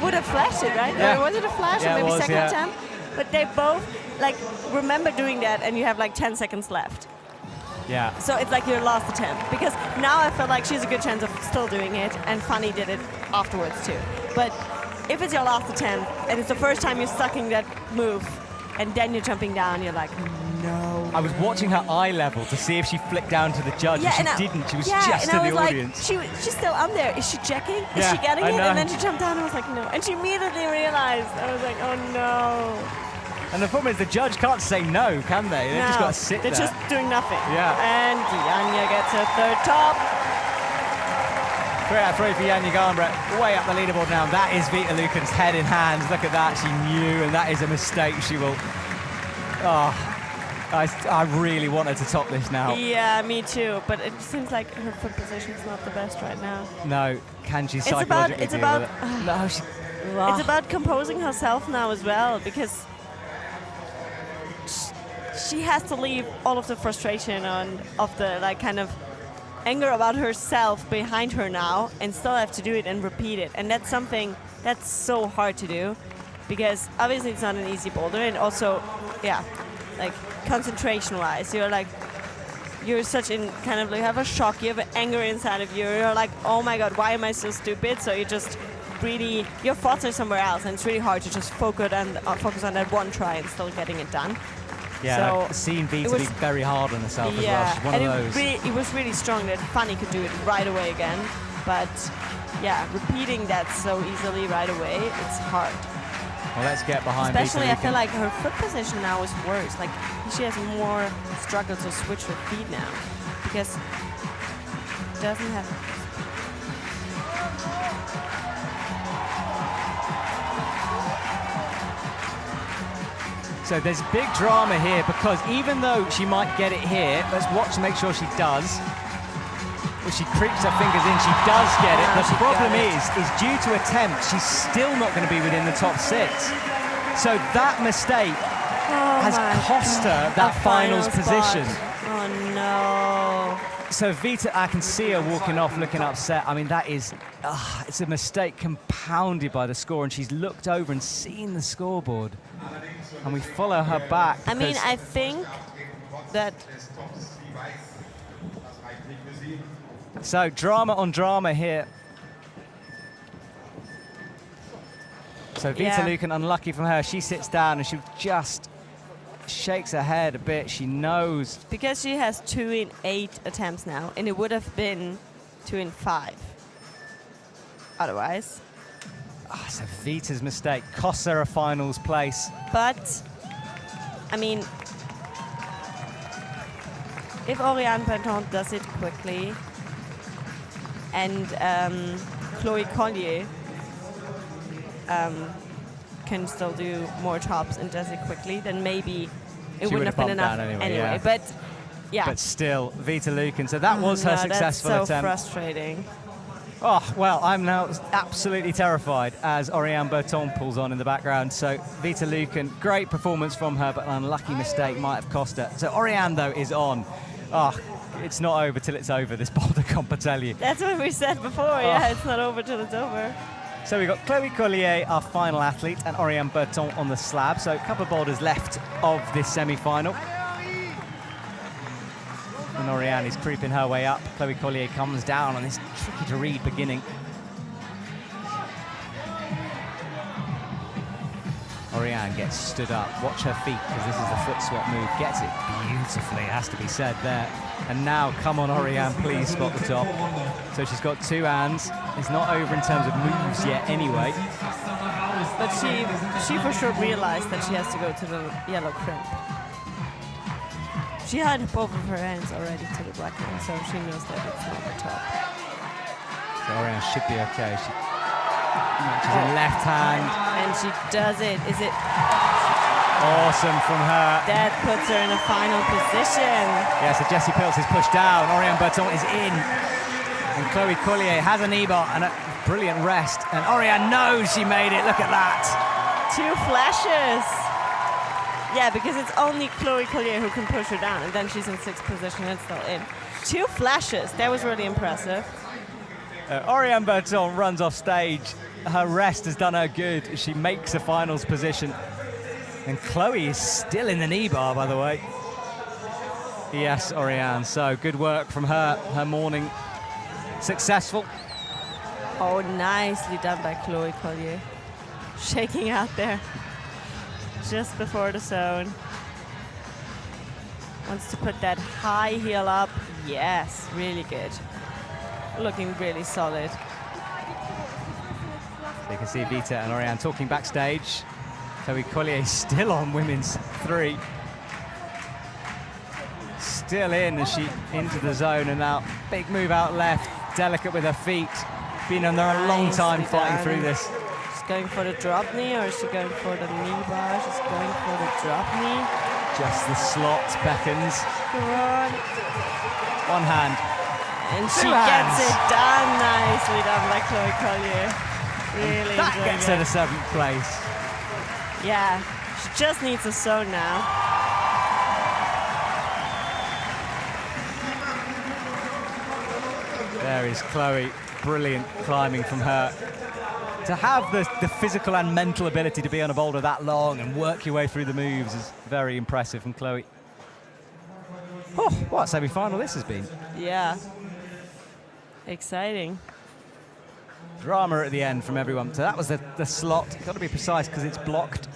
would have flashed it, right? Yeah. Or was it a flash? Yeah, or maybe it was, second yeah. attempt? But they both, like, remember doing that and you have like 10 seconds left. Yeah. So it's like your last attempt. Because now I feel like she's a good chance of still doing it, and Funny did it afterwards too. But if it's your last attempt, and it's the first time you're sucking that move, and then you're jumping down, you're like, no. I was watching her eye level to see if she flicked down to the judge, and she didn't. She was just in the audience. Like, she's still on there. Is she checking? Is Yeah, she getting I it? know. And then she jumped down, and I was like, no. And she immediately realized. I was like, oh no. And the problem is the judge can't say no, can they? They've just got to sit They're there. just doing nothing. Yeah. And Yanya gets her third top. 3 out of 3 for Yanya Garnbrett, way up the leaderboard now. That is Vita Lucan's head in hands. Look at that, she knew, and that is a mistake. She will. Oh, I really want her to top this now. Yeah, me too. But it seems like her foot position is not the best right now. No, can she psychologically deal with it? No, she. It's about composing herself now as well, because she has to leave all of the frustration of the like kind of anger about herself behind her now, and still have to do it and repeat it. And that's something that's so hard to do, because obviously it's not an easy boulder, and also, yeah, like concentration-wise, you're such in kind of like have a shock, you have an anger inside of you. You're like, oh my god, why am I so stupid? So you just really, your thoughts are somewhere else, and it's really hard to just focus on that one try and still getting it done. Yeah, so I've seen Vita be very hard on herself as well. yeah, She's one and of those. it was really strong that Funny could do it right away again. But yeah, repeating that so easily right away, it's hard. Well, let's get behind Especially, Vita I feel Lucan. like her foot position now is worse. Like, she has more struggle to switch her feet now, because she doesn't have. So there's big drama here, because even though she might get it here, let's watch to make sure she does. Well, she creeps her fingers in, she does get it. The problem is due to attempt, she's still not going to be within the top 6. So that mistake has cost her that finals position. Oh no. So Vita, I can see her walking off looking upset. I mean, that is, it's a mistake compounded by the score, and she's looked over and seen the scoreboard. And we follow her back. I mean, I think that. So drama on drama here. So Vita Lucan, unlucky from her. She sits down and she just shakes her head a bit. She knows. Because she has 2 in 8 attempts now, and it would have been 2 in 5 otherwise. So Vita's mistake costs her a finals place. But, I mean, if Oriane Berton does it quickly, and Chloe Collier can still do more tops and does it quickly, then maybe it wouldn't have been enough anyway. Yeah. But yeah. But still, Vita Lucan. So that was her successful that's so attempt. frustrating. Oh, well, I'm now absolutely terrified as Oriane Berton pulls on in the background. So Vita Lucan, great performance from her, but an unlucky mistake might have cost her. So Oriane, though, is on. Oh, it's not over till it's over, this boulder comp, I tell you. That's what we said before, yeah, it's not over till it's over. So we've got Chloe Collier, our final athlete, and Oriane Berton on the slab. So a couple of boulders left of this semi-final. And Oriane is creeping her way up. Chloe Collier comes down on this tricky-to-read beginning. Oriane gets stood up. Watch her feet, because this is the foot swap move. Gets it beautifully, has to be said there. And now, come on, Oriane, please spot the top. So she's got 2 hands. It's not over in terms of moves yet anyway. but she for sure realized that she has to go to the yellow crimp. She had both of her hands already to the black one, so she knows that it's not the top. So Oriane should be okay. She matches in left hand. And she does it. Is it? Awesome from her. That puts her in a final position. Yeah, so Jessie Pilz is pushed down. Oriane Berton is in. And Chloe Collier has a knee bar and a brilliant rest. And Oriane knows she made it. Look at that. 2 flashes. Yeah, because it's only Chloe Collier who can push her down, and then she's in 6th position and still in. 2 flashes. That was really impressive. Oriane Berton runs off stage. Her rest has done her good. She makes a finals position. And Chloe is still in the knee bar, by the way. Yes, Oriane. So good work from her. Her morning successful. Oh, nicely done by Chloe Collier. Shaking out there just before the zone. Wants to put that high heel up. Yes, really good. Looking really solid. So you can see Vita and Oriane talking backstage. Chloe Collier still on women's 3. Still in as she into the zone, and now big move out left. Delicate with her feet. Been on there a long time fighting through this. She's going for the drop knee, or is she going for the knee bar? She's going for the drop knee. Just the slot beckons. Come on. One hand. And Two she hands. gets it done. Nicely done by Chloe Collier. Really That enjoying gets it. her to 7th place. Yeah, she just needs a zone now. There is Chloe, brilliant climbing from her. To have the physical and mental ability to be on a boulder that long and work your way through the moves is very impressive from Chloe. Oh, what a semi-final this has been. Yeah. Exciting. Drama at the end from everyone. So that was the slot. Got to be precise because it's blocked.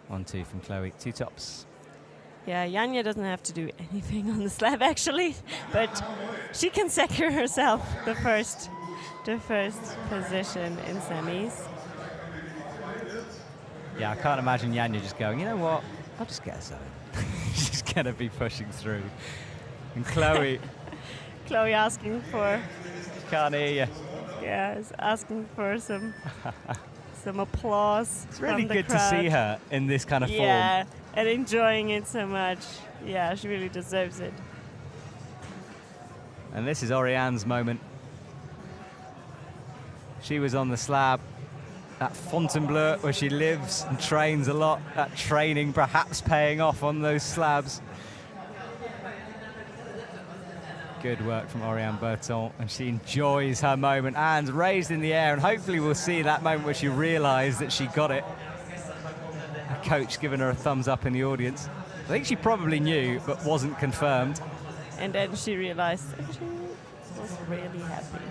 1-2 from Chloe, 2 tops. Yeah, Yanya doesn't have to do anything on the slab actually, but she can secure herself the first position in semis. Yeah, I can't imagine Yanya just going, you know what, I'll just get a zone. She's going to be pushing through. And Chloe... Chloe asking for... Can't hear you. Yeah, is asking for some applause. It's really from the good crowd. to see her in this kind of form. Yeah, and enjoying it so much. Yeah, she really deserves it. And this is Oriane's moment. She was on the slab at Fontainebleau, where she lives and trains a lot. That training perhaps paying off on those slabs. Good work from Oriane Berton, and she enjoys her moment. Hands raised in the air, and hopefully we'll see that moment where she realised that she got it. A coach giving her a thumbs up in the audience. I think she probably knew, but wasn't confirmed. And then she realized that she was really happy.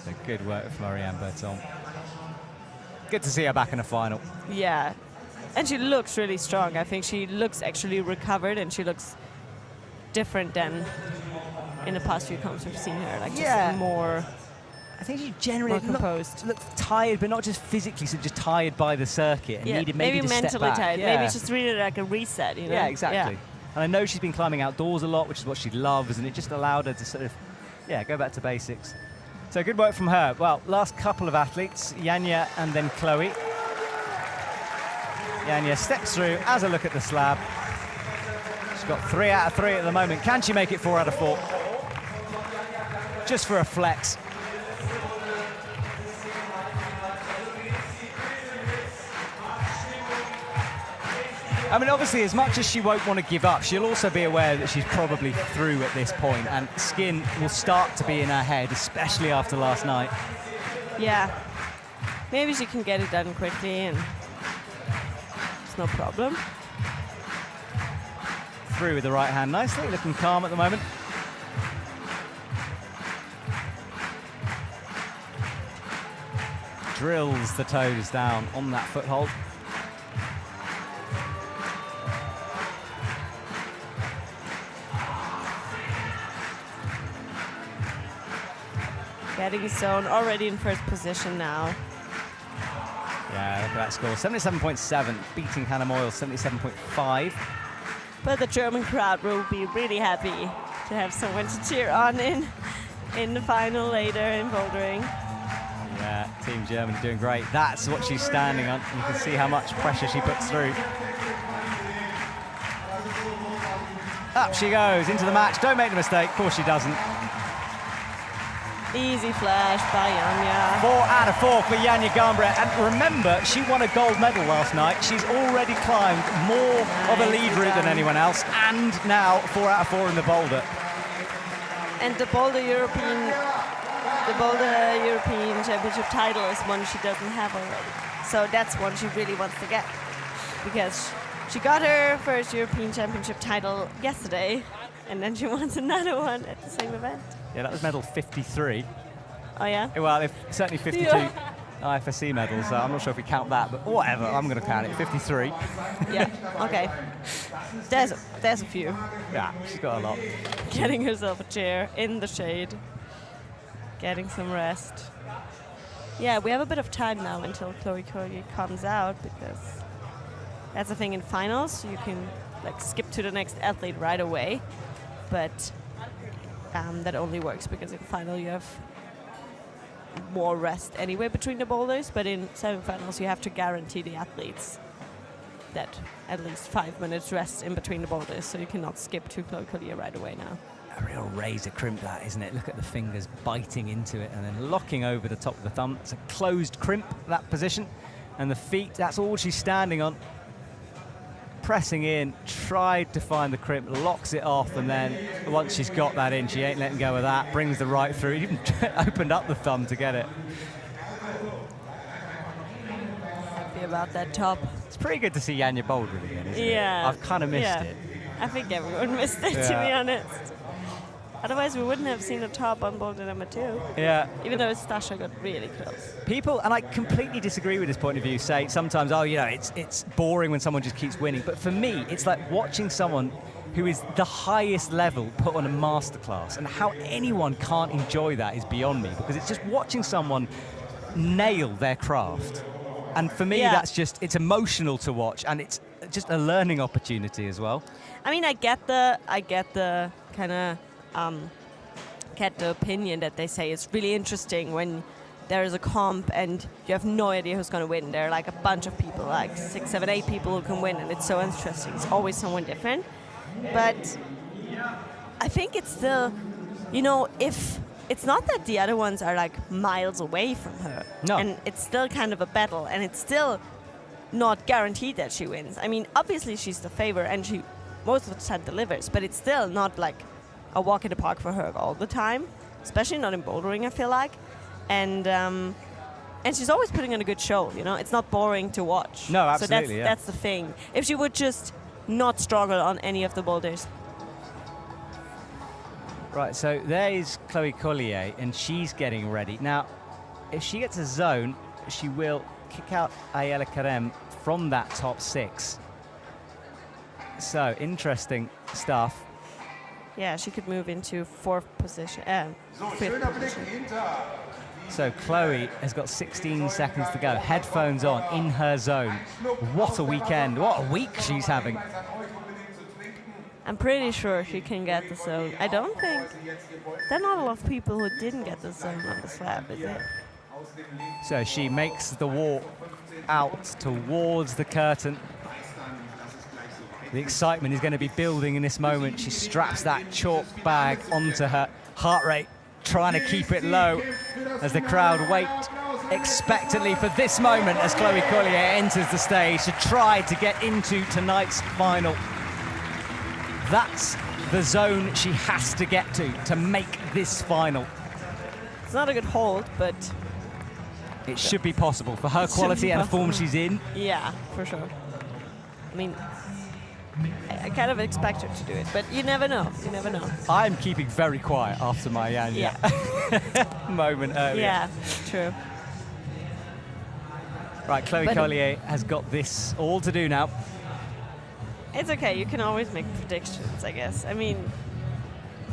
So good work from Oriane Berton. Good to see her back in a final. Yeah, and she looks really strong. I think she looks actually recovered, and she looks different than in the past few comps we've seen her. Like just more. I think she generally more composed. looked tired, but not just physically, so just tired by the circuit and needed maybe to mentally step back. tired. Yeah. Maybe it's just really like a reset, you know? Yeah, exactly. Yeah. And I know she's been climbing outdoors a lot, which is what she loves, and it just allowed her to sort of, go back to basics. So good work from her. Well, last couple of athletes, Yanya and then Chloe. Yanya steps through, has a look at the slab. She's got 3 out of 3 at the moment. Can she make it 4 out of 4? Just for a flex. I mean, obviously, as much as she won't want to give up, she'll also be aware that she's probably through at this point, and skin will start to be in her head, especially after last night. Yeah. Maybe she can get it done quickly, and it's no problem. Through with the right hand nicely, looking calm at the moment. Drills the toes down on that foothold. Getting zone already in first position now. Yeah, look at that score. 77.7, beating Hannah Moyle's 77.5. But the German crowd will be really happy to have someone to cheer on in the final later in bouldering. Yeah, Team Germany doing great. That's what she's standing on. You can see how much pressure she puts through. Up she goes into the match. Don't make the mistake. Of course she doesn't. Easy flash by Yanya. 4 out of 4 for Yanya Garnbret. And remember, she won a gold medal last night. She's already climbed more of a lead route than anyone else. And now 4 out of 4 in the boulder. And the boulder European Championship title is one she doesn't have already. So that's one she really wants to get. Because she got her first European Championship title yesterday. And then she wants another one at the same event. Yeah, that was medal 53. Oh, yeah? Well, certainly 52 Yeah. IFSC medals, so I'm not sure if we count that, but whatever, I'm going to count it. 53. Yeah, okay. There's a few. Yeah, she's got a lot. Getting herself a chair in the shade. Getting some rest. Yeah, we have a bit of time now until Chloe Collier comes out, because that's the thing in finals. You can skip to the next athlete right away, but that only works because in final you have more rest anyway between the boulders, but in semifinals you have to guarantee the athletes that at least 5 minutes rest in between the boulders, so you cannot skip to Chloe Collier right away now. A real razor crimp that, isn't it? Look at the fingers biting into it and then locking over the top of the thumb. It's a closed crimp, that position. And the feet, that's all she's standing on. Pressing in, tried to find the crimp, locks it off, and then once she's got that in, she ain't letting go of that, brings the right through, even opened up the thumb to get it. Happy about that top. It's pretty good to see Yanya bouldering again, isn't it? Yeah. I've kind of missed it. I think everyone missed it, to be honest. Otherwise, we wouldn't have seen a top on boulder number 2. Yeah. Even though Stasha got really close. People, and I completely disagree with this point of view, say sometimes, oh, it's boring when someone just keeps winning. But for me, it's like watching someone who is the highest level put on a masterclass. And how anyone can't enjoy that is beyond me, because it's just watching someone nail their craft. And for me, it's emotional to watch, and it's just a learning opportunity as well. I mean, I get the kind of get the opinion that they say it's really interesting when there is a comp and you have no idea who's going to win. There are a bunch of people, 6, 7, 8 people who can win, and it's so interesting. It's always someone different. But I think it's still, if it's not that the other ones are miles away from her. No. And it's still kind of a battle, and it's still not guaranteed that she wins. I mean, obviously she's the favorite and she most of the time delivers, but it's still not a walk in the park for her all the time, especially not in bouldering, I feel like. And she's always putting on a good show, It's not boring to watch. No, absolutely, so that's the thing. If she would just not struggle on any of the boulders. Right, so there is Chloe Collier, and she's getting ready. Now, if she gets a zone, she will kick out Ayala from that top 6. So, interesting stuff. Yeah, she could move into 4th position, 5th position. So Chloe has got 16 seconds to go. Headphones on, in her zone. What a weekend. What a week she's having. I'm pretty sure she can get the zone. I don't think... There are not a lot of people who didn't get the zone on the slab, is it? So she makes the walk out towards the curtain. The excitement is going to be building in this moment. She straps that chalk bag onto her. Heart rate trying to keep it low as the crowd wait expectantly for this moment as Chloe Collier enters the stage to try to get into tonight's final. That's the zone she has to get to make this final. It's not a good hold, but... It should be possible for her quality and the form she's in. Yeah, for sure. I mean, I kind of expect her to do it, but you never know. You never know. I'm keeping very quiet after my Yanya moment earlier. Yeah, true. Right, Chloe Collier has got this all to do now. It's okay. You can always make predictions, I guess. I mean,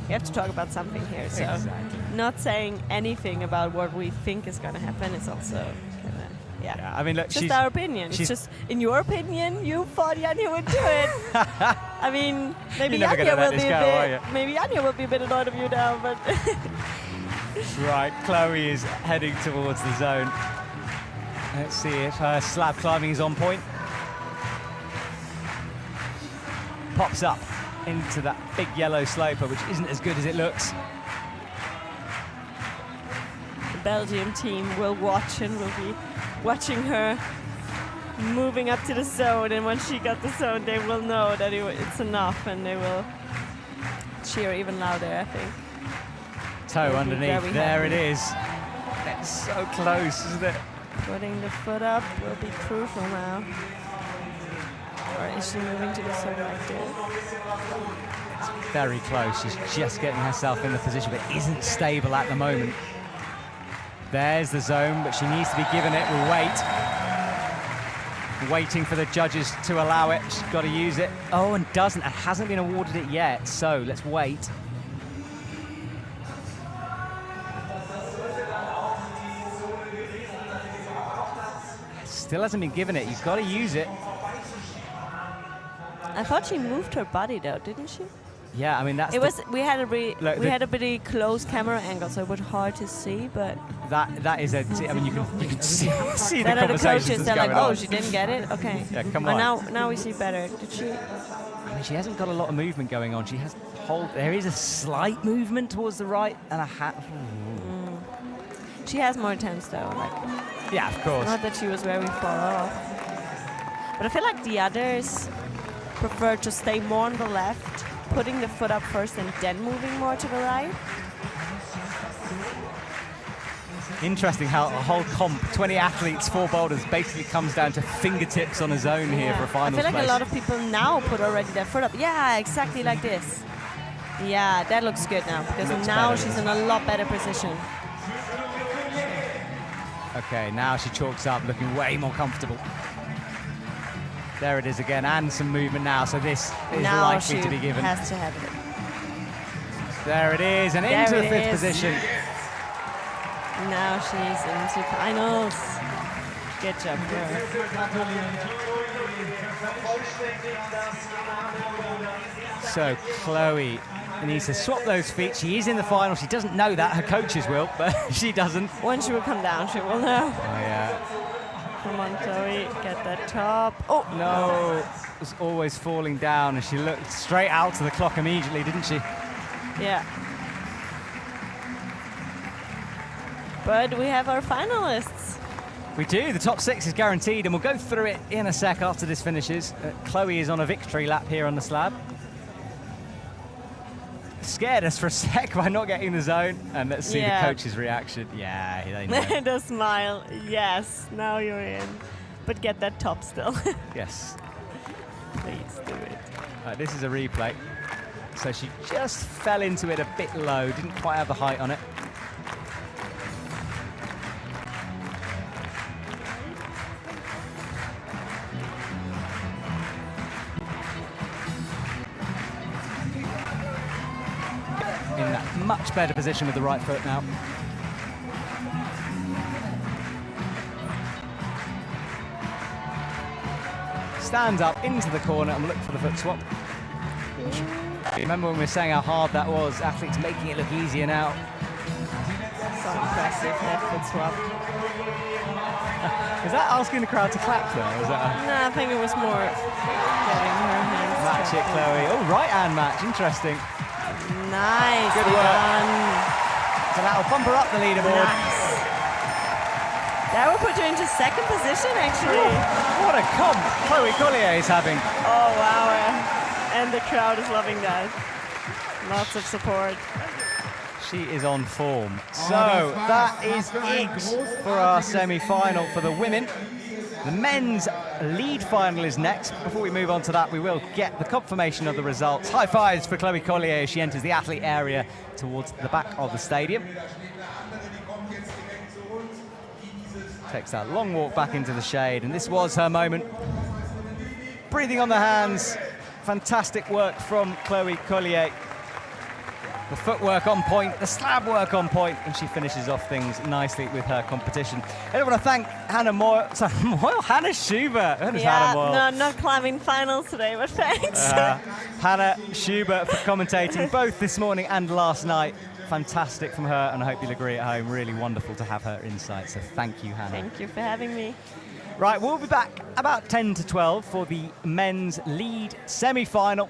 We have to talk about something here. So Exactly. not saying anything about what we think is going to happen is also kind of, Yeah, I mean, look, just our opinion. It's just, in your opinion, you thought Yanya would do it. I mean, maybe You're never Yanya gonna let will this be go, are you? maybe Yanya will be a bit annoyed of you now, but Right, Chloe is heading towards the zone. Let's see if her slab climbing is on point. Pops up into that big yellow sloper, which isn't as good as it looks. the Belgium team will watch and will be watching her moving up to the zone, and when she got the zone, they will know that it's enough, and they will cheer even louder, I think. Toe They'll be underneath, very there happy. it is. It's so close, isn't it? Putting the foot up will be crucial now. Or is she moving to the zone like this? Very close, she's just getting herself in the position, but isn't stable at the moment. There's the zone, but she needs to be given it. We'll wait. Waiting for the judges to allow it. She's got to use it. Oh, and doesn't, and hasn't been awarded it yet, so let's wait. Still hasn't been given it. You've got to use it. I thought she moved her body though, didn't she? Yeah, I mean, that's It was. We had a Look, had a pretty close camera angle, so it was hard to see. But that is a. I mean, you can see the then the conversations coaches, that's they're like, going "Oh, on. she didn't get it. Okay." Yeah, come Oh, on. now we see better. Did she? I mean, she hasn't got a lot of movement going on. She has there is a slight movement towards the right and a hat. She has more attempts though. Like, Yeah, of course. not that she was very far off. But I feel like the others prefer to stay more on the left, putting the foot up first and then moving more to the right. Interesting how a whole comp, 20 athletes, 4 boulders, basically comes down to fingertips on a zone here for a I finals feel like place. a lot of people now put already their foot up. Yeah, exactly like this. Yeah, that looks good now because Looks now better, she's doesn't in a lot better position. Okay, now she chalks up, looking way more comfortable. There it is again, and some movement now, so this is Now likely she to be given. has to have it. There it is, and There into the it 5th is. position. Now she's into finals. Good job, girl. So Chloe needs to swap those feet. She is in the final. She doesn't know that. Her coaches will, but she doesn't. When she will come down, she will know. Oh, yeah. Come on, Chloe, get that top. Oh, No, it was always falling down, and she looked straight out to the clock immediately, didn't she? Yeah. But we have our finalists. We do. The top 6 is guaranteed, and we'll go through it in a sec after this finishes. Chloe is on a victory lap here on the slab. Scared us for a sec by not getting the zone, and let's see Yeah. the coach's reaction. Yeah, they know. The smile. Yes, now you're in. But get that top still. Yes. Please do it. This is a replay. So she just fell into it a bit low, didn't quite have the height on it. In that much better position with the right foot now. Stands up into the corner and look for the foot swap. Remember when we were saying how hard that was? Athletes making it look easier now. So impressive, that foot swap. Was that asking the crowd to clap there? Was that No, I think it was more getting her hands. match it, trapped in. Chloe? Oh, right hand match. Interesting. Nice. Good work. done. So that'll bump her up the leaderboard. Nice. That will put you into second position, actually. What a comp Chloe Collier is having. Oh, wow. And the crowd is loving that. Lots of support. She is on form. So that is it for our semi-final for the women. The men's lead final is next. Before we move on to that, we will get the confirmation of the results. High fives for Chloe Collier as she enters the athlete area towards the back of the stadium. Takes that long walk back into the shade, and this was her moment. Breathing on the hands. Fantastic work from Chloe Collier. The footwork on point, the slab work on point, and she finishes off things nicely with her competition. I want to thank Hannah Moyle, Hannah Schubert. Yeah, no, not climbing finals today, but thanks. Hannah Schubert for commentating both this morning and last night. Fantastic from her, and I hope you'll agree at home. Really wonderful to have her insight. So thank you, Hannah. Thank you for having me. Right, we'll be back about 10 to 12 for the men's lead semi-final.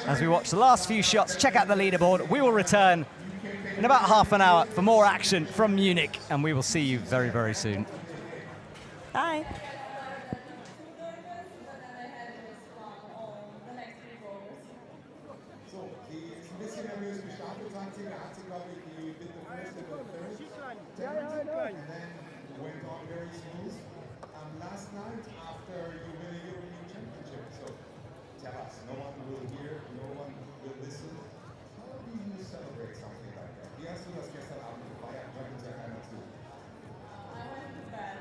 As we watch the last few shots, check out the leaderboard. We will return in about half an hour for more action from Munich, and we will see you very, very soon. Bye. Last night after you win a European Championship, so tell us, no one will hear, no one will listen. How do you celebrate something like that? Wie hast du das gestern Abend gefeiert? Sag uns ja keiner zu. I went to bed.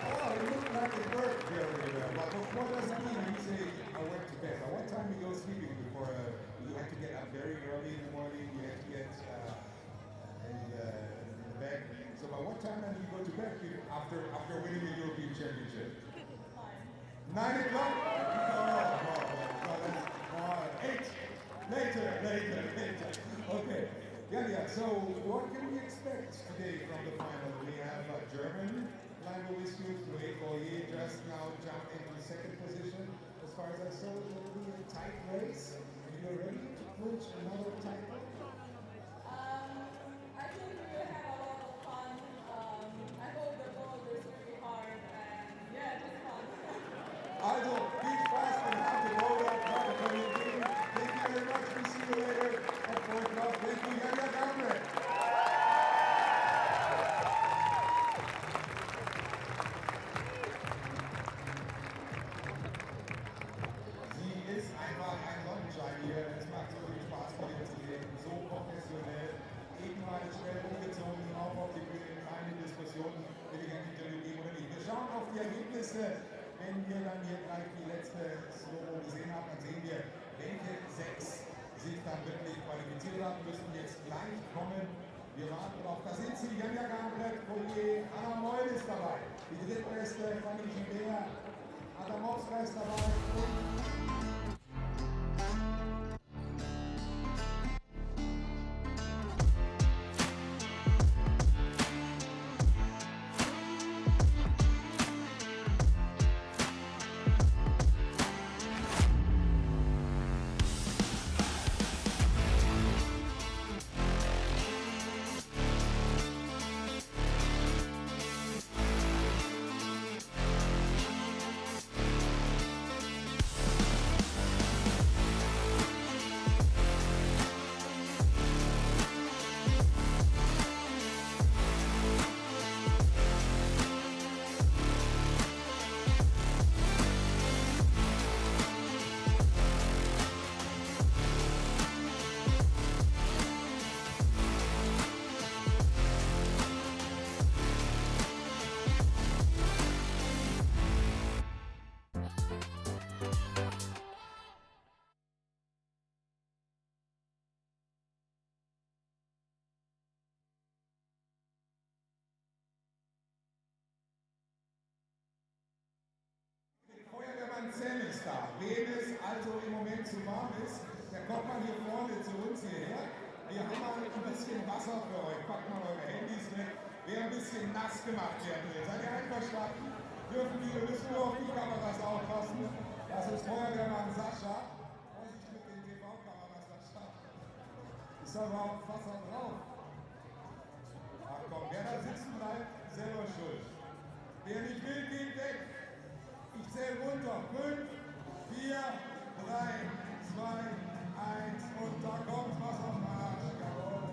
Oh, it looked like it worked very well. But what does it mean when you say, I went to bed? At what time you go sleeping before you have to get up very early in the morning, you have to get in the bed. So by what time do you go to bed after winning the European Championship? 9 o'clock? Oh, 8. Later. Okay. Yeah. So what can we expect today from the final? We have a German climber with you, Boyer, just now jumped into second position. As far as I saw, it will be a tight race. Are you ready to clinch another title? I think we will have a lot of fun. I hope the boulder is really hard and yeah, just fun. Also, viel Spaß und habt die Boulder gerade von den Team. Thank you very much. We see you later at 4 o'clock. Thank you, Yanya Gamre. Sie ist einfach ein Sonnenschein hier. Es macht so viel Spaß, von ihr zu sehen. So professionell. Eben mal schnell umgezogen, auch auf die Bühne. Keine Diskussionen, will ich ein Interview geben oder nicht. Wir schauen auf die Ergebnisse. Wenn wir dann hier gleich die letzte Slow gesehen haben, dann sehen wir, welche 6 sich dann wirklich qualifiziert haben, müssen jetzt gleich kommen. Wir warten drauf. Da sind sie, Yanya Gamre, Collier, Anna Moyle ist dabei. Die drittbeste, Fanny Gilbert, Adamowska ist dabei und Sam ist da. Wem es also im Moment zu warm ist, der kommt mal hier vorne zu uns hierher. Wir haben mal ein bisschen Wasser für euch. Packt mal eure Handys weg. Wer ein bisschen nass gemacht werden will. Seid ihr einverstanden? Müssen nur auf die Kameras aufpassen. Das ist Feuerwehrmann Sascha. Vorsicht mit den TV-Kameras, Sascha. Ist da überhaupt Wasser drauf? Ach komm, wer da sitzen bleibt, selber schuld. Wer nicht will, geht weg. Ich zähle runter. 5, 4, 3, 2, 1 und da kommt was auf den Arsch. Jawohl.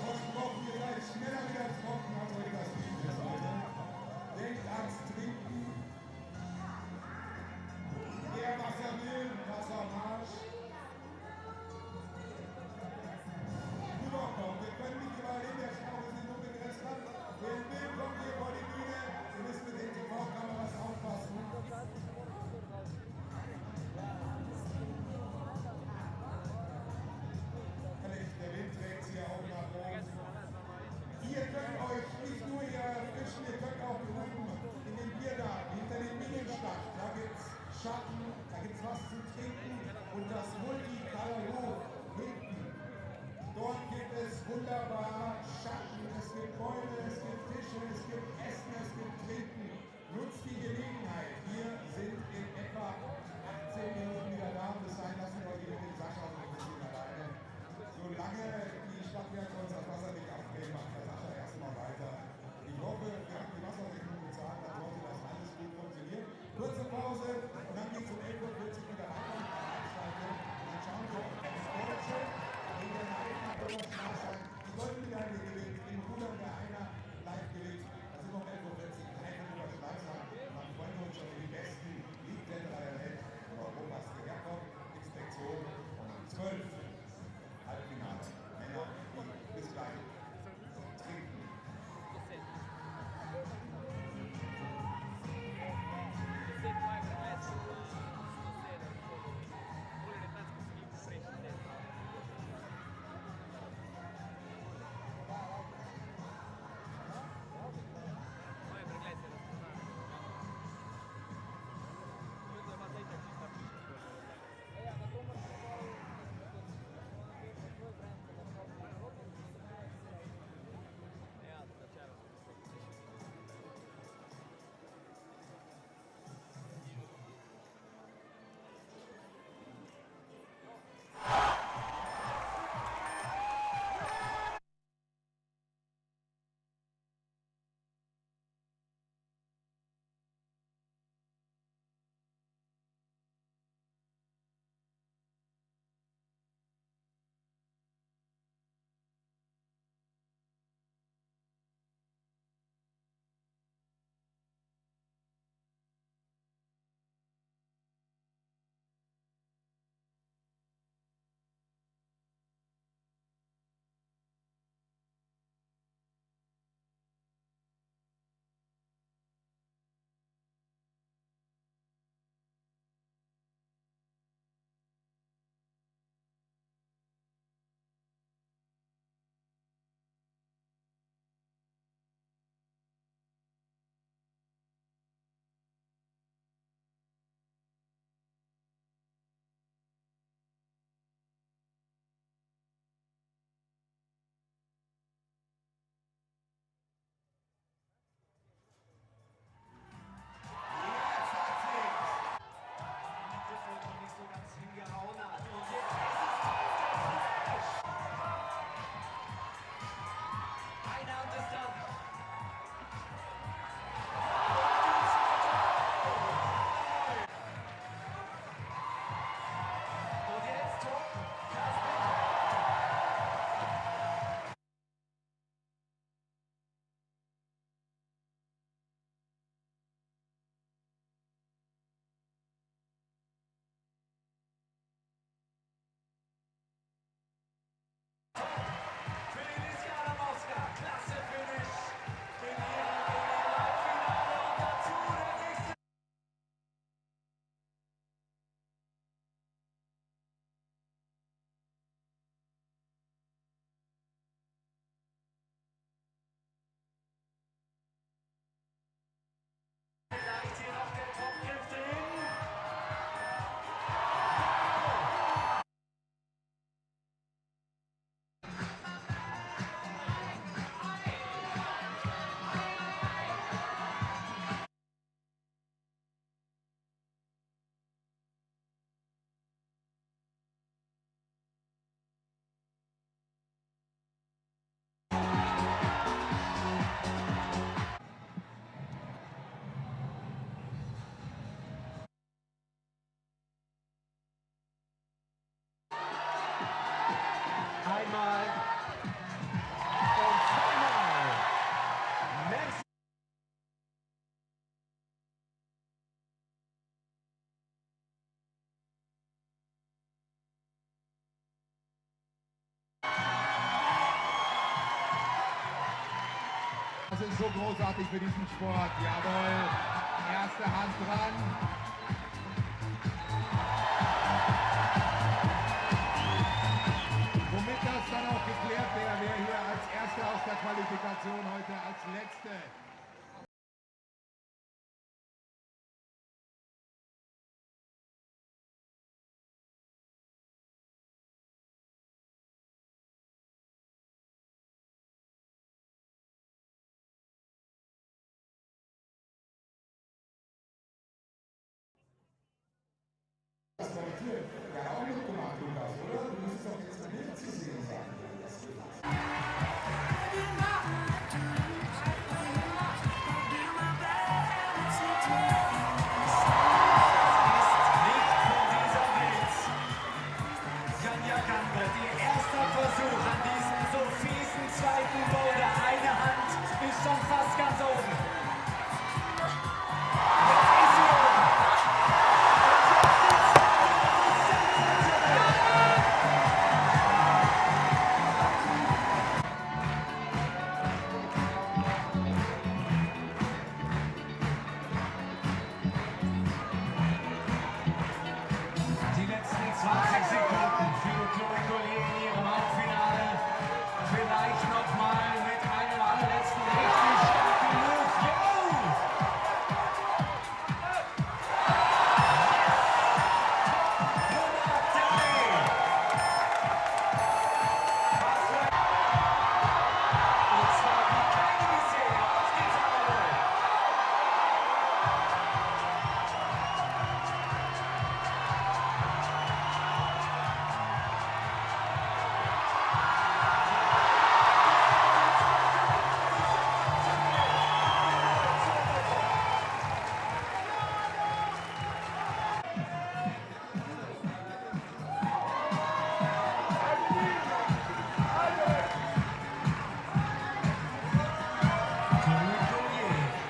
Versprochen, ihr seid schneller wieder trocken, als euch das lieb ist, Leute. Denkt ans Trinken. Wer Wasser will, Wasser am Arsch. Rüberkommen. Wir können nicht überall in der Schau, wir sind nur begrenzt. Wer will, kommt hier vor die Bühne. Wir müssen mit den TV-Kameras ist so großartig für diesen Sport. Jawohl, erste Hand dran. Womit das dann auch geklärt wäre, wer hier als Erster aus der Qualifikation heute als Letzte. Ja, auch mitgemacht, Lukas, oder? Du müsstest doch jetzt ein Bild zu sehen sein. Yanya ihr erster Versuch an diesem so fiesen zweiten Boulder. Eine Hand ist schon fast ganz oben. Jetzt ist sie oben. Die letzten 20 Sekunden für Chloe in ihrem Halbfinale. Vielleicht nochmal mit einem allerletzten richtig starken Move. Yo! Und zwar wie keine bisher. Auf geht's aber wohl.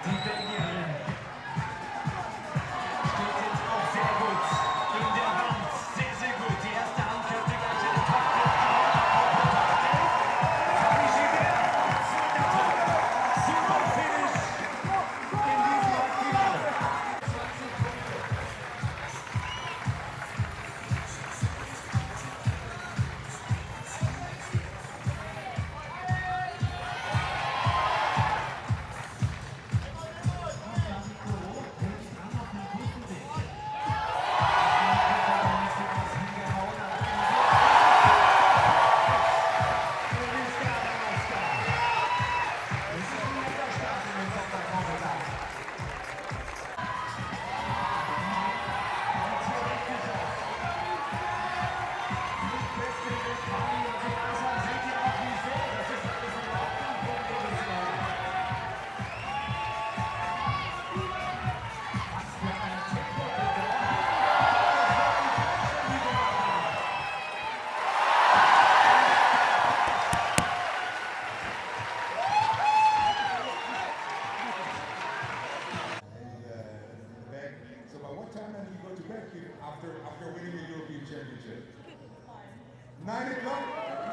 Die Belgierin steht jetzt auch sehr gut in der Wand. Sehr, sehr gut. Die erste Hand könnte gleich eine Top-Top. Zweiter Top. Super Finish in diesem Halbfinale. 20 Punkte. Back. So by what time did you go to bed after winning the European Championship? 9 o'clock?